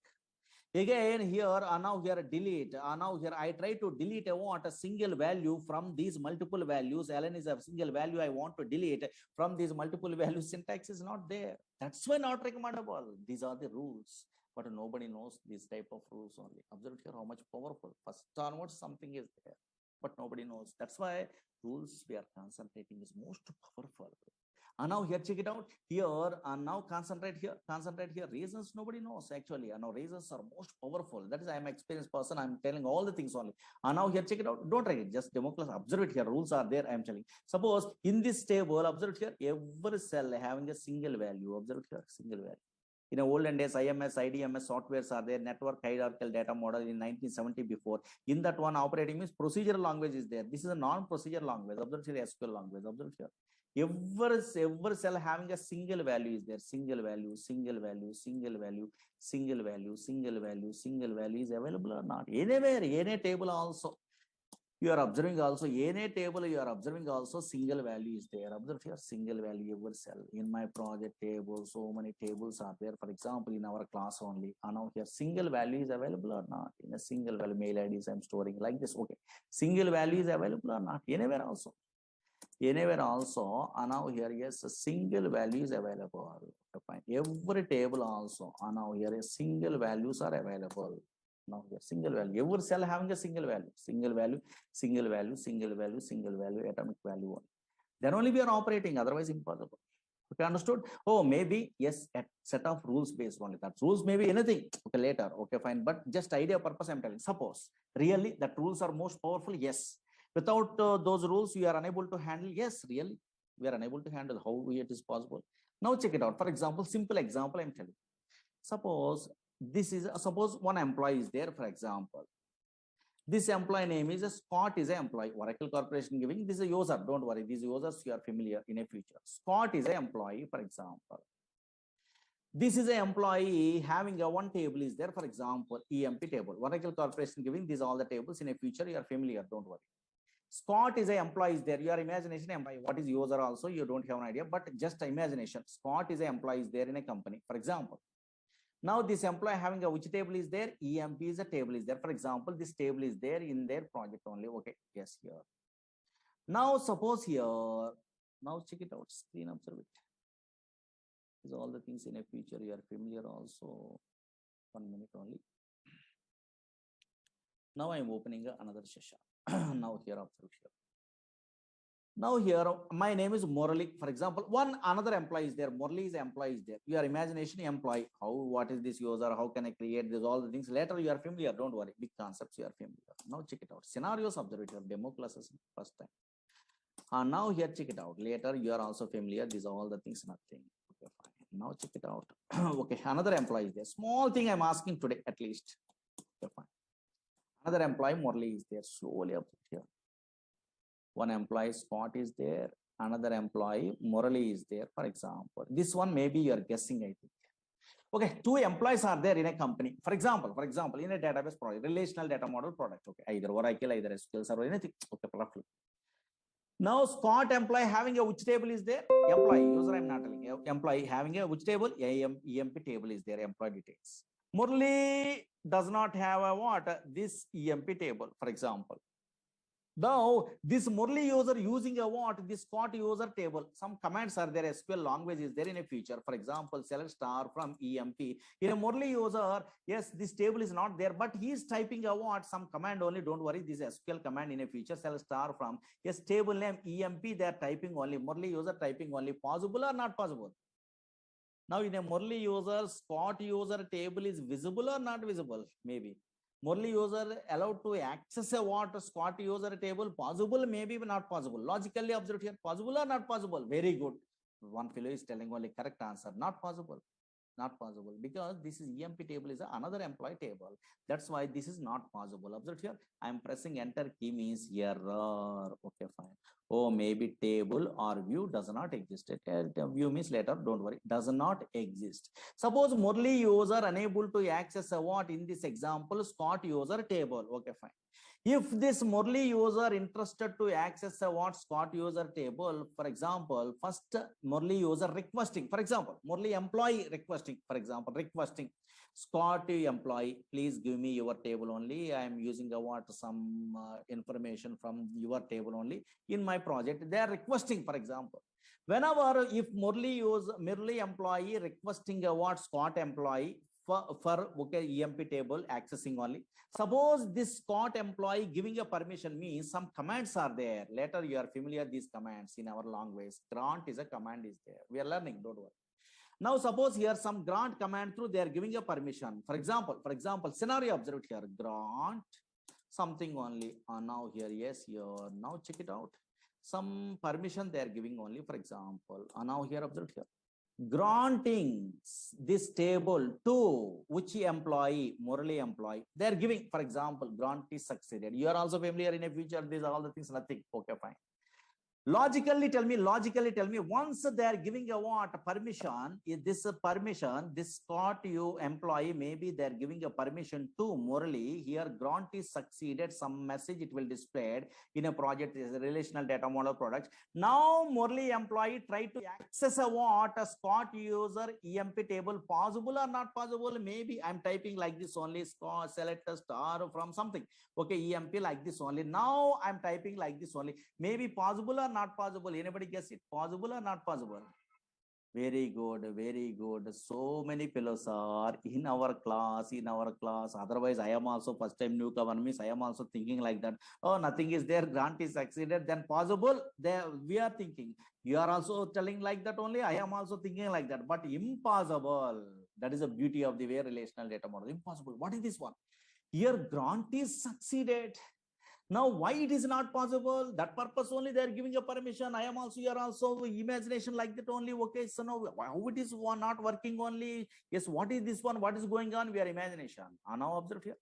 Again, here, now here delete. Now here I try to delete a what? A single value from these multiple values. Allen is a single value I want to delete from these multiple values. Syntax is not there. That's why not recommendable. These are the rules. But nobody knows this type of rules only. Observe here how much powerful. First onwards something is there. But nobody knows. That's why rules we are concentrating is most powerful. And now here, check it out here, and now concentrate here, reasons nobody knows actually. And now reasons are most powerful. That is, I am an experienced person, I'm telling all the things only. And now here, check it out, don't write it, just demo class, observe it here, rules are there, I am telling. Suppose in this table, observe it here, every cell having a single value, observe it here, single value. In the olden days, IMS, IDMS softwares are there, network hierarchical data model in 1970 before. In that one, operating means procedural language is there. This is a non-procedure language. Observe here, SQL language. Observe here. Every cell having a single value is there. Single value, single value, single value, single value, single value, single value is available or not. Anywhere, any table also. You are observing also any table, you are observing also single value is there. Observe here, single value every cell. In my project table, so many tables are there. For example, in our class only. And now here, single value is available or not? In a single value, mail IDs I'm storing like this. Okay. Single value is available or not? Anywhere also. Anywhere also. And now here, yes, a single value is available. Fine. Every table also. And now here, single values are available. Now here, single value. Every cell having a single value, single value, single value, single value, single value, atomic value one. Then only we are operating, otherwise impossible. Okay, understood? Oh, maybe yes, a set of rules based only. That rules may be anything. Okay, later. Okay, fine. But just idea purpose I'm telling. Suppose really that rules are most powerful. Yes. Without those rules, we are unable to handle. Yes, really, we are unable to handle. How it is possible? Now check it out. For example, simple example I'm telling. Suppose this is suppose one employee is there, for example. This employee name is Scott is an employee. Oracle Corporation giving this is a user. Don't worry, these users you are familiar in a future. Scott is an employee, for example. This is an employee having a one table is there, for example, EMP table. Oracle Corporation giving these all the tables in a future you are familiar. Don't worry. Scott is an employee is there. Your imagination employee. What is user also? You don't have an idea, but just imagination. Scott is an employee is there in a company, for example. Now this employee having a which table is there? EMP is a table is there. For example, this table is there in their project only. Okay, yes, here. Now suppose here, now check it out, screen observe it. These all the things in a future you are familiar also. 1 minute only. Now I am opening another session. Now here observe here. Now here, my name is Murali. For example, another employee is there. Murali is employee is there. Your imagination employee. What is this user? How can I create this? All the things. Later you are familiar. Don't worry. Big concepts you are familiar. Now check it out. Scenarios observatory demo classes first time. Now here check it out. Later you are also familiar. These are all the things. Nothing. Okay, fine. Now check it out. Okay, another employee is there. Small thing I'm asking today at least. Okay, fine. Another employee Murali is there. Slowly observe here. One employee Scott is there, another employee Murali is there, for example. This one maybe you are guessing, I think. Okay, two employees are there in a company. For example, in a database project, relational data model product. Okay, either Oracle, either SQL Server, anything. Okay, roughly. Now Scott employee having a which table is there? Employee, user I'm not telling you. Employee having a which table? EMP table is there, employee details. Murali does not have a what? This EMP table, for example. Now, this Murali user using a what? This Scott user table. Some commands are there. SQL language is there in a feature. For example, select star from EMP. In a Murali user, yes, this table is not there, but he is typing a what? Some command only. Don't worry, this SQL command in a feature. Select star from yes, table name EMP. They are typing only. Murali user typing only. Possible or not possible? Now, in a Murali user, Scott user table is visible or not visible? Maybe. Murali user allowed to access a what Scott user table? Possible, maybe not possible. Logically observed here, possible or not possible? Very good. One fellow is telling only correct answer. Not possible. Not possible because this is EMP table is another employee table. That's why this is not possible. Observe here. I am pressing enter key means error. Okay, fine. Oh, maybe table or view does not exist. View means later. Don't worry. Does not exist. Suppose Murali user unable to access a what in this example Scott user table. Okay, fine. If this Murali user interested to access a what Scott user table, for example, first Murali user requesting, for example, Murali employee requesting, for example, requesting Scott employee, please give me your table only. I am using a what some information from your table only in my project. They are requesting, for example. Whenever if Murali employee requesting a what Scott employee for okay, EMP table accessing only. Suppose this Scott employee giving a permission means some commands are there. Later you are familiar these commands in our language. Grant is a command is there. We are learning, don't worry. Now suppose here some grant command through they are giving a permission. For example, scenario observed here. Grant something only. Now here, yes, here. Now check it out. Some permission they are giving only, for example. Now here observed here. granting this table to which employee, Murali employee. They are giving, for example, grant is succeeded. You are also familiar in a future, these are all the things, nothing. Okay, fine. Logically tell me, once they are giving a what permission, is this a permission, this Scott you employee, maybe they're giving a permission to Murali, here grant is succeeded, some message it will displayed in a project is a relational data model product. Now Murali employee try to access a what a Scott user EMP table, possible or not possible, maybe I'm typing like this only, Scott select a star from something, okay, EMP like this only, now I'm typing like this only, maybe possible or not possible, anybody guess it, possible or not possible? Very good, very good. So many fellows are in our class, otherwise I am also first time newcomer means I am also thinking like that, oh nothing is there, grant is succeeded, then possible, there we are thinking, you are also telling like that only, I am also thinking like that, but impossible. That is the beauty of the way relational data model, impossible. What is this one? Here grant is succeeded. Now, why it is not possible? That purpose only they are giving a permission. I am also, you are also imagination like that only. Okay, so now how it is one not working only? Yes, what is this one? What is going on? We are imagination. Now observe here.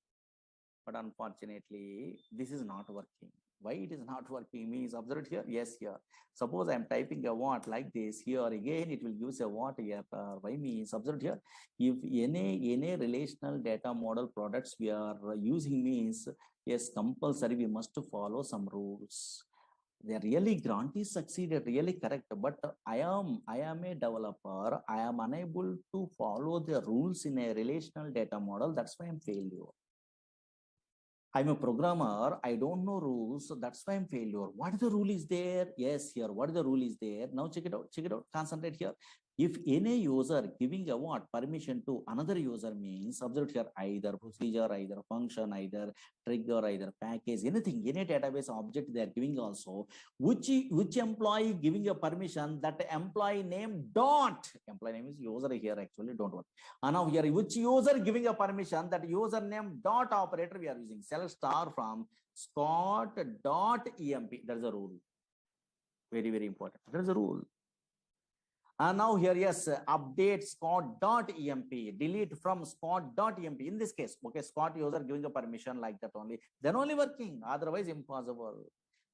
But unfortunately, this is not working. Why it is not working means observe here. Yes, here. Suppose I am typing a what like this. Here again, it will give a what here. Why means observe here. If any relational data model products we are using means, yes, compulsory we must follow some rules. They really grant is succeeded, really correct, but I am a developer, I am unable to follow the rules in a relational data model, that's why I'm failure. I'm a programmer, I don't know rules, so that's why I'm failure. What is the rule is there? Yes, here, what is the rule is there? Now check it out, concentrate here. If any user giving a what permission to another user means, observe here, either procedure, either function, either trigger, either package, anything, any database object they are giving also, which employee giving a permission, that employee name dot, employee name is user here actually, don't worry. And now here, which user giving a permission, that username dot operator we are using, select star from Scott dot emp, that is a rule. Very, very important. That is a rule. And now here, yes, update Scott.emp, delete from Scott.emp. In this case, okay, Scott user giving a permission like that only, then only working, otherwise impossible.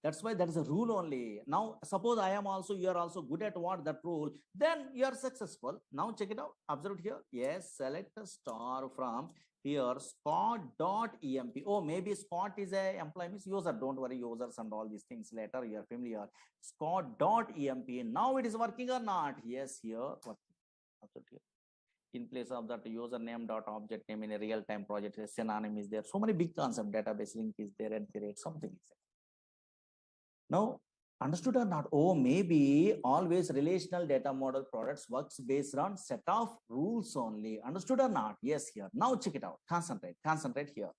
That's why that is a rule only. Now, suppose I am also, you are also good at what that rule, then you are successful. Now check it out, observe here. Yes, select a star from here Scott.emp. Oh, maybe Scott is a employee means user, don't worry, users and all these things later you are familiar. Scott.emp. Now it is working or not? Yes, here working. Observe here. In place of that username dot object name in a real-time project, a synonym is there. So many big concept, database link is there, and something is there. Now, understood or not? Oh, maybe always relational data model products works based on set of rules only. Understood or not? Yes, here. Now check it out. Concentrate here.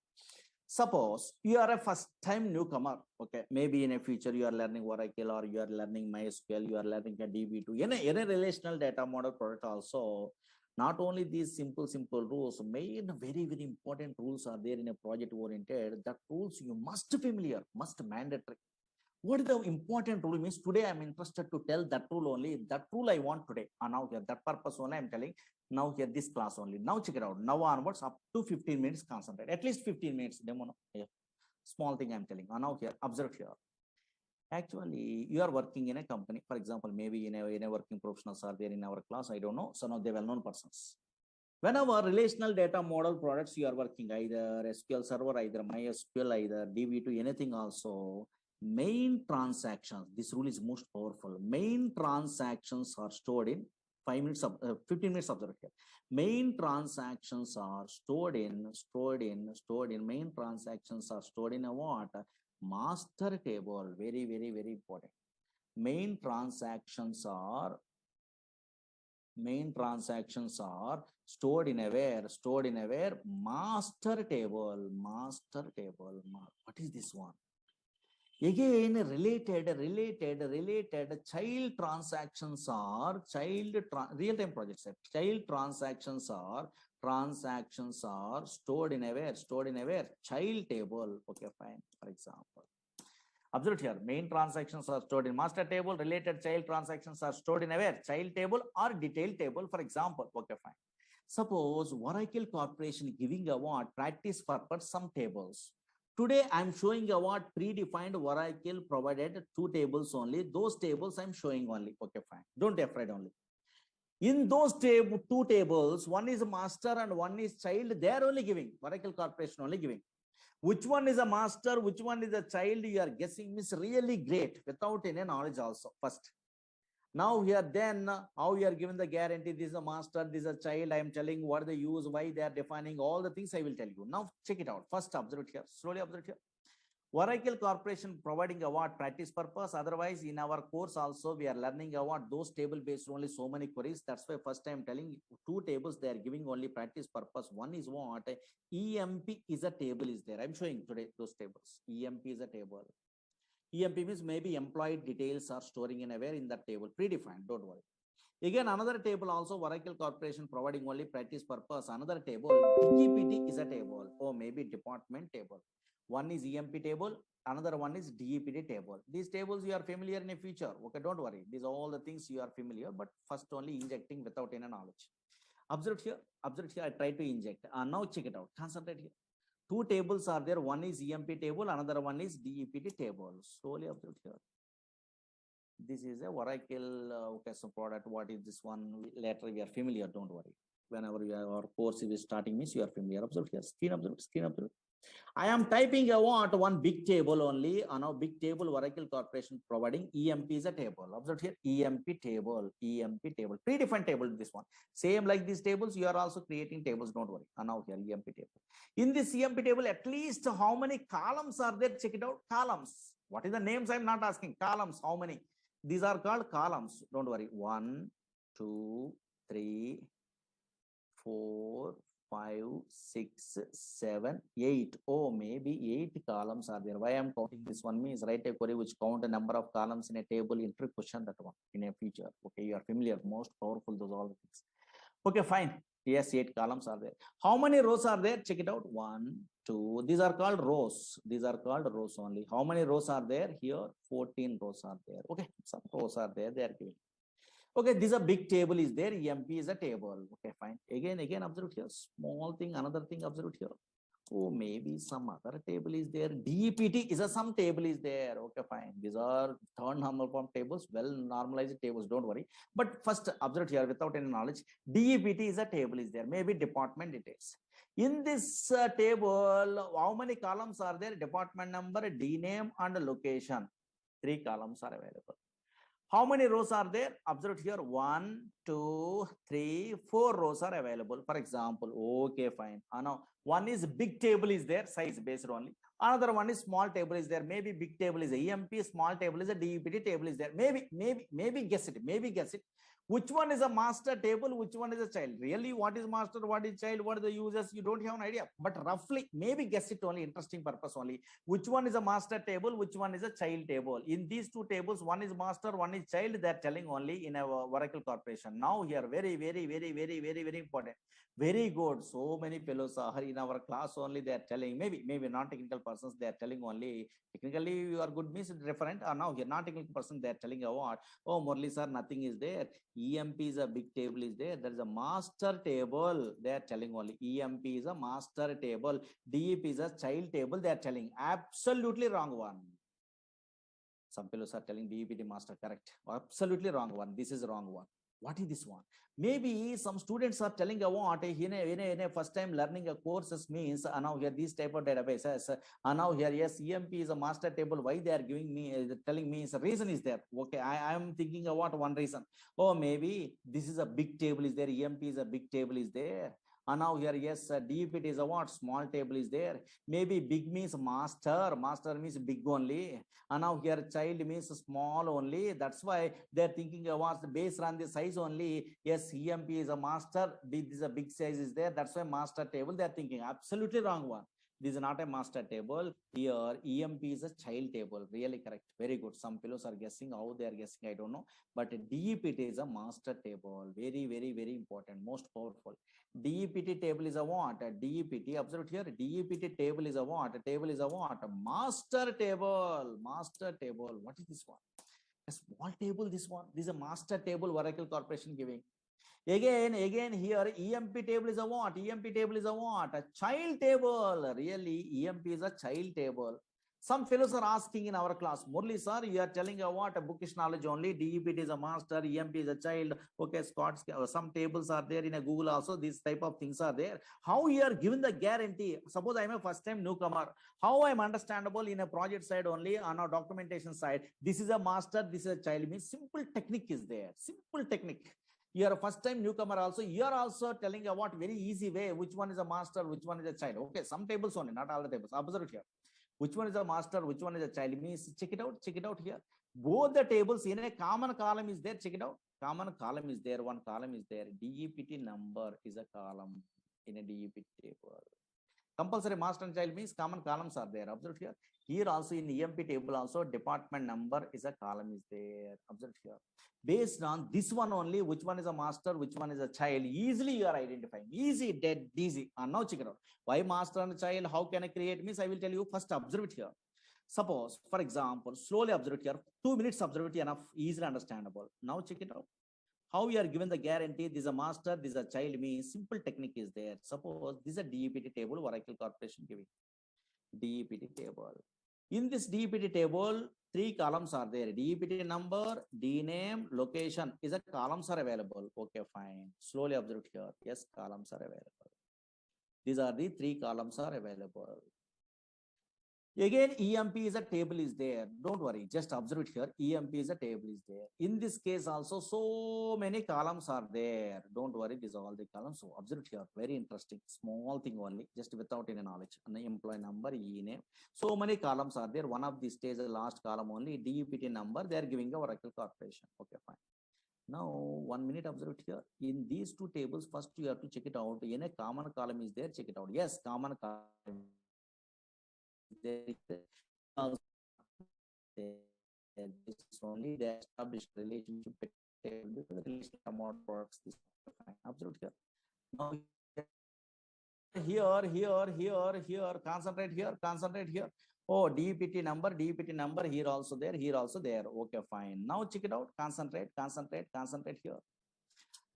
Suppose you are a first time newcomer, okay, maybe in a future you are learning Oracle or you are learning MySQL, you are learning a DB2, any relational data model product also. Not only these simple rules, main very, very important rules are there in a project oriented. That rules you must familiar, must mandatory. What is the important rule means? Today I'm interested to tell that rule only. That rule I want today. And now here, that purpose only I'm telling. Now here, this class only. Now check it out. Now onwards, up to 15 minutes concentrate. At least 15 minutes demo. Here. Small thing I'm telling. And now here, observe here. Actually, you are working in a company. For example, maybe in a working professionals are there in our class. I don't know. So now they well-known persons. Whenever relational data model products you are working, either SQL Server, either MySQL, either DB2, anything also, main transactions, this rule is most powerful. Main transactions are stored in 5 minutes of 15 minutes observe here. Main transactions are stored in main transactions are stored in a what? Master table. Very, very, very important. Main transactions are stored in a where? Master table. What is this one? Again, related child transactions are real-time projects. Child transactions are stored in a where? Child table. Okay, fine. For example, Observe here, main transactions are stored in master table, related child transactions are stored in a where? Child table or detailed table, for example. Okay, fine. Suppose Oracle Corporation giving a what? Practice purpose some tables. Today, I'm showing a what? Predefined Oracle provided 2 tables only. Those tables I'm showing only. Okay, fine. Don't be afraid only. In those 2 tables, one is master and one is child. They are only giving. Oracle Corporation only giving. Which one is a master, which one is a child, you are guessing is really great without any knowledge also. First. Now here then how you are given the guarantee, this is a master, this is a child, I am telling what they use, why they are defining, all the things I will tell you. Now check it out. First observe it here, slowly observe it here. Oracle Corporation providing award practice purpose. Otherwise, in our course also, we are learning award those table based only so many queries. That's why first time telling 2 tables they are giving only practice purpose. One is what? EMP is a table is there. I'm showing today those tables. EMP is a table. EMP means maybe employee details are storing in aware in that table, predefined, don't worry. Again, another table also, Oracle Corporation providing only practice purpose. Another table, DEPT is a table, or maybe department table. One is EMP table, another one is DEPT table. These tables you are familiar in the future. Okay, don't worry. These are all the things you are familiar, but first only injecting without any knowledge. Observe here, I try to inject. Now check it out. Concentrate here. 2 tables are there. One is EMP table, another one is DEPT table. Slowly observe here. This is a Oracle custom product. What is this one? Later we are familiar. Don't worry. Whenever our course is starting, means you are familiar. Observe here. Screen observe. Screen observe. I am typing a what? One big table only. Now big table Oracle Corporation providing EMP is a table. Observe here. EMP table. EMP table. Predefined table. This one. Same like these tables. You are also creating tables. Don't worry. Now here EMP table. In this EMP table, at least how many columns are there? Check it out. Columns. What is the names? I'm not asking. Columns. How many? These are called columns. Don't worry. 1, 2, 3, 4, 5, 6, 7, 8. Oh, maybe 8 columns are there. Why I'm counting this one means write a query which count the number of columns in a table, enter question that one in a future. Okay, you are familiar. Most powerful, those all the things. Okay, fine. Yes, 8 columns are there. How many rows are there? Check it out. 1, 2. These are called rows. These are called rows only. How many rows are there? Here, 14 rows are there. Okay, some rows are there. They are given. Okay, this is a big table is there. EMP is a table. Okay, fine. Again, observe here. Small thing, another thing, observe here. Oh, maybe some other table is there. DEPT is a some table is there. Okay, fine. These are third normal form tables, well normalized tables. Don't worry. But first observe here without any knowledge. DEPT is a table is there. Maybe department details. In this table, how many columns are there? Department number, D name, and location. 3 columns are available. How many rows are there? Observe here. 1, 2, 3, 4 rows are available. For example, okay, fine. Now, one is big table is there, size based only. Another one is small table is there. Maybe big table is a EMP, small table is a DEPT table is there. Maybe guess it. Maybe guess it. Which one is a master table? Which one is a child? Really, what is master? What is child? What are the users? You don't have an idea. But roughly, maybe guess it only. Interesting purpose only. Which one is a master table? Which one is a child table? In these 2 tables, one is master, one is child. They're telling only in a Oracle Corporation. Now here, very important. Very good. So many fellows are in our class only. They are telling. Maybe non technical persons. They are telling only. Technically, you are good means different. Now here, non technical person. They are telling what? Oh, Murali Sir, nothing is there. EMP is a big table is there. There is a master table. They are telling only. EMP is a master table. DEP is a child table. They are telling. Absolutely wrong one. Some fellows are telling DEPT master, correct. Absolutely wrong one. This is wrong one. What is this one? Maybe some students are telling what in a first time learning a courses means now here these type of databases now here yes EMP is a master table. Why they are giving me telling me is a reason is there. Okay, I am thinking about one reason. Oh, maybe this is a big table is there. EMP is a big table is there. And now here yes DEPT is a what small table is there. Maybe big means master means big only. And now here child means small only. That's why they're thinking about based on the size only. Yes, EMP is a master. This is a big size is there. That's why master table they're thinking. Absolutely wrong one. This is not a master table. Here, EMP is a child table. Really correct. Very good. Some fellows are guessing. How they are guessing, I don't know. But DEPT is a master table. Very, very, very important. Most powerful. DEPT table is a what? A DEPT. Observe here. DEPT table is a what? A table is a what? A master table. Master table. What is this one? A small table. This one. This is a master table. Oracle Corporation giving. Again here EMP table is a what? EMP table is a what? A child table. Really, EMP is a child table. Some fellows are asking in our class, Murali sir, you are telling a what? A bookish knowledge only. DEPT is a master, EMP is a child. Okay, Scott's, some tables are there in a Google also. These type of things are there. How you are given the guarantee? Suppose I am a first time newcomer. How I am understandable in a project side only, on our documentation side? This is a master, this is a child. Means simple technique is there. Simple technique. You are a first time newcomer also. You are also telling a what very easy way, which one is a master, which one is a child. Okay, some tables only, not all the tables. Observe here. Which one is a master, which one is a child. Means check it out here. Both the tables in a common column is there. Check it out. Common column is there, one column is there. DEPT number is a column in a DEPT table. Compulsory master and child means common columns are there. Observe here. Here also in EMP table also department number is a column is there. Observe here. Based on this one only, which one is a master, which one is a child, easily you are identifying. Easy, dead, easy. And now check it out. Why master and child? How can I create? Means I will tell you. First observe it here. Suppose, for example, slowly observe it here. 2 minutes observe it enough, easily understandable. Now check it out. How we are given the guarantee, this is a master, this is a child, means simple technique is there. Suppose this is a DEPT table, Oracle Corporation giving. DEPT table. In this DEPT table, 3 columns are there. DEPT number, DNAME, location is a columns are available. Okay, fine. Slowly observe here. Yes, columns are available. These are the 3 columns are available. Again, EMP is a table is there. Don't worry, just observe it here. EMP is a table is there. In this case also, so many columns are there. Don't worry, these are all the columns. So observe it here. Very interesting. Small thing only, just without any knowledge. An employee number, e-name. So many columns are there. One of these stays the last column only, DEPT number. They are giving a Oracle Corporation. Okay, fine. Now, 1 minute, observe it here. In these 2 tables, first you have to check it out. In a common column is there, check it out. Yes, common column. There also this only the established relationship because the relation amount works this fine. Observe here. Now here, concentrate here. Oh, DEPT number here also there, Okay, fine. Now check it out. Concentrate here.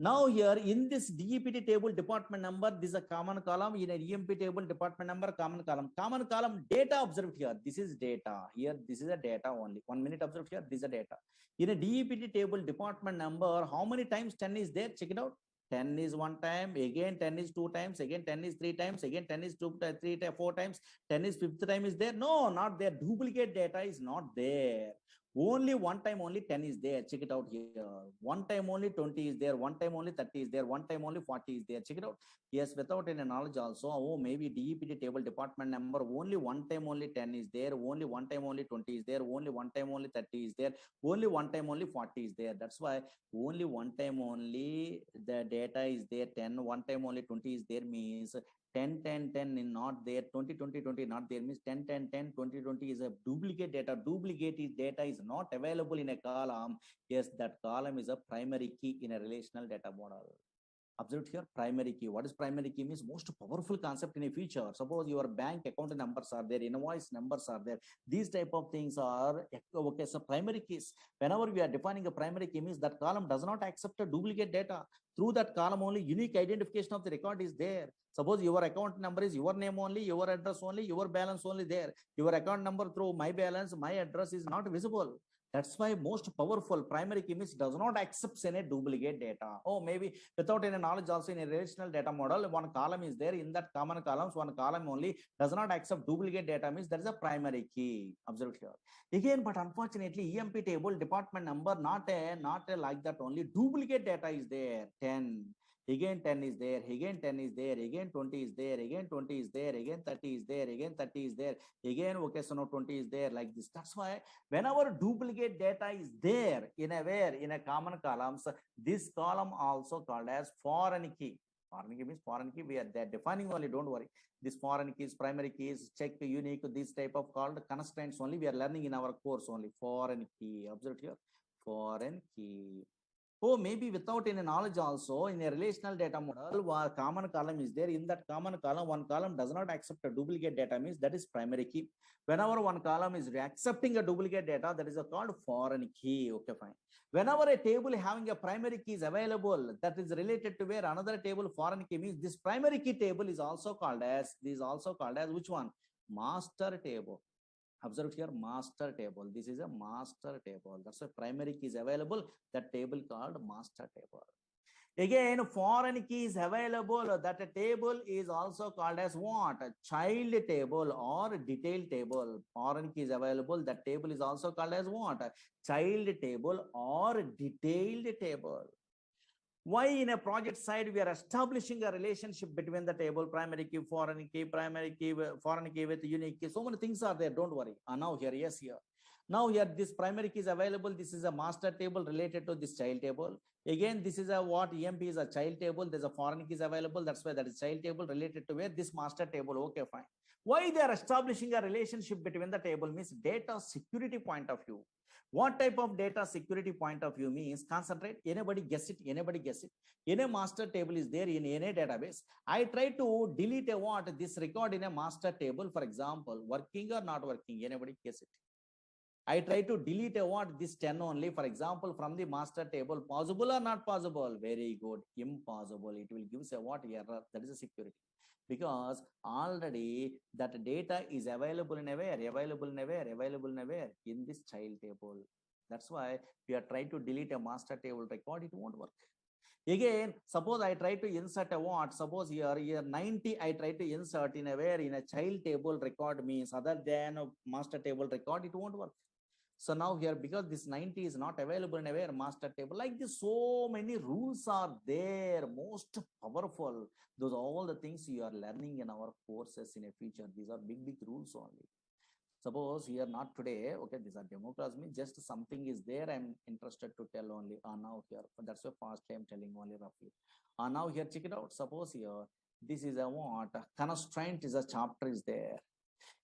Now here in this DEPT table department number, this is a common column. In an EMP table department number, common column data. Observe here. This is data. Here this is a data only. 1 minute, observe here. This is a data. In a DEPT table department number, how many times 10 is there? Check it out. 10 is 1 time, again 10 is 2 times, again 10 is 3 times, again 10 is 4 times, 10 is 5th time is there. No, not there. Duplicate data is not there. Only 1 time only 10 is there. Check it out here. 1 time only 20 is there. 1 time only 30 is there. 1 time only 40 is there. Check it out. Yes, without any knowledge also. Oh, maybe DEPT table department number only 1 time only 10 is there. Only 1 time only 20 is there. Only 1 time only 30 is there. Only 1 time only 40 is there. That's why only 1 time only the data is there. 10. 1 time only 20 is there means 10 10 10 is not there. 20 20 20 not there means 10 10 10 20 20 is a duplicate data. Duplicate data is not available in a column. Yes, that column is a primary key in a relational data model. Observe here, primary key. What is primary key? Means most powerful concept in a future. Suppose your bank account numbers are there, invoice numbers are there. These type of things are okay. So primary keys. Whenever we are defining a primary key, means that column does not accept a duplicate data. Through that column only unique identification of the record is there. Suppose your account number is your name only, your address only, your balance only there. Your account number through my balance, my address is not visible. That's why most powerful primary key means does not accept any duplicate data. Oh, maybe without any knowledge also in a relational data model, one column is there. In that common columns, one column only does not accept duplicate data means there is a primary key. Observe here. Again, but unfortunately, EMP table department number not a like that only. Duplicate data is there. 10. Again 10 is there, again 10 is there, again 20 is there, again 20 is there, again 30 is there, again 30 is there, again okay, so now 20 is there, like this. That's why whenever duplicate data is there in a common columns, this column also called as foreign key. Foreign key means foreign key. They're defining only. Don't worry. This foreign keys, primary keys, check, unique, this type of called constraints only. We are learning in our course only. Foreign key. Observe here. Foreign key. Oh, maybe without any knowledge also, in a relational data model, common column is there. In that common column, one column does not accept a duplicate data, means that is primary key. Whenever one column is accepting a duplicate data, that is called foreign key. Okay, fine. Whenever a table having a primary key is available, that is related to where another table foreign key means this primary key table is also called as, which one? Master table. Observe here, master table. This is a master table. That's a primary key is available. That table called master table. Again, foreign key is available. That table is also called as what? A child table or detailed table. Foreign key is available. That table is also called as what? A child table or detailed table. Why in a project side we are establishing a relationship between the table, primary key, foreign key, primary key, foreign key with unique key. So many things are there. Don't worry. Now here, yes, here. Now here, this primary key is available. This is a master table related to this child table. Again, this is a what? EMP is a child table. There's a foreign keys available. That's why that is child table related to where this master table. Okay, fine. Why they are establishing a relationship between the table means data security point of view. What type of data security point of view means? Concentrate. Anybody guess it? Anybody guess it? Any master table is there in any database. I try to delete a what? This record in a master table, for example, working or not working. Anybody guess it? I try to delete a what? This 10 only, for example, from the master table. Possible or not possible? Very good. Impossible. It will give a what? Error. That is a security. Because already that data is available in where? Available in where? Available in where? In this child table. That's why we are trying to delete a master table record. It won't work. Again, suppose I try to insert a what? Suppose here 90 I try to insert in a where? In a child table record means other than a master table record, it won't work. So now here, because this 90 is not available in a master table, like this, so many rules are there, most powerful. Those are all the things you are learning in our courses in a future. These are big, big rules only. Suppose here, not today, okay, these are demo class, means just something is there, I'm interested to tell only. Now here, that's why fastly I'm telling only roughly. Now here, check it out. Suppose here, this is a what? Constraint is a chapter is there.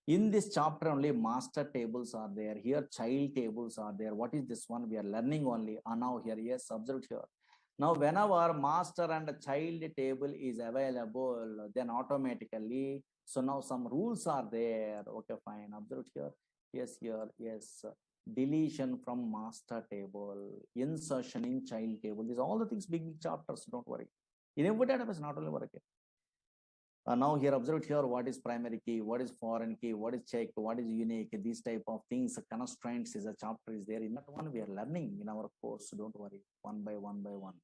In this chapter only master tables are there. Here child tables are there. What is this one? We are learning only. Now here, yes, observe here. Now whenever master and child table is available, then automatically, so now some rules are there. Okay, fine. Observe here. Yes, here, yes. Deletion from master table, insertion in child table. These are all the things, big, big chapters. Don't worry. In every database, not only working. Now here, observe here, what is primary key, what is foreign key, what is check, what is unique, these type of things, constraints is a chapter is there. In that one, we are learning in our course. So don't worry, one by one by one.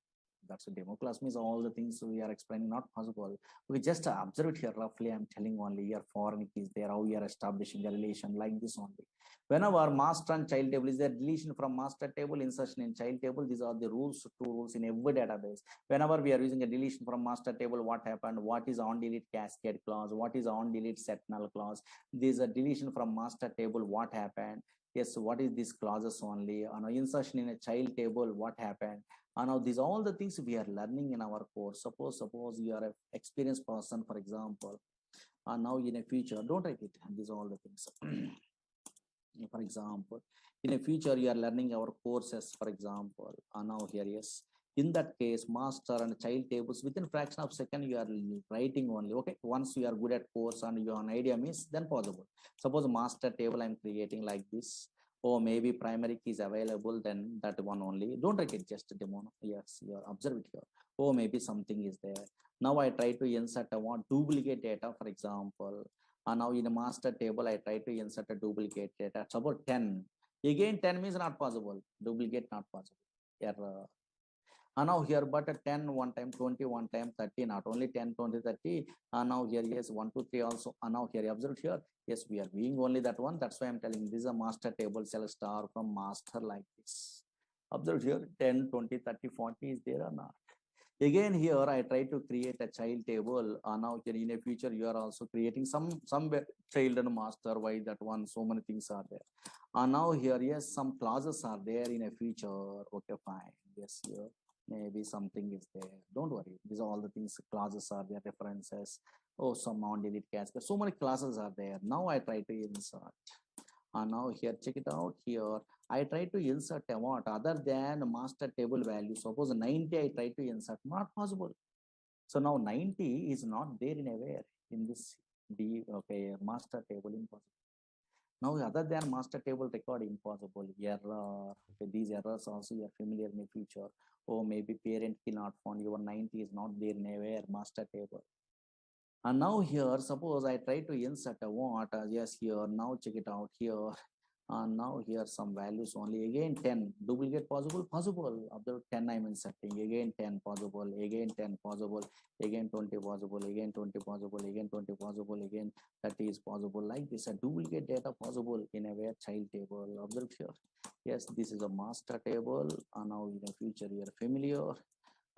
That's a demo class means all the things we are explaining, not possible. We just observe it here roughly. I'm telling only here foreign keys there, how we are establishing a relation like this only. Whenever master and child table is there, deletion from master table, insertion in child table. These are the rules, two rules in every database. Whenever we are using a deletion from master table, what happened? What is on delete cascade clause? What is on delete set null clause? These are deletion from master table. What happened? Yes, what is these clauses only? Insertion in a child table. What happened? Now these all the things we are learning in our course. Suppose you are an experienced person, for example. Now in a future, don't write it. These are all the things. For example, in a future you are learning our courses, for example. Now here, yes. In that case, master and child tables within fraction of second you are writing only. Okay, once you are good at course and you have an idea means then possible. Suppose master table I'm creating like this. Or maybe primary key is available, then that one only. Don't write it, just demo. Yes, you are observe it here. Or maybe something is there. Now I try to insert a one duplicate data, for example. And now in a master table, I try to insert a duplicate data. Suppose 10. Again, 10 means not possible. Duplicate not possible. Error. And now here, but 10 one time, 20 one time, 30, not only 10, 20, 30. And now here, yes, 1, 2, 3 also. And now here, observe here. Yes, we are doing only that one. That's why I'm telling this is a master table, cell star from master like this. Observe here, 10, 20, 30, 40 is there or not? Again here, I try to create a child table. Now here in a future, you are also creating some child and master. Why that one? So many things are there. Now here, yes, some clauses are there in a future. Okay, fine. Yes, here. maybe something is there. Don't worry. These are all the things. Classes are there, references. Oh, some non-delete cascade. So many classes are there. Now I try to insert. And now here, check it out here. I try to insert a what other than master table value. Suppose 90 I try to insert. Not possible. So now 90 is not there in a where in this master table impossible. Now other than master table record impossible. Error. Okay, these errors also you are familiar in the future. Or maybe parent key not found. Your 90 is not there in a where master table. And now here, suppose I try to insert a what? Yes, here. Now check it out here. And now here some values only. Again 10. Duplicate possible? Possible. Observe 10 I'm inserting. Again 10 possible. Again 10 possible. Again 20 possible. Again 20 possible. Again 20 possible. Again 30 is possible. Like this. A duplicate data possible in a where child table. Observe here. Yes, this is a master table. And now in the future you are familiar.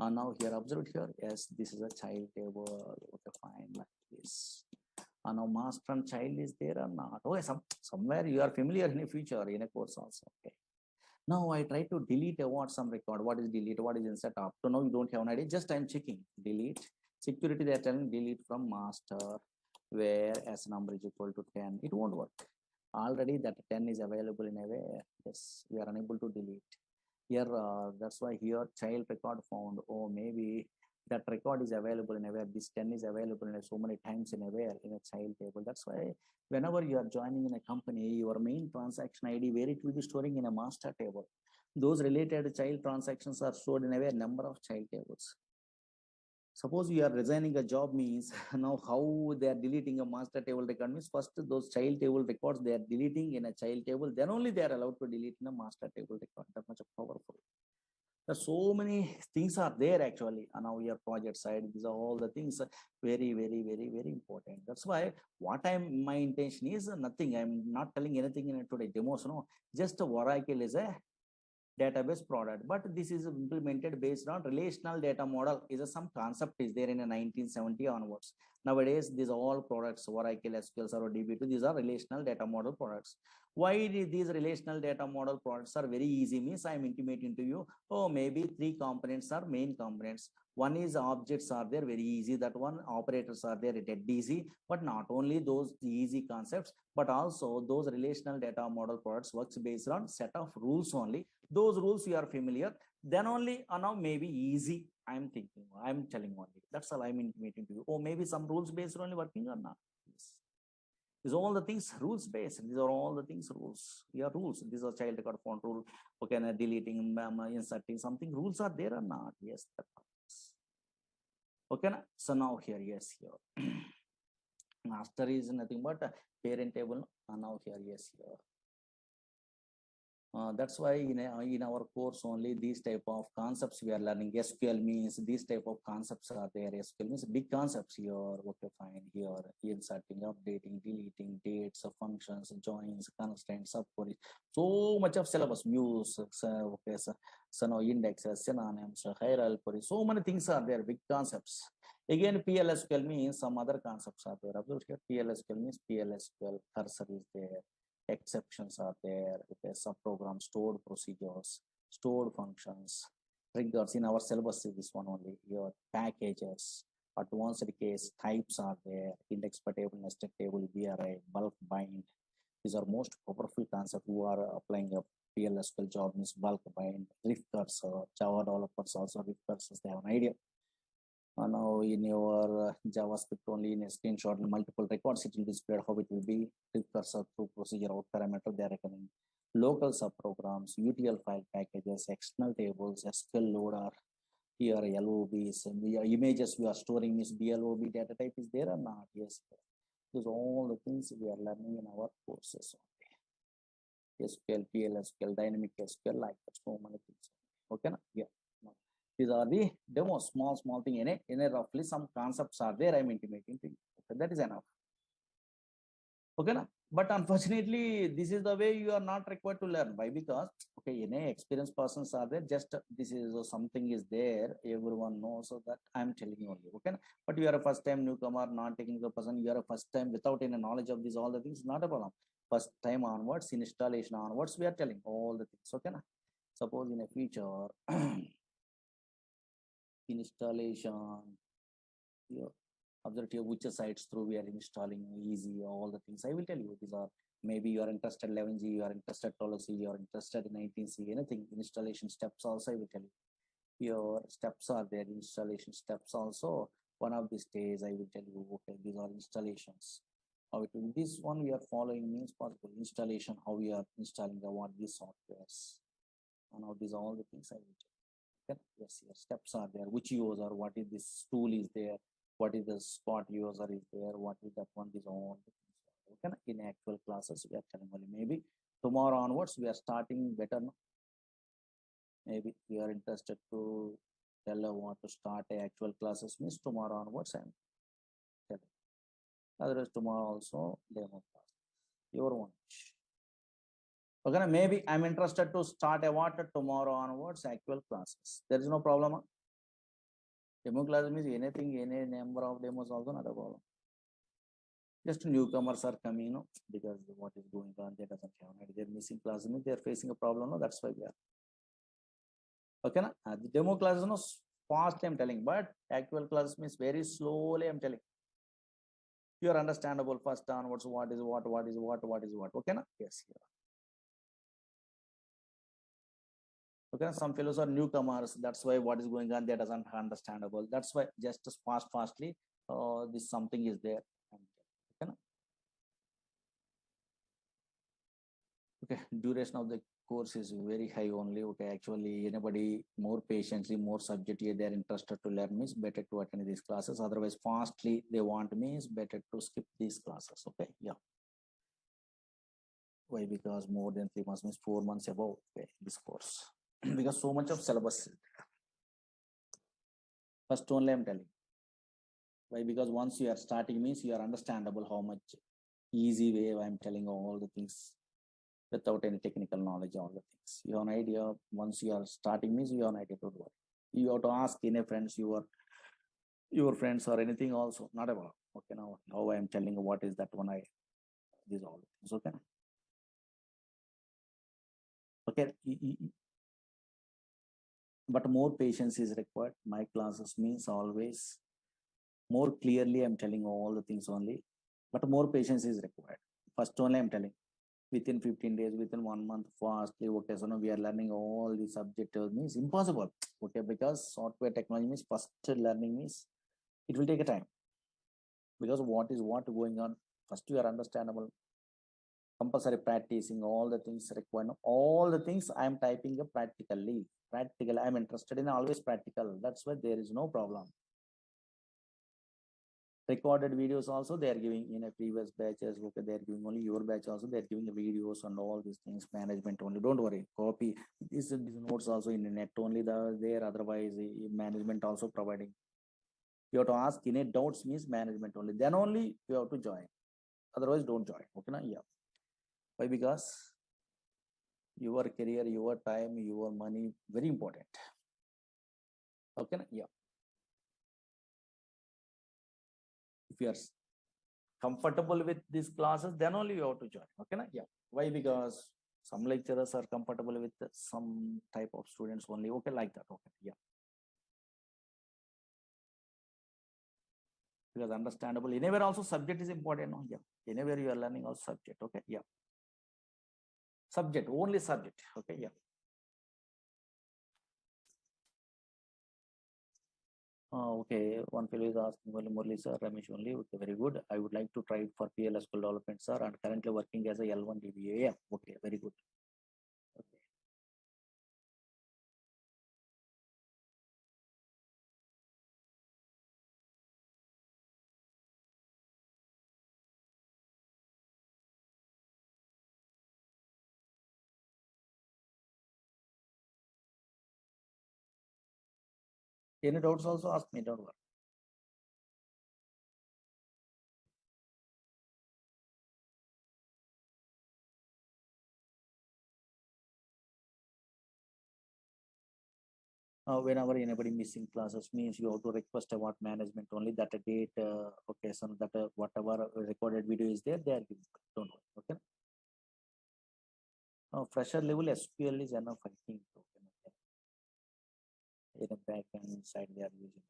And now here observe here. Yes, this is a child table. Okay, fine. Like this. And now master and child is there or not? Okay, somewhere you are familiar in the future in a course also. Okay. Now I try to delete some record. What is delete? What is insert? Up to now you don't have an idea. Just I'm checking. Delete. Security they are telling delete from master where s number is equal to 10. It won't work. Already that 10 is available in a where. Yes, we are unable to delete. Here that's why here child record found. Oh, maybe that record is available in a where this 10 is available in so many times in a where in a child table. That's why whenever you are joining in a company, your main transaction ID where it will be storing in a master table. Those related child transactions are stored in a where number of child tables. Suppose you are resigning a job means now how they are deleting a master table record means first those child table records they are deleting in a child table, then only they are allowed to delete in a master table record. That much powerful. There's so many things are there actually on our project side. These are all the things very, very, very, very important. That's why my intention is nothing. I'm not telling anything in today demos. No, just Oracle is a database product, but this is implemented based on relational data model. Is some concept is there in a 1970 onwards. Nowadays these are all products, Oracle, SQL Server, DB2, these are relational data model products. Why these relational data model products are very easy means I'm intimating to you. Oh, maybe three components are main components. One is objects are there, very easy. That one operators are there, dead easy. But not only those easy concepts, but also those relational data model products works based on set of rules only. Those rules you are familiar, then only now maybe easy. I'm thinking, I'm telling only. That's all I'm intimating to you. Oh, maybe some rules based only working or not. Yes. These are all the things rules based. These are all the things rules. Yeah, rules. These are child record font rule. Okay, deleting, inserting something. Rules are there or not? Yes. Okay. So now here, yes, here. Master is nothing but parent table. Now here, yes, here. That's why in our course only these type of concepts we are learning. SQL means these type of concepts are there. SQL means big concepts here. Okay, fine. Here inserting, updating, deleting, dates, functions, joins, constraints, subqueries. So much of syllabus, views, okay, so now indexes, synonyms, hierarchy. So many things are there. Big concepts. Again, PLSQL means some other concepts are there. Observe here. PLSQL means PLSQL cursor is there. Exceptions are there. Okay, subprogram, stored procedures, stored functions, triggers. In our syllabus is this one only. Your packages, advanced case types are there. Index per table, nested table, VRI, bulk bind. These are most powerful concepts who are applying a PLSQL job means bulk bind, riff cursor. Java developers also riff cursors. They have an idea. Now in your JavaScript only in a screenshot multiple records it will display how it will be cursor through procedure out parameter they are reckoning. Local subprograms, UTL file packages, external tables, SQL loader, here LOBs, and the images we are storing is BLOB data type is there or not? Yes. Those are all the things we are learning in our courses. SQL, PLSQL, dynamic SQL, like that, so many things. Okay, yeah. These are the demos, small thing in a roughly some concepts are there. I'm intimating to you. Okay, that is enough. Okay, na? But unfortunately, this is the way you are not required to learn. Why? Because okay, experienced persons are there. Just this is something is there. Everyone knows, so that I'm telling you only. Okay, na? But you are a first time newcomer, non-technical person. You are a first time without any knowledge of these all the things. Not a problem. First time onwards, installation onwards, we are telling all the things. Okay, na? Suppose in a future. installation. Here, observe here which sites through we are installing easy, all the things. I will tell you these are, maybe you are interested 11G, you are interested 12C, you are interested in 19C, anything. Installation steps also I will tell you. Your steps are there, installation steps also. One of these days I will tell you, okay, these are installations. How it will, this one we are following means possible installation, how we are installing the what these softwares, and how these all the things I will tell you. Okay? Yes, your steps are there. Which user, what is this tool is there, what is the spot user is there, what is that one, is all the things. Okay? In actual classes we are telling only. Maybe tomorrow onwards we are starting better. Maybe you are interested to tell what to start a actual classes means tomorrow onwards I'm telling. Otherwise tomorrow also demo class. Your one. Okay, maybe I'm interested to start a what tomorrow onwards actual classes. There is no problem. Demo class means anything, any number of demos also not a problem. Just newcomers are coming, because what is going on, they doesn't have an idea. They're missing class means they're facing a problem, no, that's why we are. Okay, na? The demo class is no fast I'm telling, but actual class means very slowly I'm telling. You are understandable first onwards, what is what is what is what. Okay, na? Yes, yeah. Okay, some fellows are newcomers, that's why what is going on they doesn't understandable. That's why just fastly this something is there. Okay, okay, duration of the course is very high only. Okay, actually anybody more patiently, more subject they're interested to learn means better to attend these classes. Otherwise fastly they want means better to skip these classes. Okay, yeah. Why? Because more than 3 months means 4 months above, okay, this course. Because so much of syllabus. First only I'm telling. Why? Because once you are starting means you are understandable how much easy way I'm telling all the things without any technical knowledge, all the things. You have an idea. Once you are starting means you have an idea to do it. You have to ask any friends, your friends or anything also, not about. Okay, now how I am telling what is that one, I these all things. Okay. Okay. But more patience is required. My classes means always more clearly I'm telling all the things only, but more patience is required. First only I'm telling within 15 days, within 1 month, fastly. Okay, so now we are learning all the subject means impossible. Okay, because software technology means first learning means it will take a time, because what is what going on, first you are understandable, compulsory practicing all the things required, all the things I am typing practical I'm interested in, always practical. That's why there is no problem. Recorded videos also they are giving in a previous batches. Okay, they are giving only your batch also, they are giving the videos and all these things. Management only, don't worry, copy these notes also in the net only there. Otherwise management also providing. You have to ask any doubts means management only, then only you have to join. Otherwise don't join. Okay, na? Yeah. Why? Because your career, your time, your money very important. Okay, na? Yeah. If you are comfortable with these classes, then only you have to join. Okay, na? Yeah. Why? Because some lecturers are comfortable with some type of students only. Okay, like that. Okay, yeah. Because understandable. Anywhere also subject is important. No? Yeah. Anywhere you are learning also subject. Okay, yeah. Subject, only subject. Okay, yeah. Okay, one fellow is asking only Murali Sir, Ramesh only. Okay, very good. I would like to try it for PLS school development, sir, and currently working as a L1 DBA. Yeah, okay, very good. Okay. Any doubts also ask me, don't worry. Whenever anybody missing classes means you have to request about management only that a date, okay, so that whatever recorded video is there, they are giving. Don't worry. Okay. Fresher level SQL is enough, I think. Okay. in a backend side they are using it.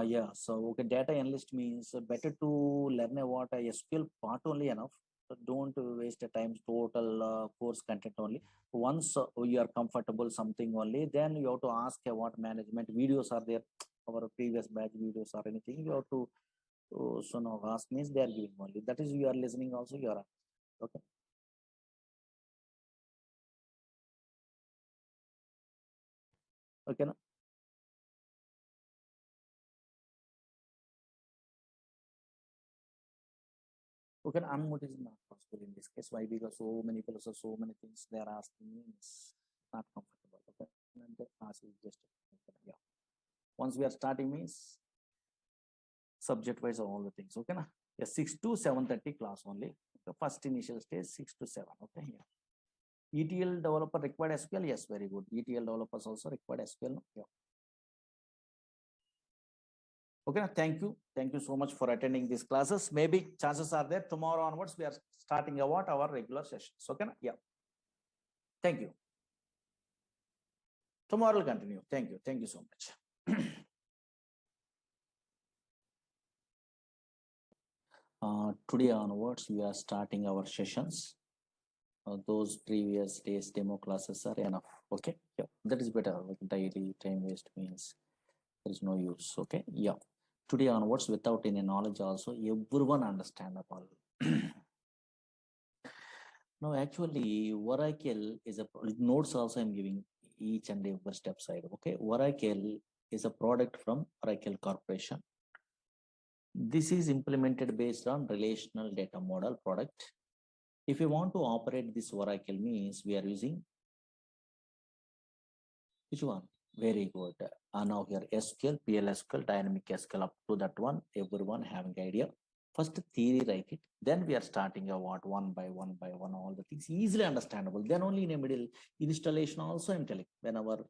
Yeah. So okay, data analyst means better to learn about a SQL part only enough. So don't waste the time total course content only. Once you are comfortable something only, then you have to ask about management videos are there, our previous batch videos or anything. You have to so now ask means they are giving only. That is you are listening also. You are okay. Okay. No? Okay, unmute is not possible in this case. Why? Because so many fellows are so many things they are asking me is not comfortable. Okay, and the class is just yeah. Once we are starting means subject wise all the things. Okay, na? Yeah, 6 to 7:30 class only. The first initial stage 6 to 7. Okay, yeah. ETL developer required SQL. Yes, very good. ETL developers also required SQL. No? Yeah. Okay, thank you. Thank you so much for attending these classes. Maybe chances are there tomorrow onwards we are starting about our regular sessions. Okay, yeah. Thank you. Tomorrow will continue. Thank you. Thank you so much. Today onwards, we are starting our sessions. Those previous days demo classes are enough. Okay. Yeah, that is better. Like daily time waste means there is no use. Okay. Yeah. Today onwards, without any knowledge, also everyone understandable. Now, actually, Oracle is a notes also I'm giving each and every step side. Okay. Oracle is a product from Oracle Corporation. This is implemented based on relational data model product. If you want to operate this Oracle means we are using which one? Very good. Now here SQL, PLSQL, dynamic SQL up to that one. Everyone having idea. First theory write it. Then we are starting about one by one all the things easily understandable. Then only in a middle installation also I'm telling whenever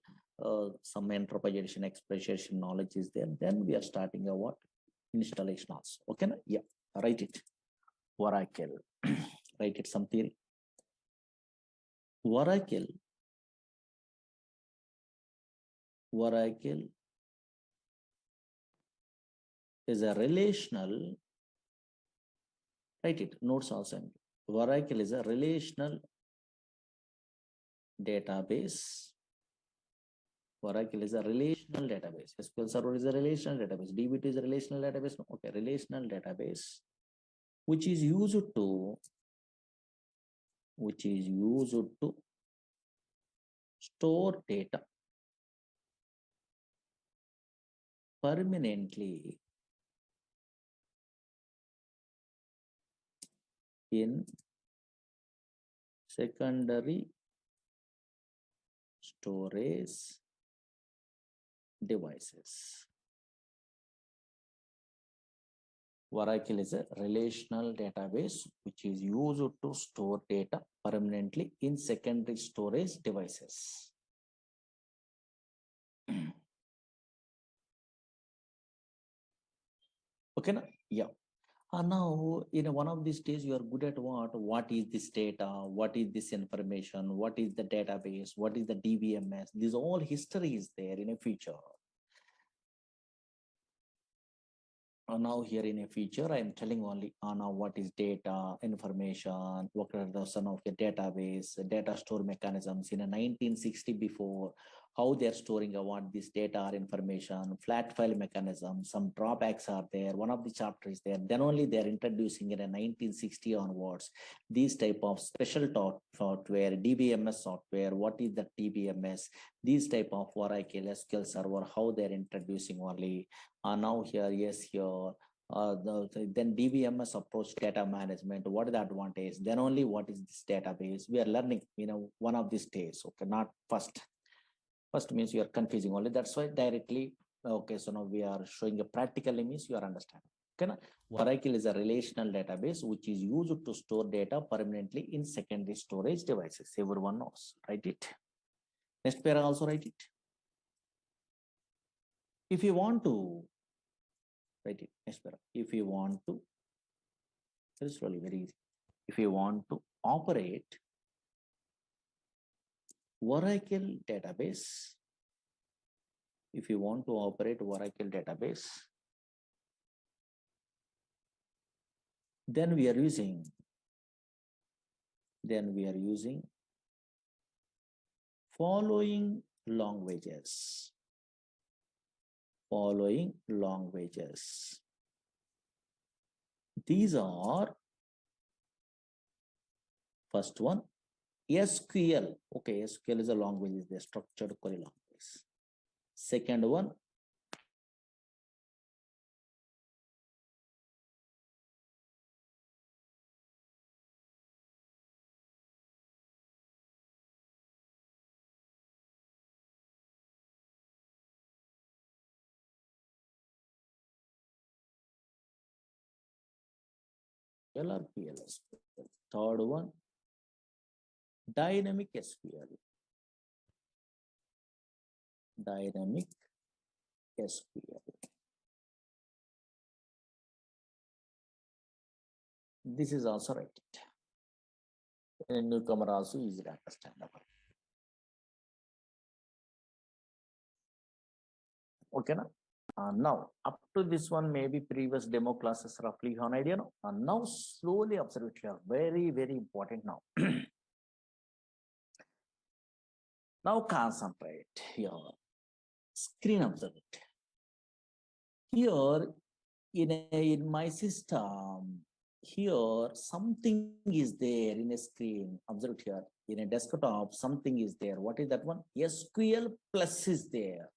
some interpretation expression knowledge is there. Then we are starting about installation also. Okay, yeah, write it. Oracle. Write it some theory. Oracle is a relational, write it, notes also. Oracle is a relational database. Oracle is a relational database. SQL Server is a relational database. DBT is a relational database. Okay, relational database, which is used to store data permanently in secondary storage devices. Oracle is a relational database which is used to store data permanently in secondary storage devices. Okay, na? Yeah. Now, in one of these days, you are good at what? What is this data? What is this information? What is the database? What is the DBMS? This all history is there in a future. Now here in a feature, I am telling only now what is data, information, what are the son of the database, data store mechanisms in a 1960 before, how they are storing what this data or information, flat file mechanism, some drawbacks are there. One of the chapters there. Then only they are introducing in a 1960 onwards these type of special software, DBMS software. What is the DBMS? These type of Oracle SQL Server, how they are introducing only. Now here, yes, here. Then DBMS approach data management. What is the advantage? Then only what is this database? We are learning, one of these days. Okay, not first. First means you are confusing only. That's why directly. Okay, so now we are showing a practical means you are understanding. Okay, Oracle is a relational database which is used to store data permanently in secondary storage devices. Everyone knows. Write it. Next pair also write it. If you want to write it, next paragraph. If you want to, very slowly, very easy. If you want to operate Oracle database. If you want to operate Oracle database, then we are using following languages. These are, first one, SQL. Okay, SQL is a language, is the structured query language. Second one, LRPL SQL. Third one, dynamic SQL. Dynamic SQL. This is also right. A newcomer also easily understandable. Okay, now. Now, up to this one, maybe previous demo classes roughly an idea. No? Now, slowly observe it here. Very, very important now. Now, concentrate here. Screen observe it. Here, in my system, here something is there in a screen. Observe it here. In a desktop, something is there. What is that one? SQL Plus is there.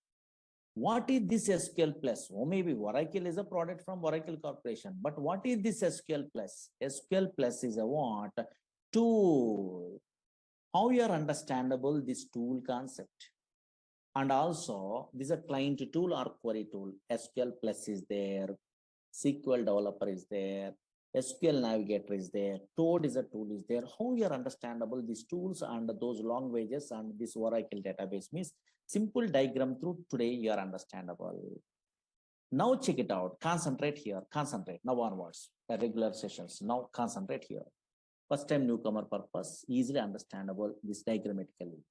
What is this SQL Plus? Oh, maybe Oracle is a product from Oracle Corporation. But what is this SQL Plus? SQL Plus is a what? Tool. How you are understandable this tool concept? And also, this is a client tool or query tool. SQL Plus is there. SQL Developer is there. SQL Navigator is there. Toad is a tool is there. How you are understandable these tools and those languages and this Oracle database means simple diagram through today you are understandable. Now check it out. Concentrate here. Concentrate. Now onwards. Regular sessions. Now concentrate here. First time newcomer purpose. Easily understandable this diagrammatically.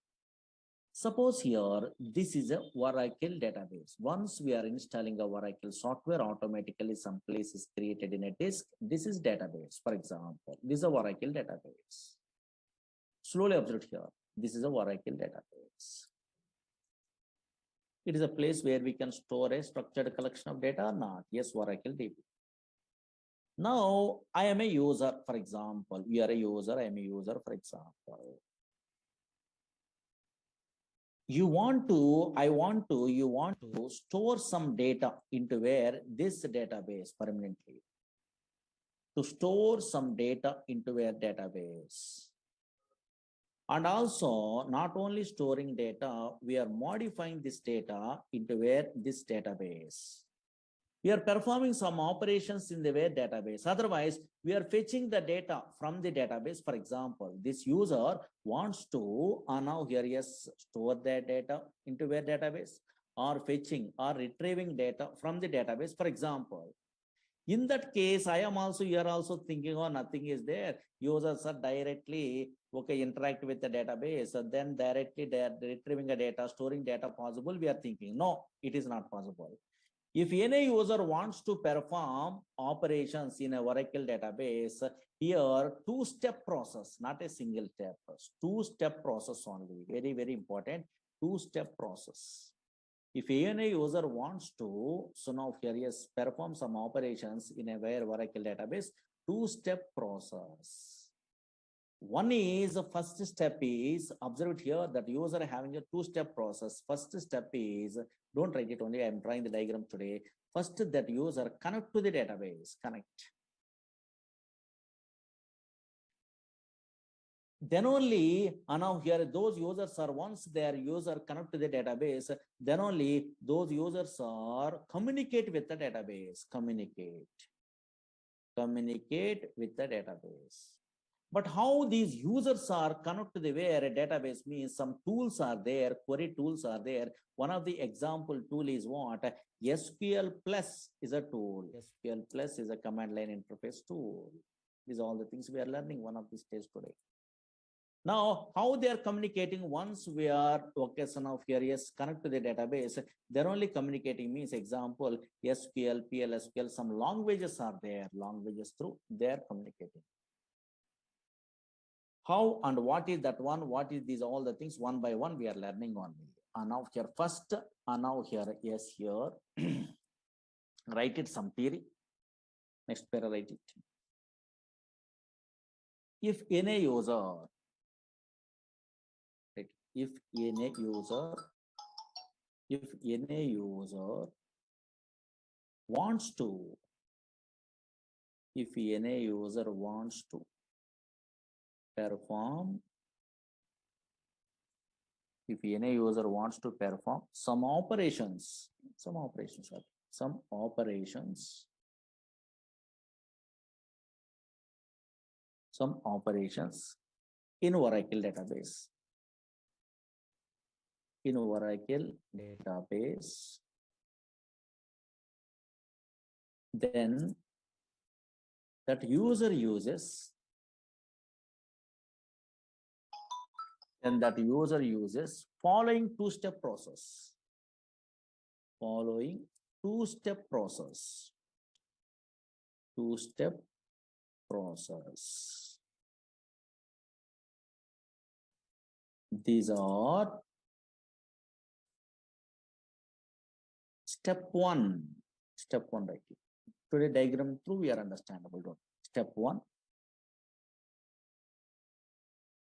Suppose here, this is a Oracle database. Once we are installing a Oracle software, automatically some place is created in a disk. This is database, for example. This is a Oracle database. Slowly observe here. This is a Oracle database. It is a place where we can store a structured collection of data or not. Yes, Oracle DB. Now, I am a user, for example. You are a user, I am a user, for example. You want to store some data into where this database permanently. To store some data into a database. And also, not only storing data, we are modifying this data into where this database. We are performing some operations in the where database. Otherwise, we are fetching the data from the database. For example, this user wants to now here yes, store their data into where database or fetching or retrieving data from the database. For example, in that case, I am also here also thinking, oh, nothing is there. Users are directly interact with the database, and then directly they are retrieving a data, storing data possible. We are thinking, no, it is not possible. If any user wants to perform operations in a Oracle database, here two-step process, not a single step, two-step process only. Very, very important, two-step process. If any user wants to, so now here is perform some operations in a Oracle database, two-step process. One is the first step is observed here that user having a two-step process. First step is, don't write it only, I'm drawing the diagram today. First that user connect to the database, connect. Then only, now here those users are, once their user connect to the database, then only those users are communicate with the database, communicate with the database. But how these users are connected to the where a database means some tools are there, query tools are there. One of the example tool is what? SQL Plus is a tool. SQL Plus is a command line interface tool. These are all the things we are learning one of these days today. Now, how they are communicating once we are, okay, so now here, yes, connect to the database, they're only communicating means example, SQL, PLSQL, some languages are there, languages through, they're communicating. How and what is that one, what is these, all the things one by one we are learning on. And now here first, and now here, yes, here, write it some theory. Next para write it. If any user, right, if any user wants to, if any user wants to perform, if any user wants to perform some operations in Oracle database, then that user uses, following two-step process. These are step one, right? Today diagram through we are understandable. Don't. Step one,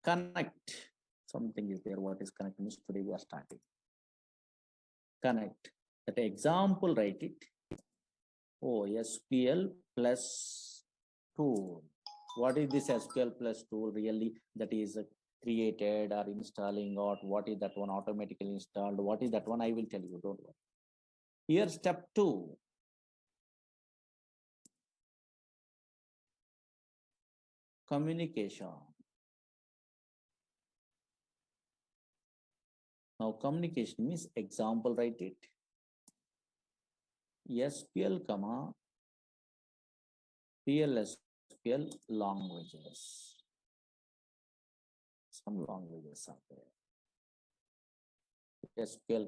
connect. Something is there. What is connect means today we are starting. Connect. That example, write it. Oh, SQL plus tool. What is this SQL plus tool really? That is created or installing, or what is that one automatically installed? What is that one? I will tell you. Don't worry. Here, step two. Communication. Now, communication means example, write it. SQL, PLSQL languages. Some languages are there. SQL,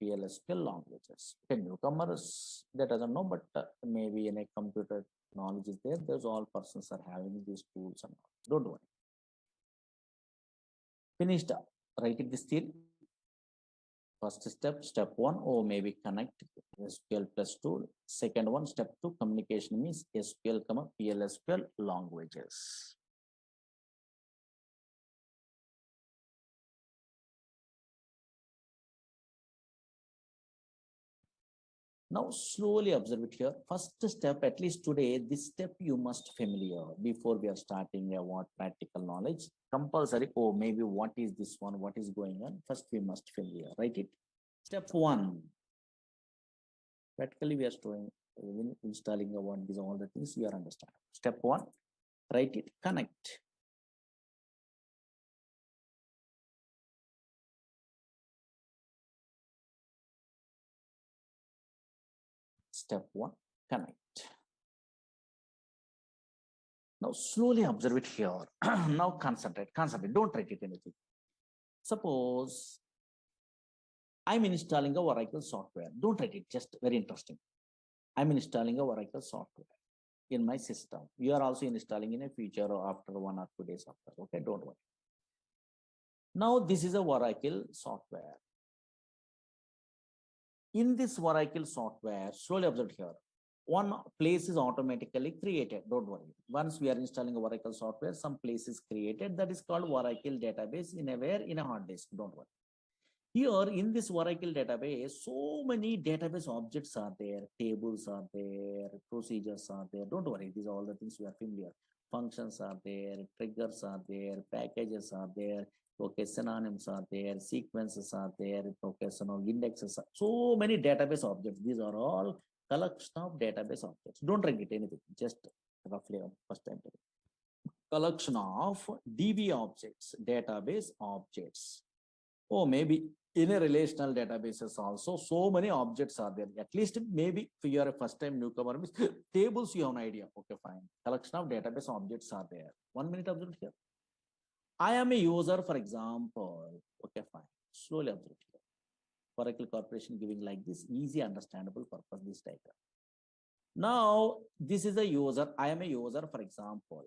PLSQL languages. Okay, newcomers, that doesn't know, but maybe in a computer knowledge is there. There's all persons are having these tools and all. Don't worry. Finished. Write it this theory. First step, step one, or maybe connect SQL plus tool. Second one, step two, communication means SQL, PLSQL languages. Now slowly observe it here. First step, at least today, this step you must familiar before we are starting what practical knowledge. Compulsory, oh, maybe what is this one, what is going on? First we must familiar, write it. Step one, practically we are installing what these all the things we are understanding. Step one, write it, connect. Step one, connect. Now slowly observe it here. Now concentrate, don't write it anything. Suppose I'm installing a Oracle software. Don't write it, just very interesting. I'm installing a Oracle software in my system. You are also installing in a future or after 1 or 2 days after. Okay, don't worry. Now this is a Oracle software. In this Oracle software, slowly observe here. One place is automatically created. Don't worry. Once we are installing Oracle software, some place is created. That is called Oracle database in a hard disk. Don't worry. Here in this Oracle database, so many database objects are there, tables are there, procedures are there. Don't worry, these are all the things we are familiar. Functions are there, triggers are there, packages are there, okay, synonyms are there, sequences are there, okay, so indexes are, so many database objects. These are all collection of database objects. Don't write it anything, just roughly first time. Collection of DB objects, database objects. Oh, maybe in a relational databases also, so many objects are there. At least maybe if you are a first time newcomer, tables you have an idea. Okay, fine. Collection of database objects are there. 1 minute observe here. I am a user, for example. Okay, fine. Slowly observe here. Oracle Corporation giving like this easy understandable purpose, this diagram. Now, this is a user. I am a user, for example.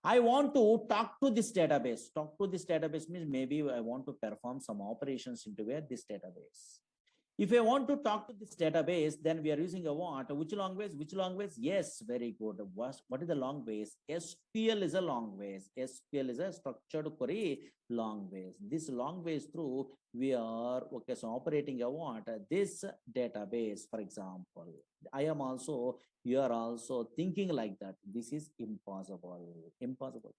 I want to talk to this database. Talk to this database means maybe I want to perform some operations into this database. If I want to talk to this database, then we are using a what? Which language? Which language? Yes, very good. What is the language? SQL is a language. SQL is a structured query language. This language through we are okay. So operating a what? This database, for example. I am also. You are also thinking like that. This is impossible. Impossible.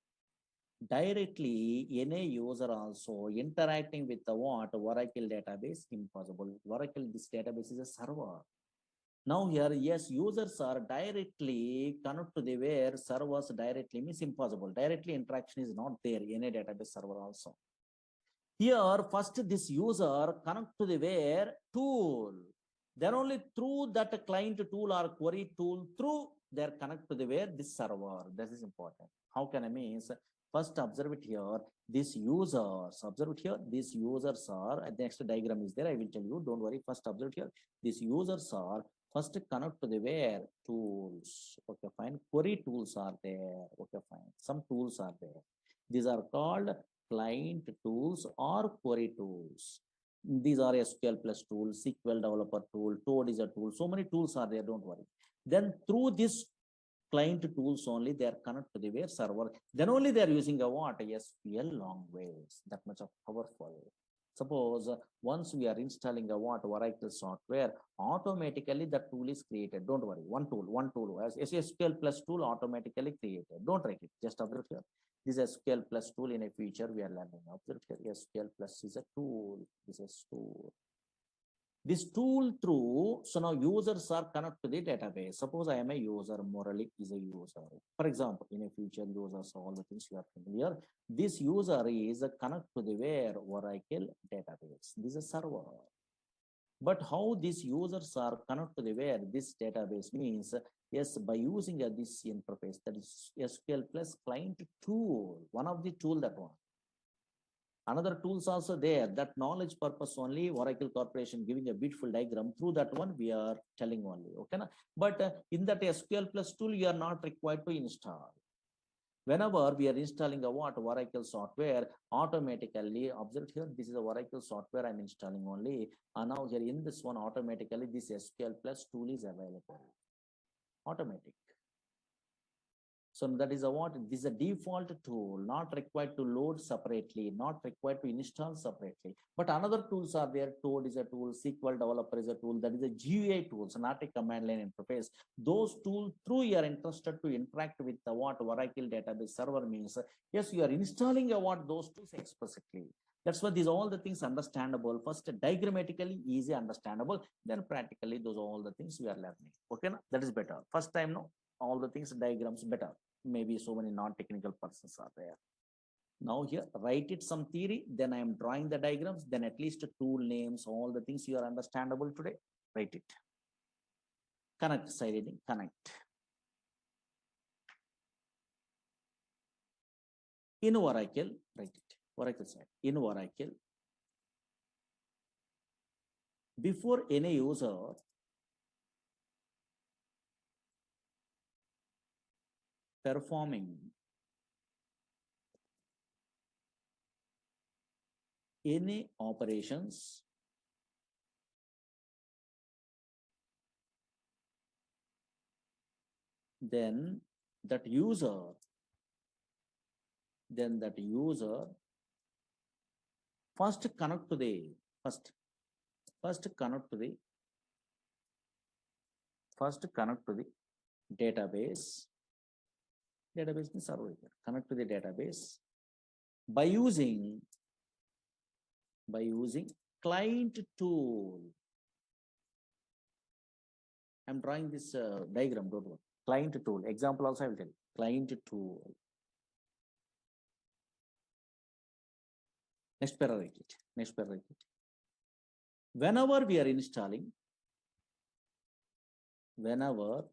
Directly any user also interacting with the what Oracle database impossible. Oracle, this database is a server. Now here, yes, users are directly connect to the where servers directly means impossible. Directly interaction is not there in a database server also. Here, first this user connect to the where tool. Then only through that client tool or query tool through they're connect to the where this server. This is important. How can I mean? First observe it here. These users, observe it here. These users are, the next diagram is there. I will tell you. Don't worry. First observe it here. These users are first connect to the where tools. Okay, fine. Query tools are there. Okay, fine. Some tools are there. These are called client tools or query tools. These are SQL plus tools, SQL developer tool, Toad is a tool. So many tools are there. Don't worry. Then through this client tools only they are connected to the web server. Then only they are using a what? SQL language. That much of powerful. Suppose once we are installing a what Oracle software, automatically the tool is created. Don't worry. One tool as SQL plus tool automatically created. Don't write it. Just observe here. This SQL plus tool in a future we are learning. Observe here. SQL plus is a tool. This is tool. This tool through, so now users are connected to the database. Suppose I am a user, Murali is a user. For example, in a future users, all the things you are familiar. This user is connected to the where Oracle database. This is a server. But how these users are connected to the where this database means, yes, by using this interface, that is SQL plus client tool, one of the tool that one. Another tools also there, that knowledge purpose only Oracle Corporation giving a beautiful diagram. Through that one we are telling only, okay na? But in that SQL plus tool you are not required to install. Whenever we are installing a what Oracle software, automatically observe here, this is a Oracle software I'm installing only, and now here in this one automatically this SQL plus tool is available, automatic. So that is a what? This is a default tool, not required to load separately, not required to install separately. But another tools are there. Toad is a tool, SQL developer is a tool. That is a GUI tools, not a command line interface. Those tools through you are interested to interact with the what Oracle database server means. Yes, you are installing a what those tools explicitly. That's why these all the things understandable. First, diagrammatically easy understandable. Then practically those all the things we are learning. Okay, that is better. First time, no. All the things diagrams better. Maybe so many non-technical persons are there. Now here write it some theory, then I am drawing the diagrams, then at least tool names, all the things you are understandable today, write it. Connect, side heading, connect. In Oracle, write it. Oracle side. In Oracle, before any user performing any operations, then that user first connect to the first connect to the database. Database means server. Connect to the database by using client tool. I'm drawing this diagram. Don't worry. Client tool. Example also I will tell you. Client tool. Next para write it. Next para write it. Whenever we are installing, whenever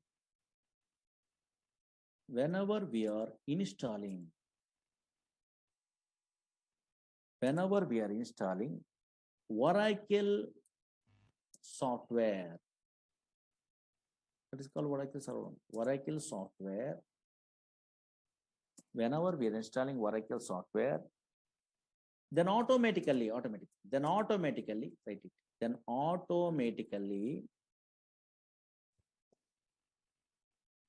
we are installing whenever we are installing Oracle software, that is called Oracle server. Oracle software, whenever we are installing Oracle software, then automatically, then automatically, write it, then automatically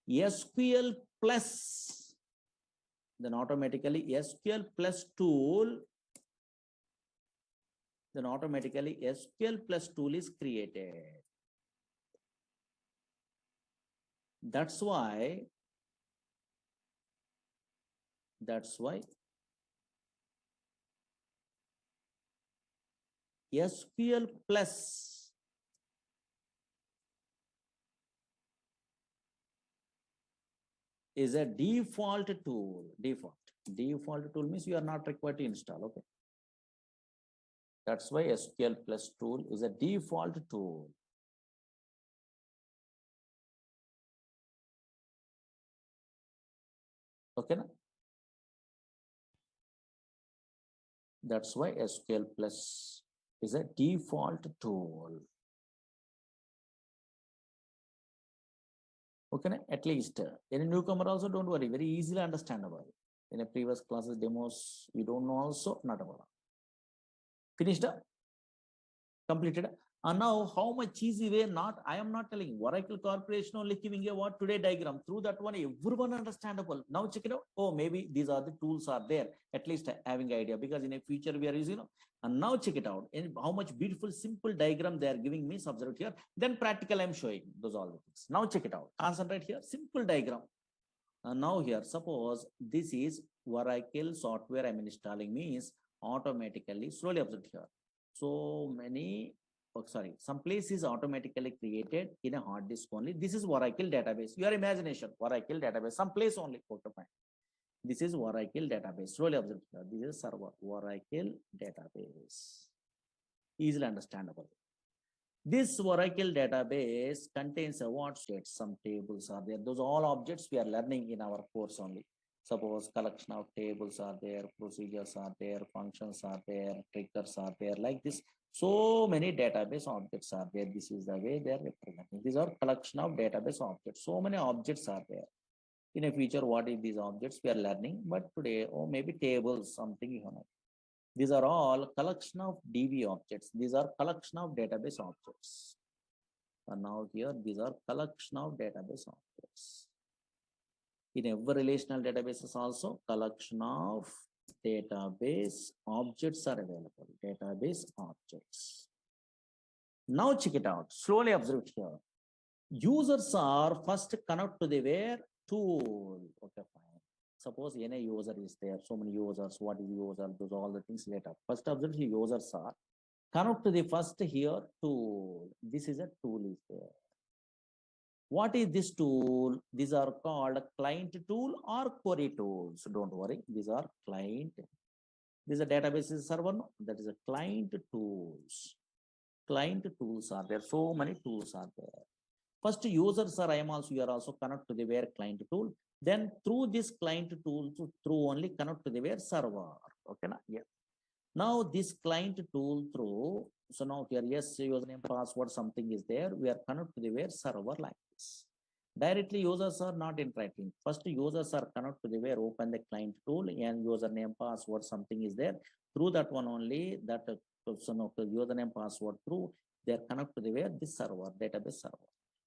SQL plus, then automatically SQL plus tool, then automatically SQL plus tool is created. That's why SQL plus is a default tool. Default tool means you are not required to install. Okay. That's why SQL plus tool is a default tool. Okay. Na? That's why SQL plus is a default tool. Okay. Na? At least any newcomer also, don't worry, very easily understandable. In a previous classes demos, you don't know also, not about. Finished? Completed. And now how much easy way? Not, I am not telling Oracle Corporation only giving a what today diagram. Through that one, everyone understandable. Now check it out. Oh, maybe these are the tools are there. At least having idea, because in a future we are using, and now check it out. And how much beautiful, simple diagram they are giving me. Observe here. Then practical I'm showing those all the things. Now check it out. Concentrate here. Simple diagram. And now here, suppose this is Oracle software I'm installing, means automatically, slowly observe here. So many, some place is automatically created in a hard disk only. This is Oracle database. Your imagination, Oracle database, some place only. This is Oracle database. Slowly observe here. This is server, Oracle database. Easily understandable. This Oracle database contains a what state? Some tables are there. Those all objects we are learning in our course only. Suppose collection of tables are there, procedures are there, functions are there, triggers are there, like this. So many database objects are there. This is the way they are representing. These are collection of database objects. So many objects are there. In a future, what is these objects we are learning? But today, or maybe tables, something you know. These are all collection of DB objects. These are collection of database objects. And now here, these are collection of database objects. In every relational databases also, collection of database objects are available. Database objects. Now check it out. Slowly observe here. Users are first connect to the where tool. Okay, fine. Suppose any user is there. So many users. What is user? Those all the things later. First observe the users are connect to the first here tool. This is a tool is there. What is this tool? These are called client tool or query tools. Don't worry. These are client. This is a database server. No? That is a client tools. Client tools are there. So many tools are there. First users are, you are also connect to the where client tool. Then through this client tool, through only connect to the where server. Okay, na? Yeah. Now this client tool through, so now here, yes, username, password, something is there. We are connect to the where server like this. Directly users are not interacting. First users are connect to the where open the client tool and username, password, something is there. Through that one only, that so now username, password through, they are connect to the where this server, database server.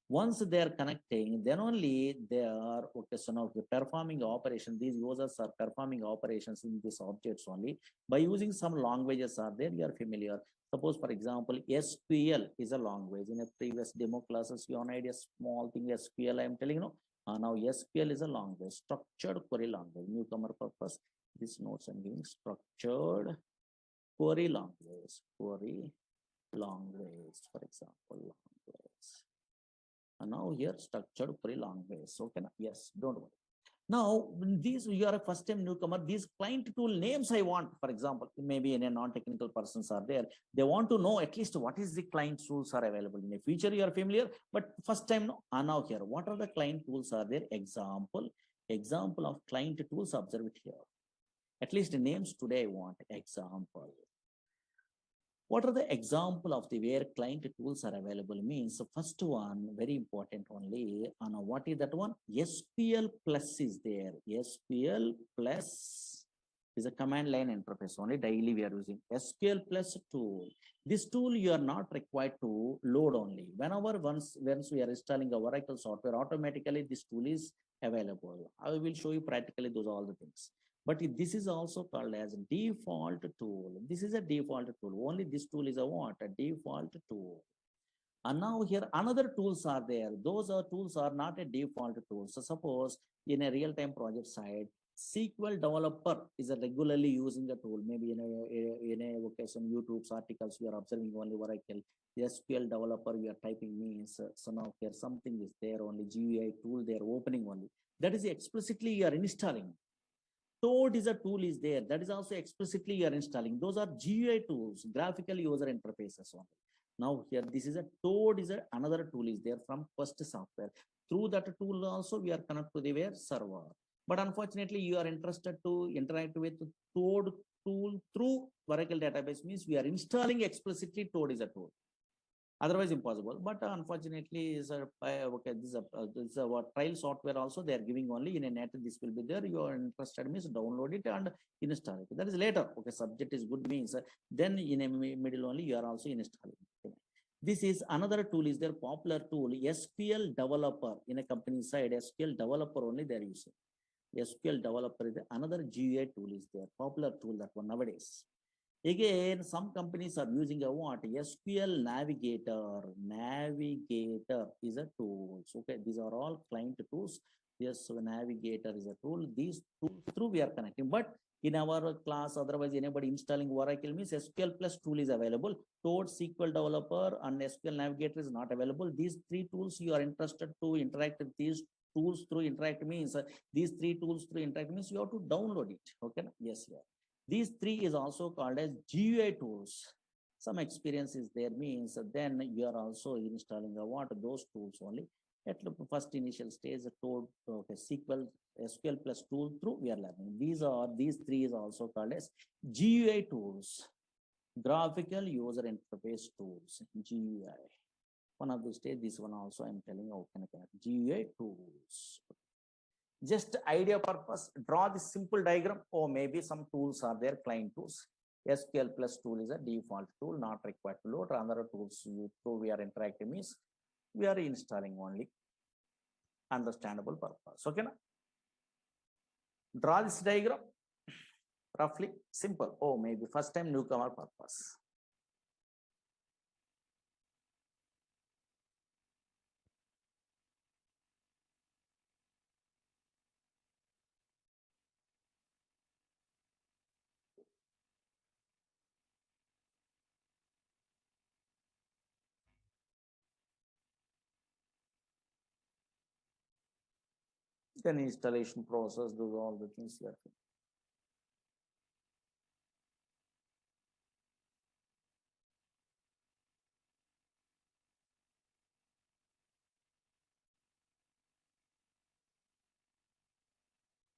Once they are connecting, then only they are okay. So now performing operation. These users are performing operations in these objects only by using some languages are there. You are familiar. Suppose, for example, SQL is a language. In a previous demo classes, you have an idea, small thing SQL. I am telling you. Now SQL is a language, structured query language. Newcomer purpose. This notes I'm giving structured query language. Query language, for example, language. And now here structured query language. Okay, yes, don't worry. Now these, you are a first time newcomer, these client tool names I want, for example, maybe in a non-technical persons are there, they want to know at least what is the client tools are available. In the future you are familiar, but first time no. And now here, what are the client tools are there? Example of client tools, observe it here. At least the names today I want example. What are the example of the where client tools are available means the first one very important only on what is that one? SQL plus is there. SQL plus is a command line interface only daily we are using SQL plus tool. This tool you are not required to load only. Whenever once we are installing a Oracle software, automatically this tool is available. I will show you practically those all the things. But this is also called as default tool. This is a default tool. Only this tool is a what? A default tool. And now here another tools are there. Those are tools are not a default tool. So suppose in a real-time project side, SQL developer is a regularly using a tool. Maybe in some YouTube's articles we are observing only Oracle. SQL developer we are typing means so now here something is there only GUI tool they are opening only. That is explicitly you are installing. Toad is a tool is there. That is also explicitly you are installing. Those are GUI tools, graphical user interfaces only. Now here, this is a Toad is another tool is there from first software. Through that tool also we are connected to the where server. But unfortunately, you are interested to interact with Toad tool through Oracle database means we are installing explicitly Toad is a tool. Otherwise impossible, but unfortunately is this is what trial software also they are giving only in a net. This will be there. You are interested means download it and install it. That is later. Okay, subject is good means then in a middle only you are also installing. Okay. This is another tool is their popular tool SQL developer in a company side. SQL developer only they are using. SQL developer is another GUI tool is there. Popular tool that one nowadays. Again, some companies are using a what? SQL Navigator. Navigator is a tool. Okay, these are all client tools. Yes, so Navigator is a tool. These tools through we are connecting. But in our class, otherwise anybody installing Oracle means SQL plus tool is available. Toad SQL Developer and SQL Navigator is not available. These three tools you are interested to interact with these tools through interact means these three tools through interact means you have to download it. Okay, yes, yeah. These three is also called as GUI tools. Some experience is there means then you are also installing what those tools only. At the first initial stage, told okay, SQL plus tool through we are learning. These three is also called as GUI tools, graphical user interface tools, GUI. One of the stage, this one also I'm telling you how can I connect GUI tools. Just idea purpose, draw this simple diagram. Or maybe some tools are there, client tools. SQL plus tool is a default tool, not required to load. Other tools we are interacting means we are installing only. Understandable purpose. Okay, na? Draw this diagram. Roughly simple. Oh, maybe first time newcomer purpose. Then installation process, do all the things here.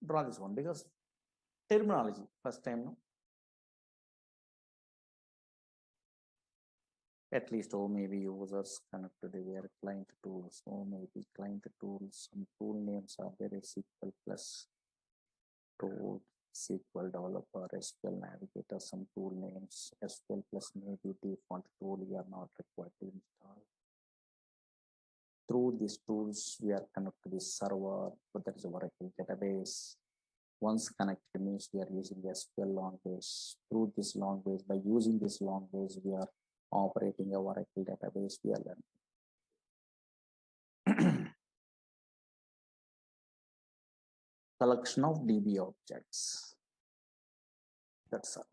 Draw this one because terminology first time, no? At least, or maybe users connected to their client tools, or maybe client tools, some tool names are there, SQL plus tool, SQL developer, SQL navigator, some tool names, SQL plus maybe default tool we are not required to install. Through these tools, we are connected to this server, but that is a Oracle database. Once connected means we are using the SQL language. Through this language, by using this language, we are operating a Oracle database. We are learning. Collection of DB objects. That's all.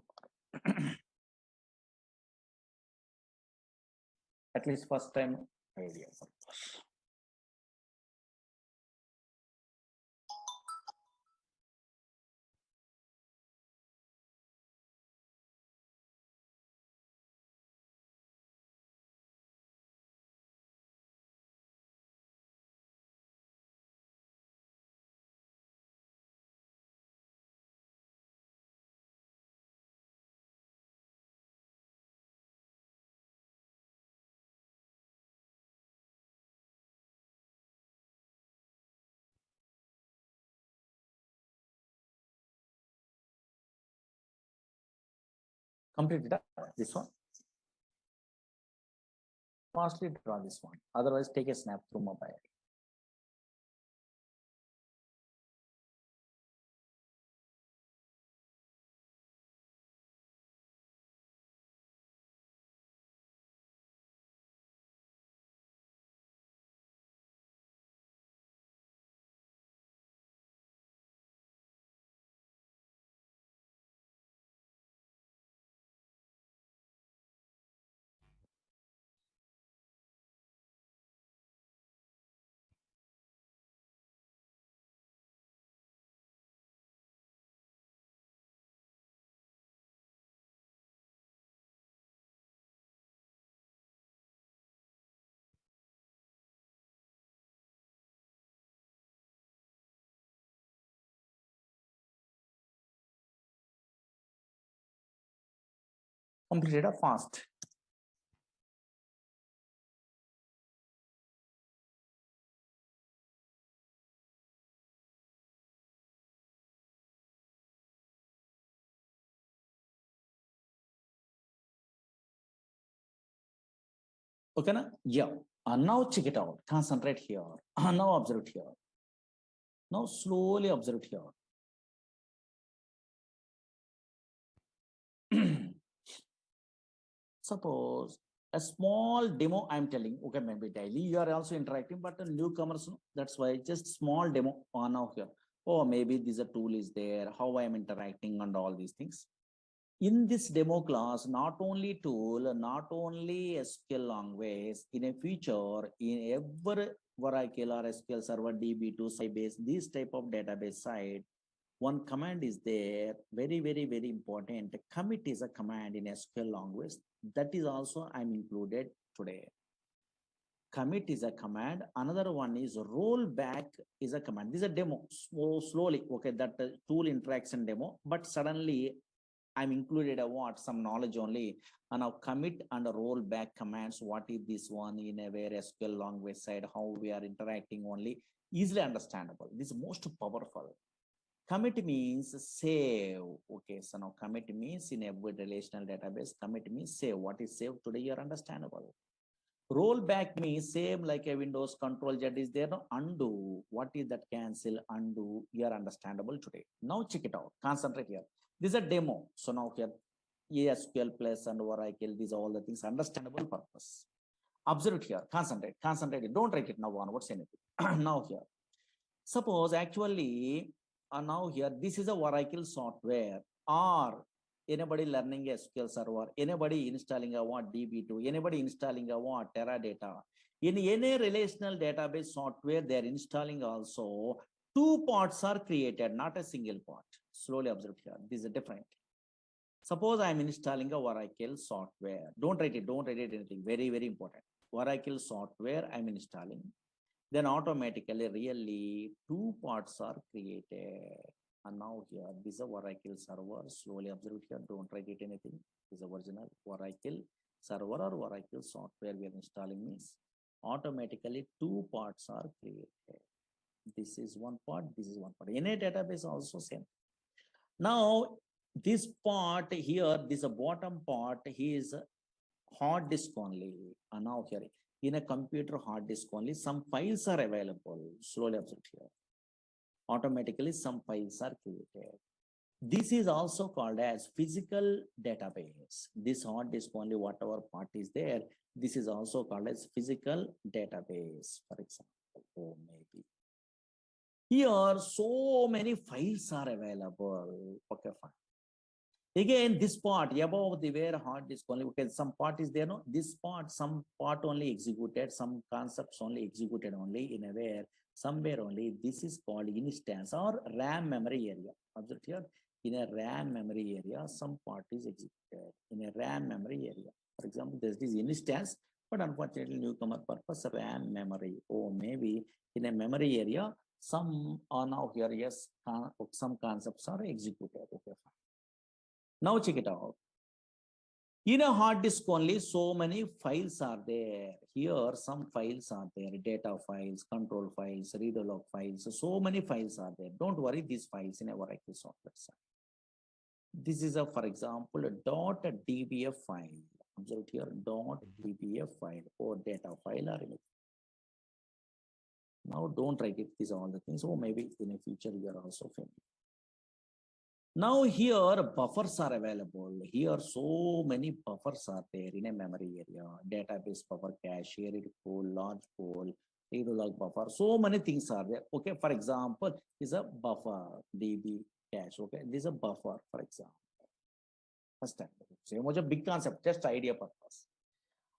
At least first time idea. Completed this one. Fastly draw this one. Otherwise, take a snap through mobile. Completed a fast. Okay, na? Yeah. Now check it out. Concentrate here. Now observe it here. Now slowly observe it here. Suppose a small demo I'm telling, okay, maybe daily you are also interacting, but the newcomers, that's why just small demo on now here. Oh, maybe this a tool is there, how I am interacting and all these things. In this demo class, not only tool, not only SQL language, in a future, in every Oracle or SQL Server, DB2, Sybase, this type of database side, one command is there, very important. Commit is a command in SQL language. That is also I'm included today. Commit is a command. Another one is rollback is a command. This is a demo. Slowly, okay, that tool interaction demo, but suddenly I'm included a what, some knowledge only. And now commit and rollback commands. What is this one in a where SQL language side, how we are interacting only, easily understandable. This is most powerful. Commit means save. Okay, so now commit means in every relational database, commit means save. What is save today? You're understandable. Rollback means same like a Windows Control Z is there. No, undo. What is that? Cancel, undo. You're understandable today. Now check it out. Concentrate here. This is a demo. So now here, SQL plus and Oracle. These are all the things understandable purpose. Observe it here. Concentrate. Concentrate. Don't write it now onwards anything. Now here. Suppose actually now here, this is a Oracle software, or anybody learning SQL Server, anybody installing a what DB2, anybody installing a what Teradata. In any relational database software, they're installing also two parts are created, not a single part. Slowly observe here. This is different. Suppose I'm installing a Oracle software. Don't write it anything. Very important. Oracle software I'm installing. Then automatically really two parts are created. And now here, this is a Oracle server. Slowly observe here. Don't write it anything. This is a original Oracle server or Oracle software we are installing means automatically two parts are created. This is one part. This is one part. In a database also same. Now this part here, this bottom part, is hard disk only. And now here in a computer hard disk only, some files are available. Slowly observe here. Automatically some files are created. This is also called as physical database. This hard disk only, whatever part is there, this is also called as physical database, for example. Oh, maybe. Here, so many files are available. Okay, fine. Again, this part above the where hard disk only, okay, some part is there, no? This part, some part only executed, some concepts only executed only in a where, somewhere only. This is called instance or RAM memory area. Observe here, in a RAM memory area, some part is executed in a RAM memory area. For example, there's this instance, but unfortunately, newcomer purpose RAM memory. Oh, maybe in a memory area, some are now here, yes, some concepts are executed. Okay, fine. Now check it out. In a hard disk only, so many files are there. Here, some files are there, data files, control files, reader log files. So many files are there. Don't worry, these files in our Oracle software side. This is a, for example, a .dbf file. Observe here, .dbf file or data file or anything. Now don't write it, these are all the things. So maybe in the future you are also familiar. Now here buffers are available. Here so many buffers are there in a memory area. Database buffer, cache, shared pool, large pool, read log buffer. So many things are there. Okay, for example, is a buffer DB cache. Okay, this is a buffer, for example. First time. So it was a big concept, just idea purpose.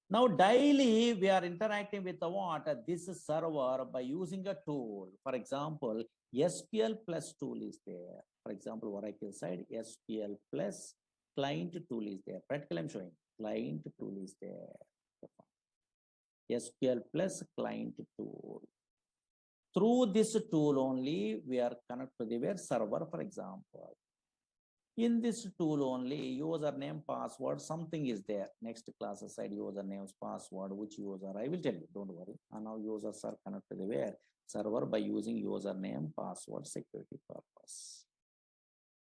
Now daily we are interacting with the what? This server by using a tool. For example, SQL plus tool is there. For example, Oracle side, SQL plus client tool is there. Practically I'm showing client tool is there. SQL plus client tool. Through this tool only we are connected to the server, for example. In this tool only, username, password, something is there. Next class aside, usernames, password, which user, I will tell you, don't worry. And now users are connected to the server by using username, password, security purpose.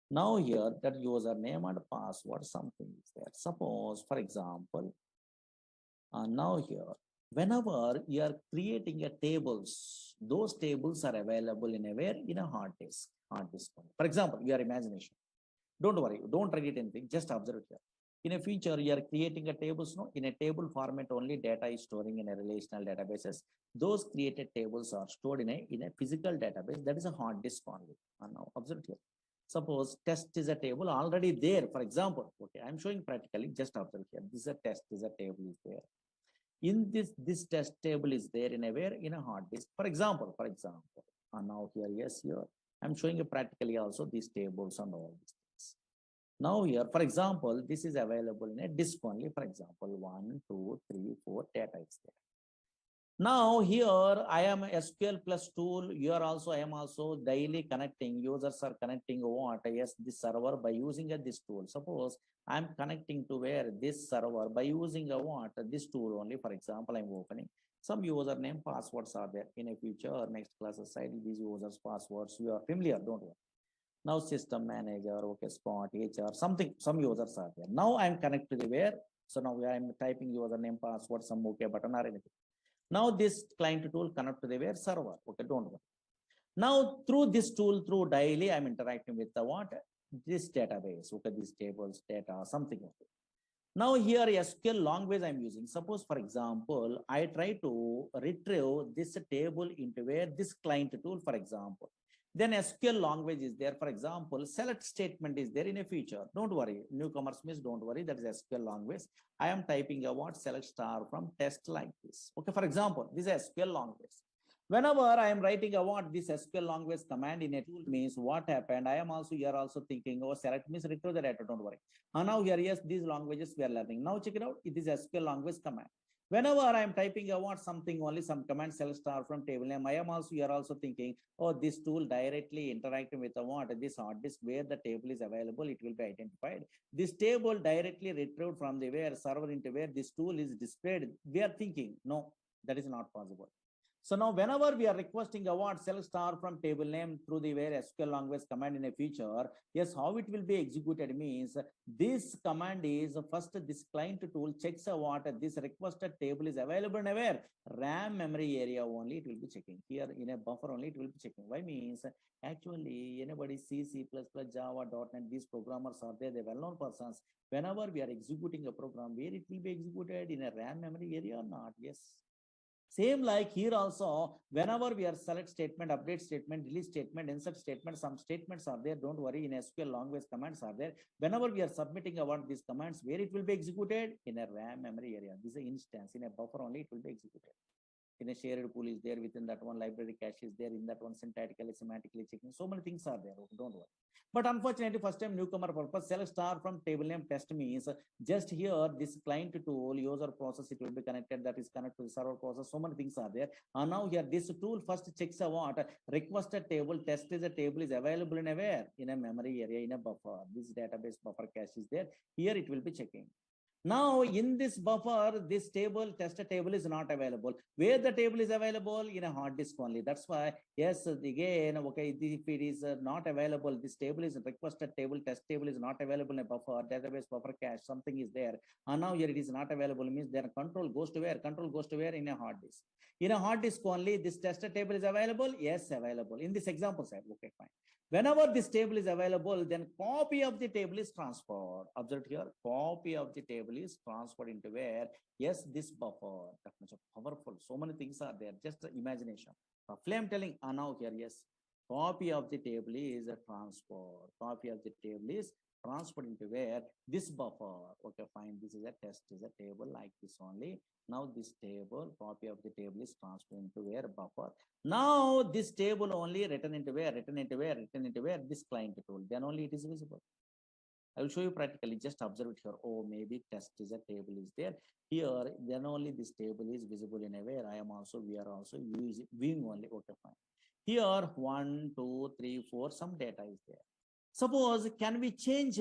Now here, that username and password, something is there. Suppose, for example, now here, whenever you are creating a tables, those tables are available in a where? In a hard disk. For example, your imagination. Don't worry, don't write it anything, just observe here. In a future, you are creating a tables, no? In a table format only data is storing in a relational databases. Those created tables are stored in a physical database, that is a hard disk only. And now observe here. Suppose test is a table already there, for example. Okay, I'm showing practically, just observe here. This is a test, is a table is there. In this test table is there in a where? In a hard disk. For example. And now here, yes, here. I'm showing you practically also these tables and all these. Now here, for example, this is available in a disk only. For example, 1, 2, 3, 4 data is there. Now here I am SQL plus tool. Here also I am also daily connecting. Users are connecting what? Yes, this server by using this tool. Suppose I am connecting to where? This server by using what? This tool only. For example, I am opening. Some username passwords are there. In a future next class aside, these users passwords you are familiar, don't worry. Now system manager, okay, spot, HR, something, some users are there. Now I'm connected to where? So now I'm typing username, password, some okay button or anything. Now this client tool connect to the where? Server. Okay, don't worry. Now through this tool, through daily, I'm interacting with the what? This database. Okay, these tables, data, something. Okay. Now here SQL language I'm using. Suppose for example, I try to retrieve this table into where this client tool, for example. Then SQL language is there. For example, select statement is there in a feature. Don't worry, newcomers miss, don't worry, that is SQL language. I am typing a what? Select star from test like this. Okay, for example, this is SQL language. Whenever I am writing a what? This SQL language command in a tool means what happened. I am also here also thinking, oh, select means retrieve the data, don't worry. And now here, yes, these languages we are learning. Now check it out, it is SQL language command. Whenever I am typing I want something, only some command select star from table name, I am also here also thinking, oh, this tool directly interacting with the what? This hard disk where the table is available, it will be identified. This table directly retrieved from the where server into where this tool is displayed. We are thinking, no, that is not possible. So now whenever we are requesting a what? Select star from table name through the where SQL language command in a feature, yes, how it will be executed means this command is first this client tool checks a what? This requested table is available in a where? RAM memory area only it will be checking. Here in a buffer only it will be checking. Why means actually anybody C++, Java, .NET, these programmers are there, they well-known persons. Whenever we are executing a program, where it will be executed in a RAM memory area or not? Yes. Same like here also, whenever we are select statement, update statement, delete statement, insert statement, some statements are there. Don't worry, in SQL language commands are there. Whenever we are submitting about these commands, where it will be executed? In a RAM memory area. This is an instance. In a buffer only it will be executed. In a shared pool is there, within that one library cache is there, in that one syntactically, semantically checking. So many things are there. Don't worry. But unfortunately, first time newcomer purpose, select star from table name test means just here this client tool user process it will be connected, that is connected to the server process. So many things are there. And now here this tool first checks a what? Requested table, test is a table is available in a where? In a memory area, in a buffer. This database buffer cache is there. Here it will be checking. Now in this buffer, this table, test table is not available. Where the table is available? In a hard disk only. That's why, yes, again, okay, if it is not available, this table is requested table, test table is not available in a buffer, database buffer cache, something is there. And now here it is not available, means their control goes to where? Control goes to where? In a hard disk. In a hard disk only, this test table is available? Yes, available. In this example set, okay, fine. Whenever this table is available, then copy of the table is transferred. Observe here, copy of the table is transferred into where? Yes, this buffer. That much powerful. So many things are there. Just imagination. Roughly I'm telling, now here, yes. Copy of the table is a transfer. Copy of the table is transferred into where? This buffer. Okay, fine. This is a test, is a table like this only. Now this table, copy of the table is transferred into where? Buffer. Now this table only written into where? Written into where? Written into where? This client tool. Then only it is visible. I will show you practically. Just observe it here. Oh, maybe test is a table is there. Here, then only this table is visible in a where. I am also, we are also using viewing only. Okay, fine. Here, 1, 2, 3, 4, some data is there. Suppose, can we change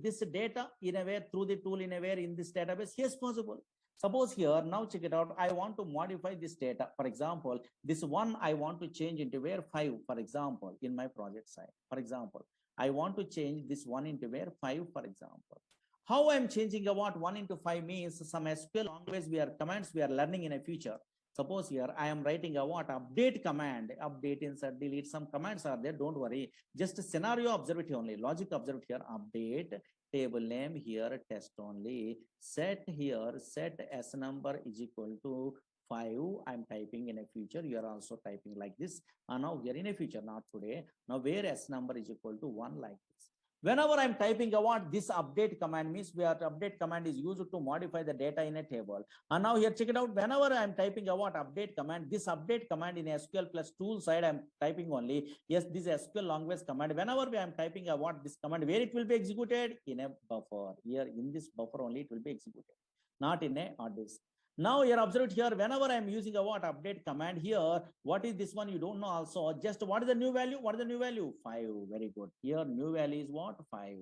this data in a way through the tool in a way in this database? Yes, possible. Suppose here, now check it out. I want to modify this data. For example, this one I want to change into where 5, for example, in my project side. For example, I want to change this 1 into where 5, for example. How I'm changing a what 1 into 5 means some SQL language we are commands we are learning in a future. Suppose here I am writing a what update command, update, insert, delete, some commands are there. Don't worry. Just a scenario observe it only. Logic observe it here. Update table name here test only. Set here set s number is equal to 5. I'm typing in a future. You are also typing like this. And now here in a future, not today. Now where s number is equal to 1 like this. Whenever I'm typing a what, this update command means where update command is used to modify the data in a table. And now here, check it out. Whenever I'm typing a what update command, this update command in SQL plus tool side, I'm typing only. Yes, this SQL language command. Whenever I'm typing a what this command, where it will be executed? In a buffer. Here in this buffer only it will be executed, not in a hard disk. Now here observe it here. Whenever I'm using a what update command here, what is this one? You don't know also. Just what is the new value? What is the new value? 5. Very good. Here new value is what? 5.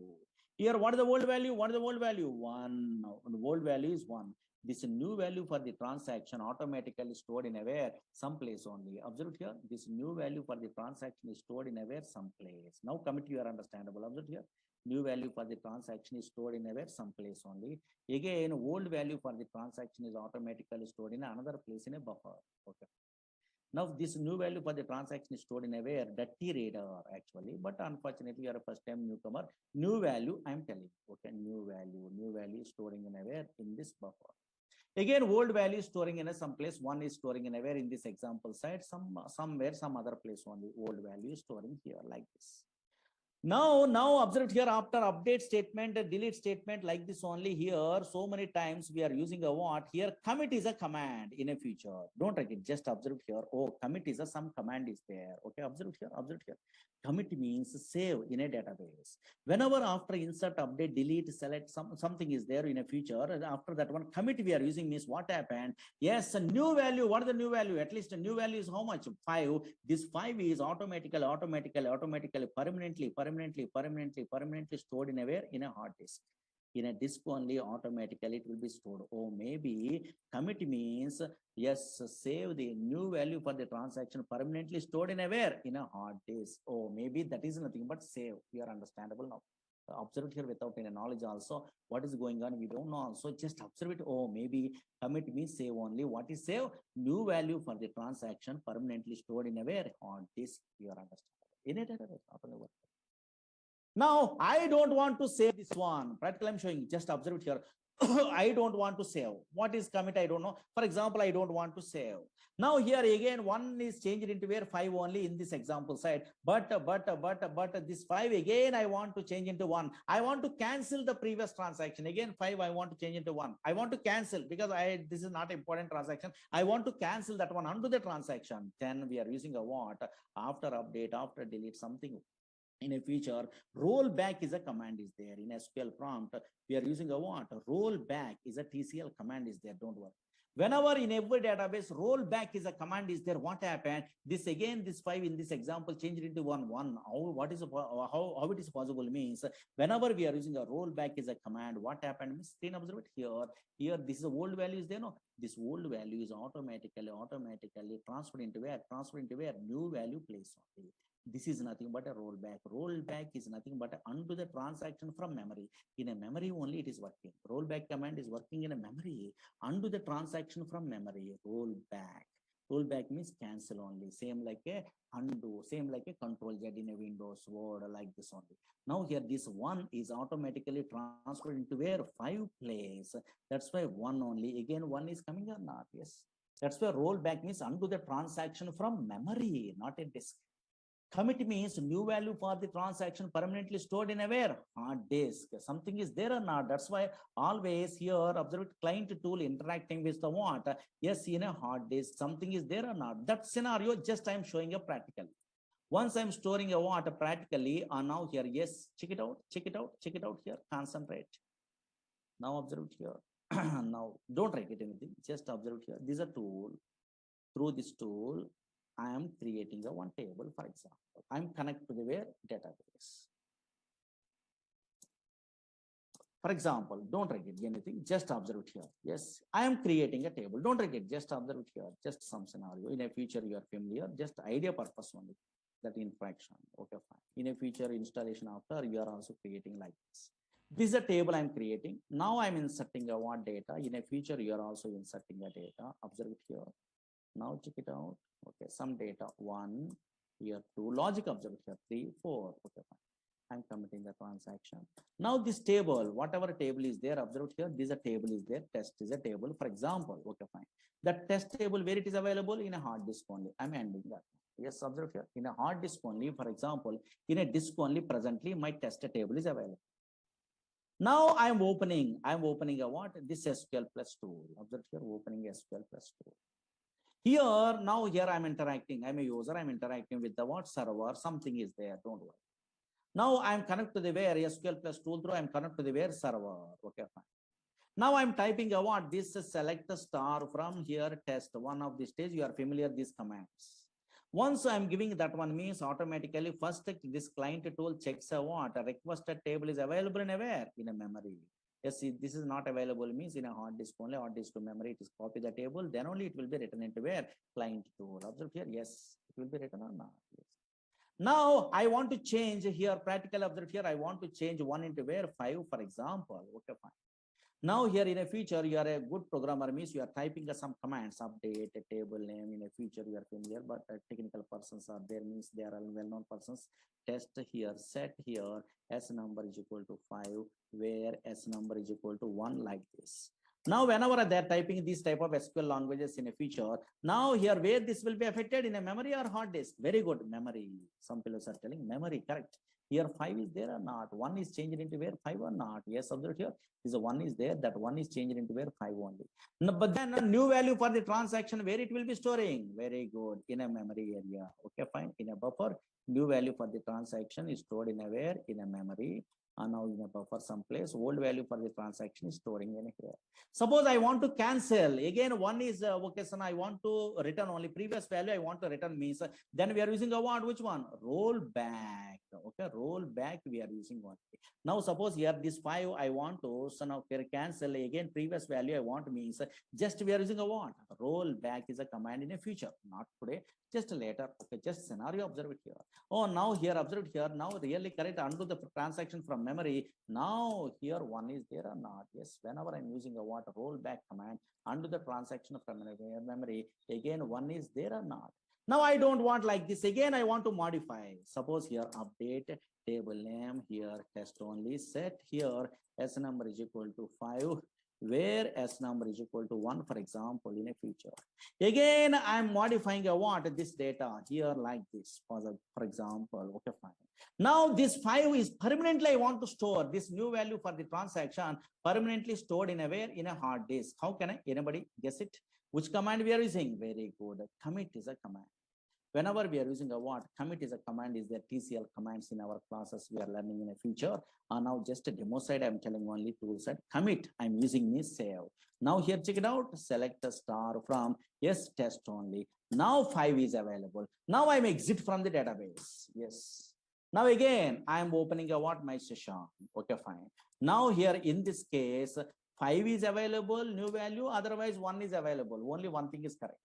Here what is the old value? What is the old value? 1. Now, the old value is 1. This new value for the transaction automatically stored in a where? Some place only. Observe here. This new value for the transaction is stored in a where? Some place. Now come to your understandable. Observe here. New value for the transaction is stored in a where? Some place only. Again, old value for the transaction is automatically stored in another place in a buffer. Okay. Now this new value for the transaction is stored in a where? Dirty radar actually, but unfortunately you are a first time newcomer. New value I'm telling. Okay, new value is storing in a where? In this buffer. Again, old value is storing in a some place. One is storing in a where? In this example side, somewhere, some other place only. Old value is storing here like this. Now observe here after update statement, delete statement like this only here. So many times we are using a what here. Commit is a command in a future. Don't write it. Just observe here. Oh, commit is a some command is there. Okay, observe here. Observe here. Commit means save in a database. Whenever after insert, update, delete, select something is there in a future. And after that one commit we are using means what happened? Yes, a new value. What is the new value? At least a new value is how much? 5. This 5 is automatically, permanently stored in a where? In a hard disk. In a disk only automatically it will be stored. Oh, maybe commit means yes, save the new value for the transaction permanently stored in a where? In a hard disk. Oh, maybe that is nothing but save. We are understandable now. Observe it here without any knowledge also. What is going on? We don't know also. Just observe it. Oh, maybe commit means save only. What is save? New value for the transaction permanently stored in a where? On disk. You are understandable. In a database, not only one. Now, I don't want to save this one. Practically, I'm showing. Just observe it here. I don't want to save. What is commit? I don't know. For example, I don't want to save. Now here again, 1 is changed into where? 5 only in this example side. But this 5 again, I want to change into 1. I want to cancel the previous transaction. Again, 5, I want to change into 1. I want to cancel because this is not important transaction. I want to cancel that one, undo the transaction. Then we are using a what? After update, after delete, something in a future. Rollback is a command is there in SQL prompt. We are using a what? Rollback is a TCL command is there. Don't worry. Whenever in every database, rollback is a command is there. What happened? This again, this 5 in this example changed into 1. What is how it is possible means whenever we are using a rollback is a command. What happened means screen observe it here. Here this is a old value is there. No, this old value is automatically transferred into where? Transferred into where? New value place only. This is nothing but a rollback. Rollback is nothing but undo the transaction from memory. In a memory only it is working. Rollback command is working in a memory. Undo the transaction from memory. Rollback. Rollback means cancel only. Same like a undo. Same like a control Z in a Windows Word like this only. Now here this 1 is automatically transferred into where? 5 place. That's why 1 only. Again 1 is coming or not? Yes. That's why rollback means undo the transaction from memory, not a disk. Commit means new value for the transaction permanently stored in a where? Hard disk. Something is there or not? That's why always here observe client tool interacting with the what? Yes, in a hard disk. Something is there or not? That scenario just I'm showing a practical. Once I'm storing a what practically, now here, yes, check it out here, concentrate. Now observe it here. Now don't write it anything, just observe it here. This is a tool. Through this tool, I am creating a one table, for example. I'm connected to the where? Database. For example, don't write it anything, just observe it here. Yes, I am creating a table. Don't write it, just observe it here. Just some scenario. In a future, you are familiar, just idea purpose only. That infraction. Okay, fine. In a future installation after, you are also creating like this. This is a table I'm creating. Now I'm inserting a what data. In a future, you are also inserting a data. Observe it here. Now check it out. Okay, some data 1, here 2, logic observe here 3, 4. Okay, fine. I'm committing the transaction. Now this table, whatever table is there, observe here. This is a table is there. Test is a table. For example, okay, fine. That test table where it is available in a hard disk only. I'm ending that. Yes, observe here. In a hard disk only, for example, in a disk only presently my test table is available. Now I'm opening a what? This SQL plus tool. Observe here, opening SQL plus tool. Here, now here I'm interacting. I'm a user, I'm interacting with the what server, something is there, don't worry. Now I'm connected to the where SQL plus tool through, I'm connected to the where server. Okay, fine. Now I'm typing a what? This is select the star from here test. One of the stage, you are familiar these commands. Once I'm giving that one means automatically first this client tool checks a what? A requested table is available in a where? In a memory. Yes, see, this is not available means in a hard disk only, hard disk to memory, it is copy the table, then only it will be written into where? Client tool. Observe here, yes, it will be written or not. Yes. Now I want to change here, practical observe here, I want to change 1 into where? 5, for example. Okay, fine. Now here in a future, you are a good programmer means you are typing some commands, update a table name. In a future, you are familiar, but technical persons are there means they are well-known persons. Test here, set here, s number is equal to 5, where s number is equal to 1 like this. Now, whenever they are typing these type of SQL languages in a future, now here where this will be affected in a memory or hard disk? Very good, memory. Some people are telling memory, correct. Here 5 is there or not? 1 is changed into where? 5 or not? Yes, observe here. This 1 is there, that 1 is changed into where? 5 only. No, but then a new value for the transaction, where it will be storing? Very good, in a memory area. Okay, fine. In a buffer, new value for the transaction is stored in a where? In a memory. And now in a buffer someplace, old value for the transaction is storing in here. Suppose I want to cancel. Again, 1 is okay, so I want to return only previous value. I want to return means then we are using a what? Which one? Roll back. Okay, roll back we are using one. Now suppose here this 5 I want to, so now here cancel again previous value I want means just we are using a what? Roll back is a command in a future, not today, just later. Okay, just scenario observe it here. Oh, now here observe it here. Now really correct undo the transaction from memory. Now here 1 is there or not? Yes, whenever I'm using a what? Rollback command undo the transaction from memory, again 1 is there or not? Now I don't want like this. Again, I want to modify. Suppose here update table name here test only, set here s number is equal to 5, where s number is equal to 1, for example, in a future. Again, I'm modifying a what? This data here like this, for example. Okay, fine. Now this 5 is permanently I want to store this new value for the transaction permanently stored in a where? In a hard disk. How can I? Anybody guess it? Which command we are using? Very good. Commit is a command. whenever we are using a what, commit is a command, is there TCL commands in our classes we are learning in the future. Now just a demo side, I'm telling only tool side. Commit, I'm using this save. Now here, check it out, select a star from yes, test only. Now 5 is available. Now I'm exit from the database. Yes. Now again, I'm opening a what, my session. Okay, fine. Now here in this case, 5 is available, new value, otherwise 1 is available. Only one thing is correct.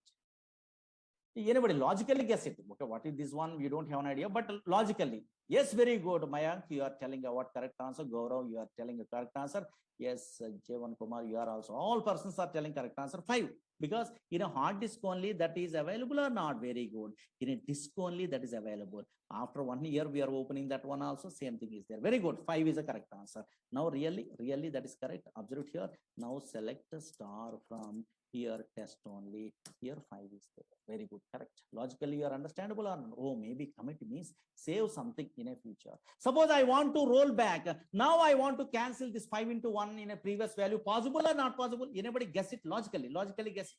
Anybody logically guess it? Okay, what is this one? We don't have an idea, but logically, yes, very good. Mayank, you are telling a what correct answer. Gaurav, you are telling a correct answer. Yes, Jevan Kumar, you are also. All persons are telling correct answer 5. Because in a hard disk only that is available or not, very good. In a disk only that is available. After 1 year, we are opening that one also, same thing is there. Very good. 5 is a correct answer. Now, really that is correct. Observe here. Now select a star from here, test only. Here 5 is there. Very good, correct. Logically, you are understandable or no? Oh, maybe commit means save something in a future. Suppose I want to roll back. Now I want to cancel this 5 into 1 in a previous value. Possible or not possible? Anybody guess it logically? Logically guess it.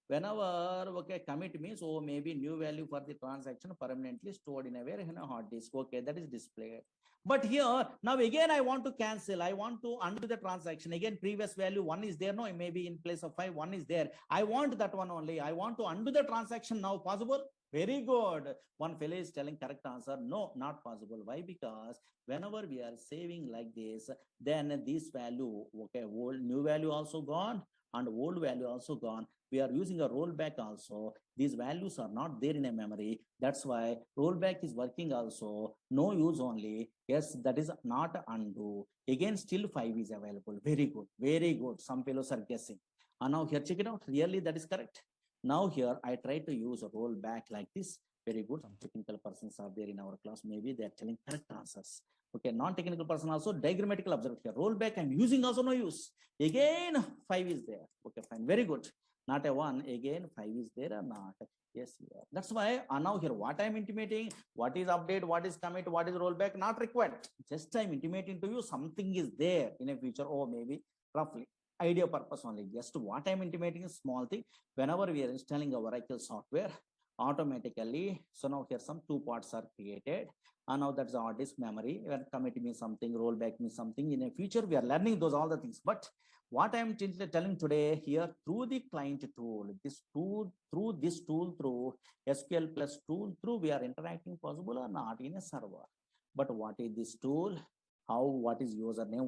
Whenever, okay, commit means, oh, maybe new value for the transaction permanently stored in a where in a hard disk. Okay, that is displayed. But here, now again, I want to cancel. I want to undo the transaction. Again, previous value 1 is there. No, maybe in place of 5, 1 is there. I want that one only. I want to undo the transaction now. Possible? Very good. One fellow is telling correct answer. No, not possible. Why? Because whenever we are saving like this, then this value, okay, old new value also gone and old value also gone. We are using a rollback also. These values are not there in a memory. That's why rollback is working also. No use only. Yes, that is not undo. Again, still 5 is available. Very good. Very good. Some fellows are guessing. And now here, check it out. Really, that is correct. Now here, I try to use a rollback like this. Very good. Some technical persons are there in our class. Maybe they are telling correct answers. Okay, non-technical person also diagrammatical observe here. Rollback I'm using also no use. Again, 5 is there. Okay, fine. Very good. Not a 1. Again, 5 is there or not? Yes, yeah. That's why now here what I'm intimating, what is update, what is commit, what is rollback, not required. Just I'm intimating to you something is there in a future, or maybe roughly idea purpose only. Just what I'm intimating is small thing. Whenever we are installing a Oracle software, automatically, so now here some 2 parts are created. And now that's hard disk memory. When commit means something, rollback means something. In the future, we are learning those all the things. But what I'm telling today here, through the client tool, through SQL plus tool, we are interacting possible or not in a server. But what is this tool? How? What is username?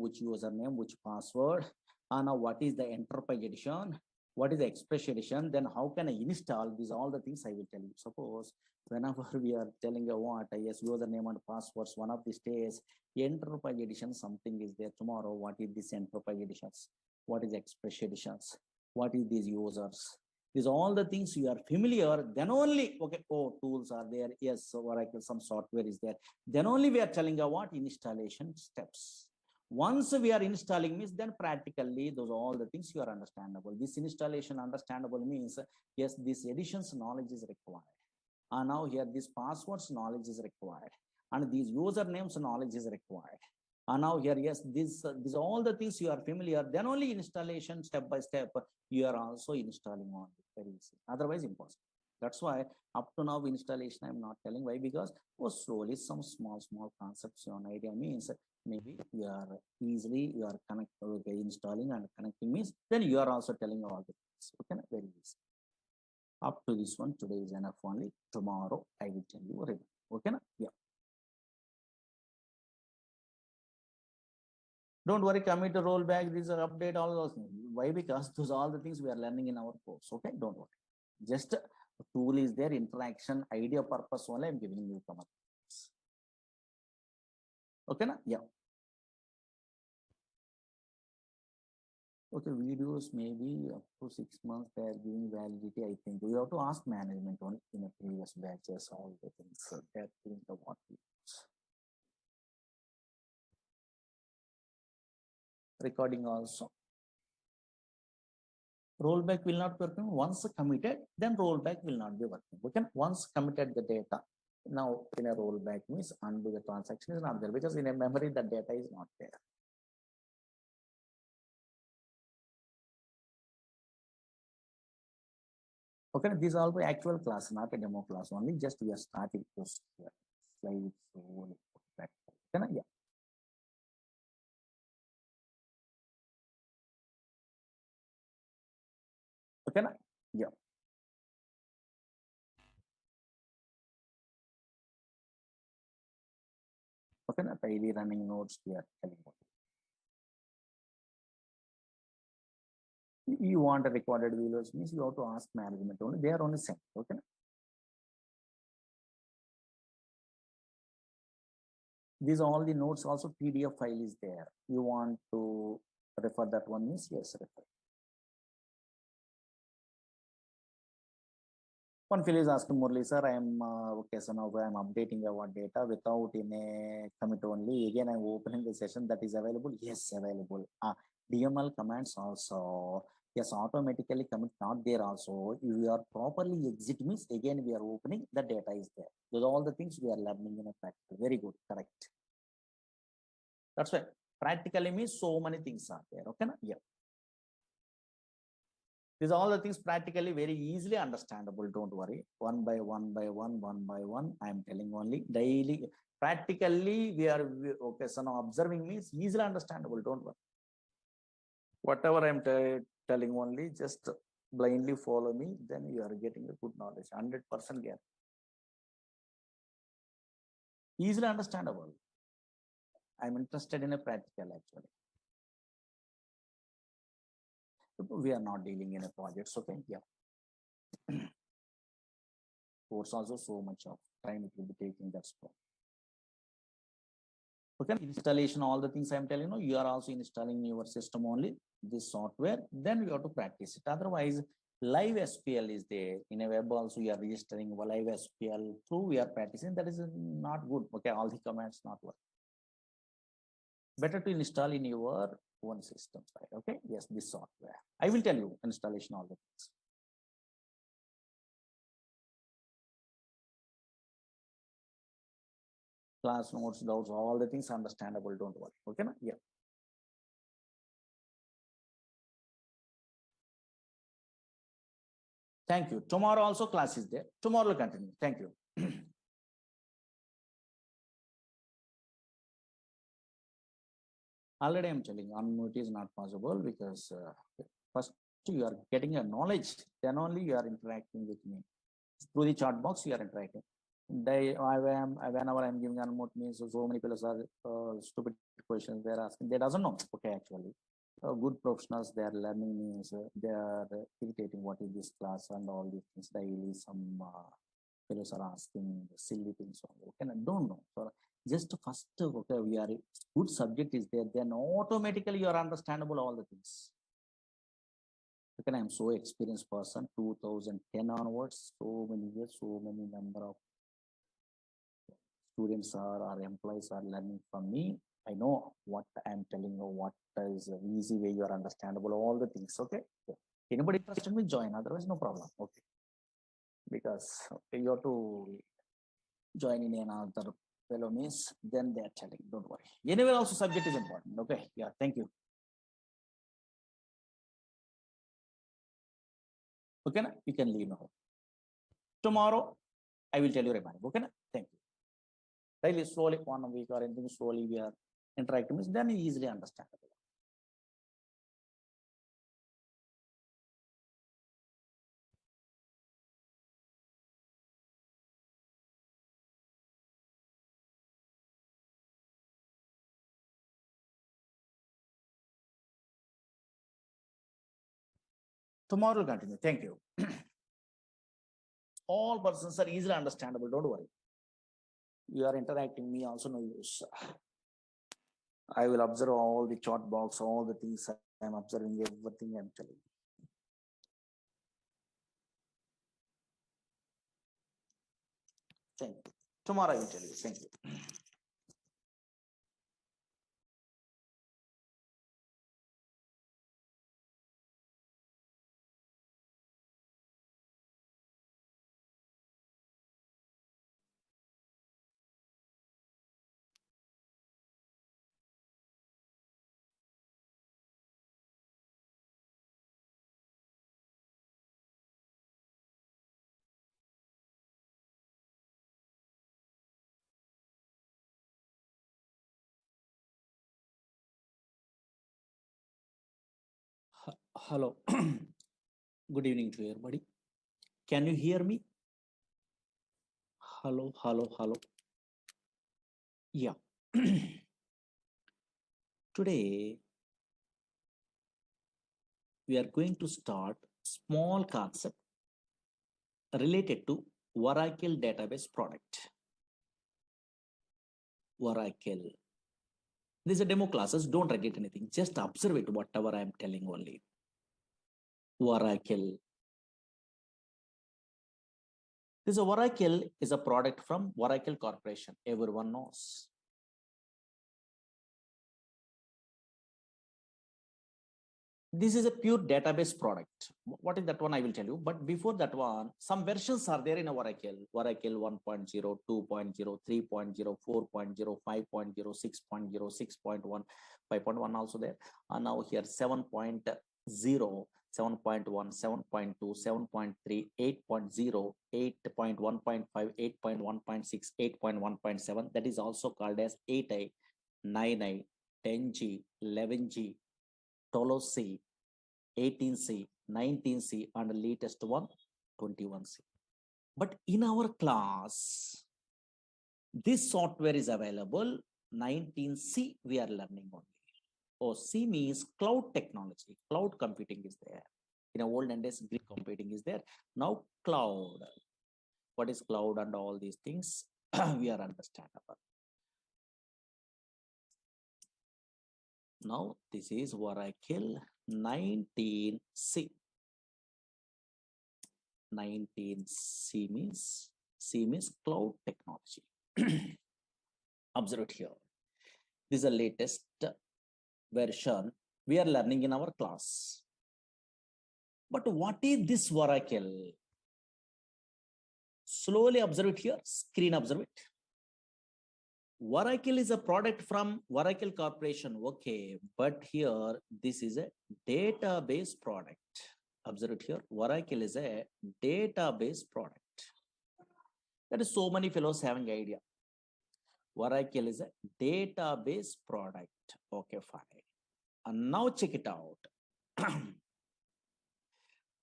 Which password? And now what is the enterprise edition? What is the express edition? Then how can I install these all the things I will tell you. Suppose whenever we are telling a what, yes, username and passwords, one of these days, enterprise edition, something is there. Tomorrow, what is this enterprise editions? What is express editions? What is these users? These all the things you are familiar, then only, okay, oh, tools are there. Yes, so Oracle, some software is there. Then only we are telling a what installation steps. Once we are installing means, then practically those all the things you are understandable. This installation understandable means, yes, this editions knowledge is required. And now here this passwords knowledge is required. And these usernames knowledge is required. And now here, yes, these all the things you are familiar, then only installation step by step, you are also installing on it very easy. Otherwise impossible. That's why up to now installation I'm not telling. Why? Because slowly some small concepts on idea means maybe you are easily you are connecting, installing and connecting means then you are also telling all the things. Okay, very easy. Up to this one, today is enough only. Tomorrow I will tell you. Okay, yeah. Don't worry, commit to rollback, these are update, all those things. Why? Because those are all the things we are learning in our course. Okay, don't worry. Just tool is there, interaction, idea, purpose only I'm giving you command. Okay, na? Yeah. Okay, videos maybe up to 6 months they are giving validity. I think we have to ask management on in a previous batches, all the things. So that thing the what recording also. Rollback will not work. Once committed, then rollback will not be working. We can once committed the data. Now in a rollback means undo the transaction is not there because in a memory the data is not there. Okay, these are all actual class, not a demo class only. Just we are starting to slide. So, okay, yeah. Okay, yeah. Okay, daily running nodes we are telling about. You want a recorded videos means you have to ask management only. They are only sent. Okay. These all the notes also PDF file is there. You want to refer that one means yes, refer. One fellow is asking Murali sir, I am okay, so now I am updating our data without in a commit only. Again, I am opening the session that is available. Yes, available. DML commands also. Yes, automatically commit not there also. If you are properly exit means again we are opening the data is there. Those are all the things we are learning in a practical. Very good, correct. That's why practically means so many things are there. Okay, yeah. These are all the things practically very easily understandable. Don't worry. One by one by one, one by one. I am telling only daily. Practically, we are okay. So now observing means easily understandable. Don't worry. Whatever I am telling only, just blindly follow me. Then you are getting a good knowledge. 100% guarantee. Easily understandable. I am interested in a practical actually. We are not dealing in a project. Okay, yeah. Course also so much of time it will be taking. That's why. Okay, installation, all the things I'm telling you, you are also installing your system only this software, then you have to practice it. Otherwise, live SPL is there in a web also. You are registering live SPL through we are practicing. That is not good. Okay, all the commands not work. Better to install in your own system, right? Okay, yes, this software. I will tell you installation all the things. Class notes, doubts, all the things understandable. Don't worry. Okay, yeah. Thank you. Tomorrow also class is there. Tomorrow will continue. Thank you. Already I'm telling unmute is not possible because first you are getting a knowledge, then only you are interacting with me. Through the chat box, you are interacting. Whenever I'm giving unmute means so many people are stupid questions they're asking. They doesn't know. Okay, actually. Good professionals, they are learning means they are irritating what is this class and all these things daily. Some fellows are asking silly things. Okay, I don't know. So just first, okay, we are good subject is there, then automatically you are understandable all the things. Okay, I'm so experienced person, 2010 onwards, so many years, so many number of students are or employees are learning from me. I know what I'm telling you, what is an easy way you are understandable, all the things. Okay. Anybody interested me join, otherwise no problem. Okay. Because you have to join in another fellow means, then they are telling, don't worry. Anyway, also subject is important. Okay. Yeah. Thank you. Okay. You can leave now. Tomorrow, I will tell you remaining. Okay. Thank you. Daily, slowly, 1 week or anything, slowly we are interacting, then easily understandable. Tomorrow will continue. Thank you. All persons are easily understandable. Don't worry. You are interacting me also no use. I will observe all the chat box, all the things I am observing, everything I am telling. Thank you. Tomorrow I will tell you. Thank you. Hello. Good evening to everybody. Can you hear me? Hello, hello, hello. Yeah. Today we are going to start small concept related to Oracle database product. Oracle. These are demo classes. Don't write it anything. Just observe it, whatever I am telling only. Oracle. This Oracle is a product from Oracle Corporation. Everyone knows. This is a pure database product. What is that one? I will tell you. But before that one, some versions are there in Oracle. Oracle 1.0, 2.0, 3.0, 4.0, 5.0, 6.0, 6.1, 5.1 also there. And now here 7.0, 7.1, 7.2, 7.3, 8.0, 8.1.5, 8.1.6, 8.1.7. That is also called as 8i, 9i, 10G, 11G, 12C, 18C, 19C, and the latest one, 21C. But in our class, this software is available, 19C we are learning only. Oh, C means cloud technology, cloud computing is there. In a olden days, grid computing is there. Now cloud. What is cloud and all these things, we are understandable. Now this is Oracle 19C. 19C means cloud technology. Observe it here. This is the latest version we are learning in our class. But what is this Oracle? Slowly observe it here. Screen observe it. Oracle is a product from Oracle Corporation. Okay, but here this is a database product. Observe it here. Oracle is a database product. That is so many fellows having idea. Oracle is a database product. Okay, fine. And now check it out.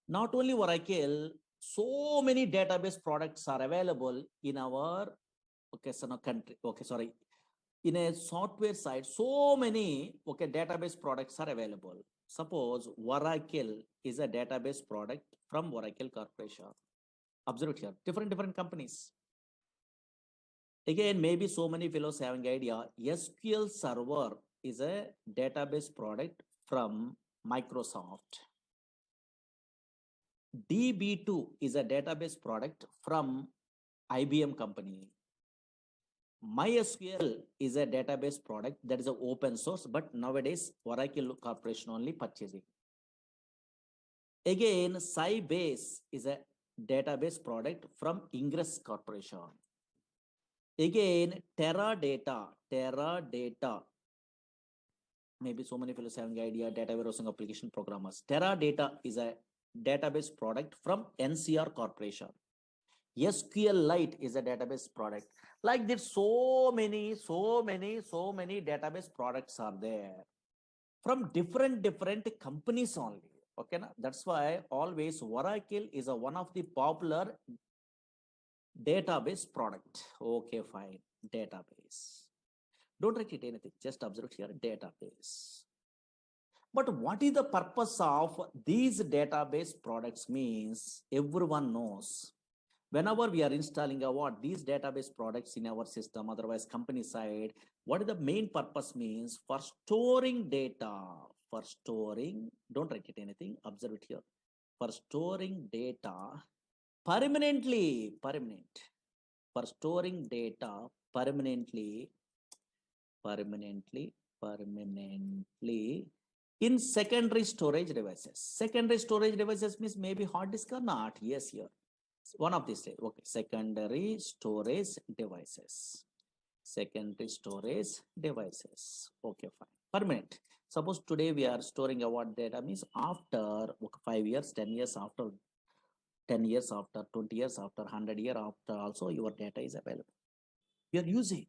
Not only Oracle, so many database products are available in our country. Okay, sorry. In a software side, so many database products are available. Suppose Oracle is a database product from Oracle Corporation. Observe it here. Different companies. Again, maybe so many fellows having idea. SQL Server is a database product from Microsoft. DB2 is a database product from IBM company. MySQL is a database product that is an open source, but nowadays Oracle Corporation only purchasing. Again, Sybase is a database product from Ingress Corporation. Again, Teradata, maybe so many fellows having idea, data warehousing application programmers. Teradata is a database product from NCR Corporation. SQLite is a database product. Like this, so many database products are there from different companies only. Okay, na? That's why always Oracle is a one of the popular database product. Okay, fine. Database. Don't write it anything. Just observe here. Database. But what is the purpose of these database products means everyone knows. Whenever we are installing these database products in our system, otherwise company side, what is the main purpose means? For storing data, don't write it anything, observe it here. For storing data permanently, for storing data permanently in secondary storage devices. Secondary storage devices means maybe hard disk or not. Yes, here. One of these. Okay, secondary storage devices. Okay, fine. Permanent. Suppose today we are storing our data means after 5 years, 10 years, after 10 years, after 20 years, after 100 years, after also your data is available. We are using.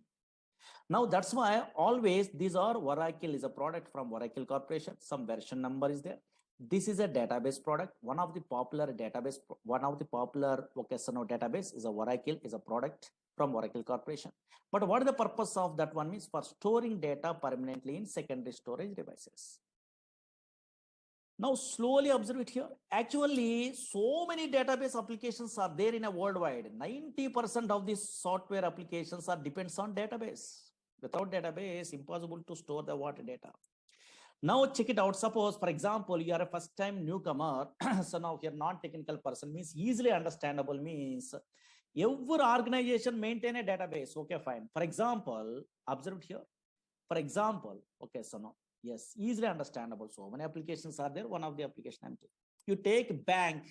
Now that's why always these are Oracle is a product from Oracle Corporation. Some version number is there. This is a database product. One of the popular database, database is a Oracle, is a product from Oracle Corporation. But what is the purpose of that one means? For storing data permanently in secondary storage devices. Now slowly observe it here. Actually, so many database applications are there in a worldwide. 90% of these software applications are depends on database. Without database, impossible to store the water data. Now check it out. Suppose, for example, you are a first time newcomer. So now you're non-technical person means easily understandable means every organization maintain a database. Okay, fine. For example, observe it here. For example, okay, so now, yes, easily understandable. So many applications are there. One of the application I'm taking. You take bank.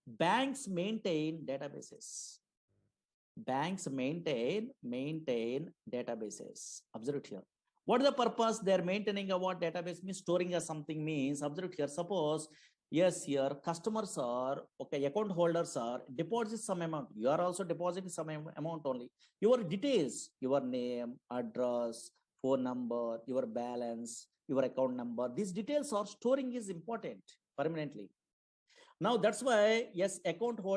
Banks maintain databases. Banks maintain databases. Observe it here. What is the purpose? They're maintaining a what database means storing a something means. Observe it here. Suppose, yes, here customers are, okay, account holders are deposit some amount. You are also depositing some amount only. Your details, your name, address, phone number, your balance, your account number. These details are storing is important permanently. Now that's why, yes, account holder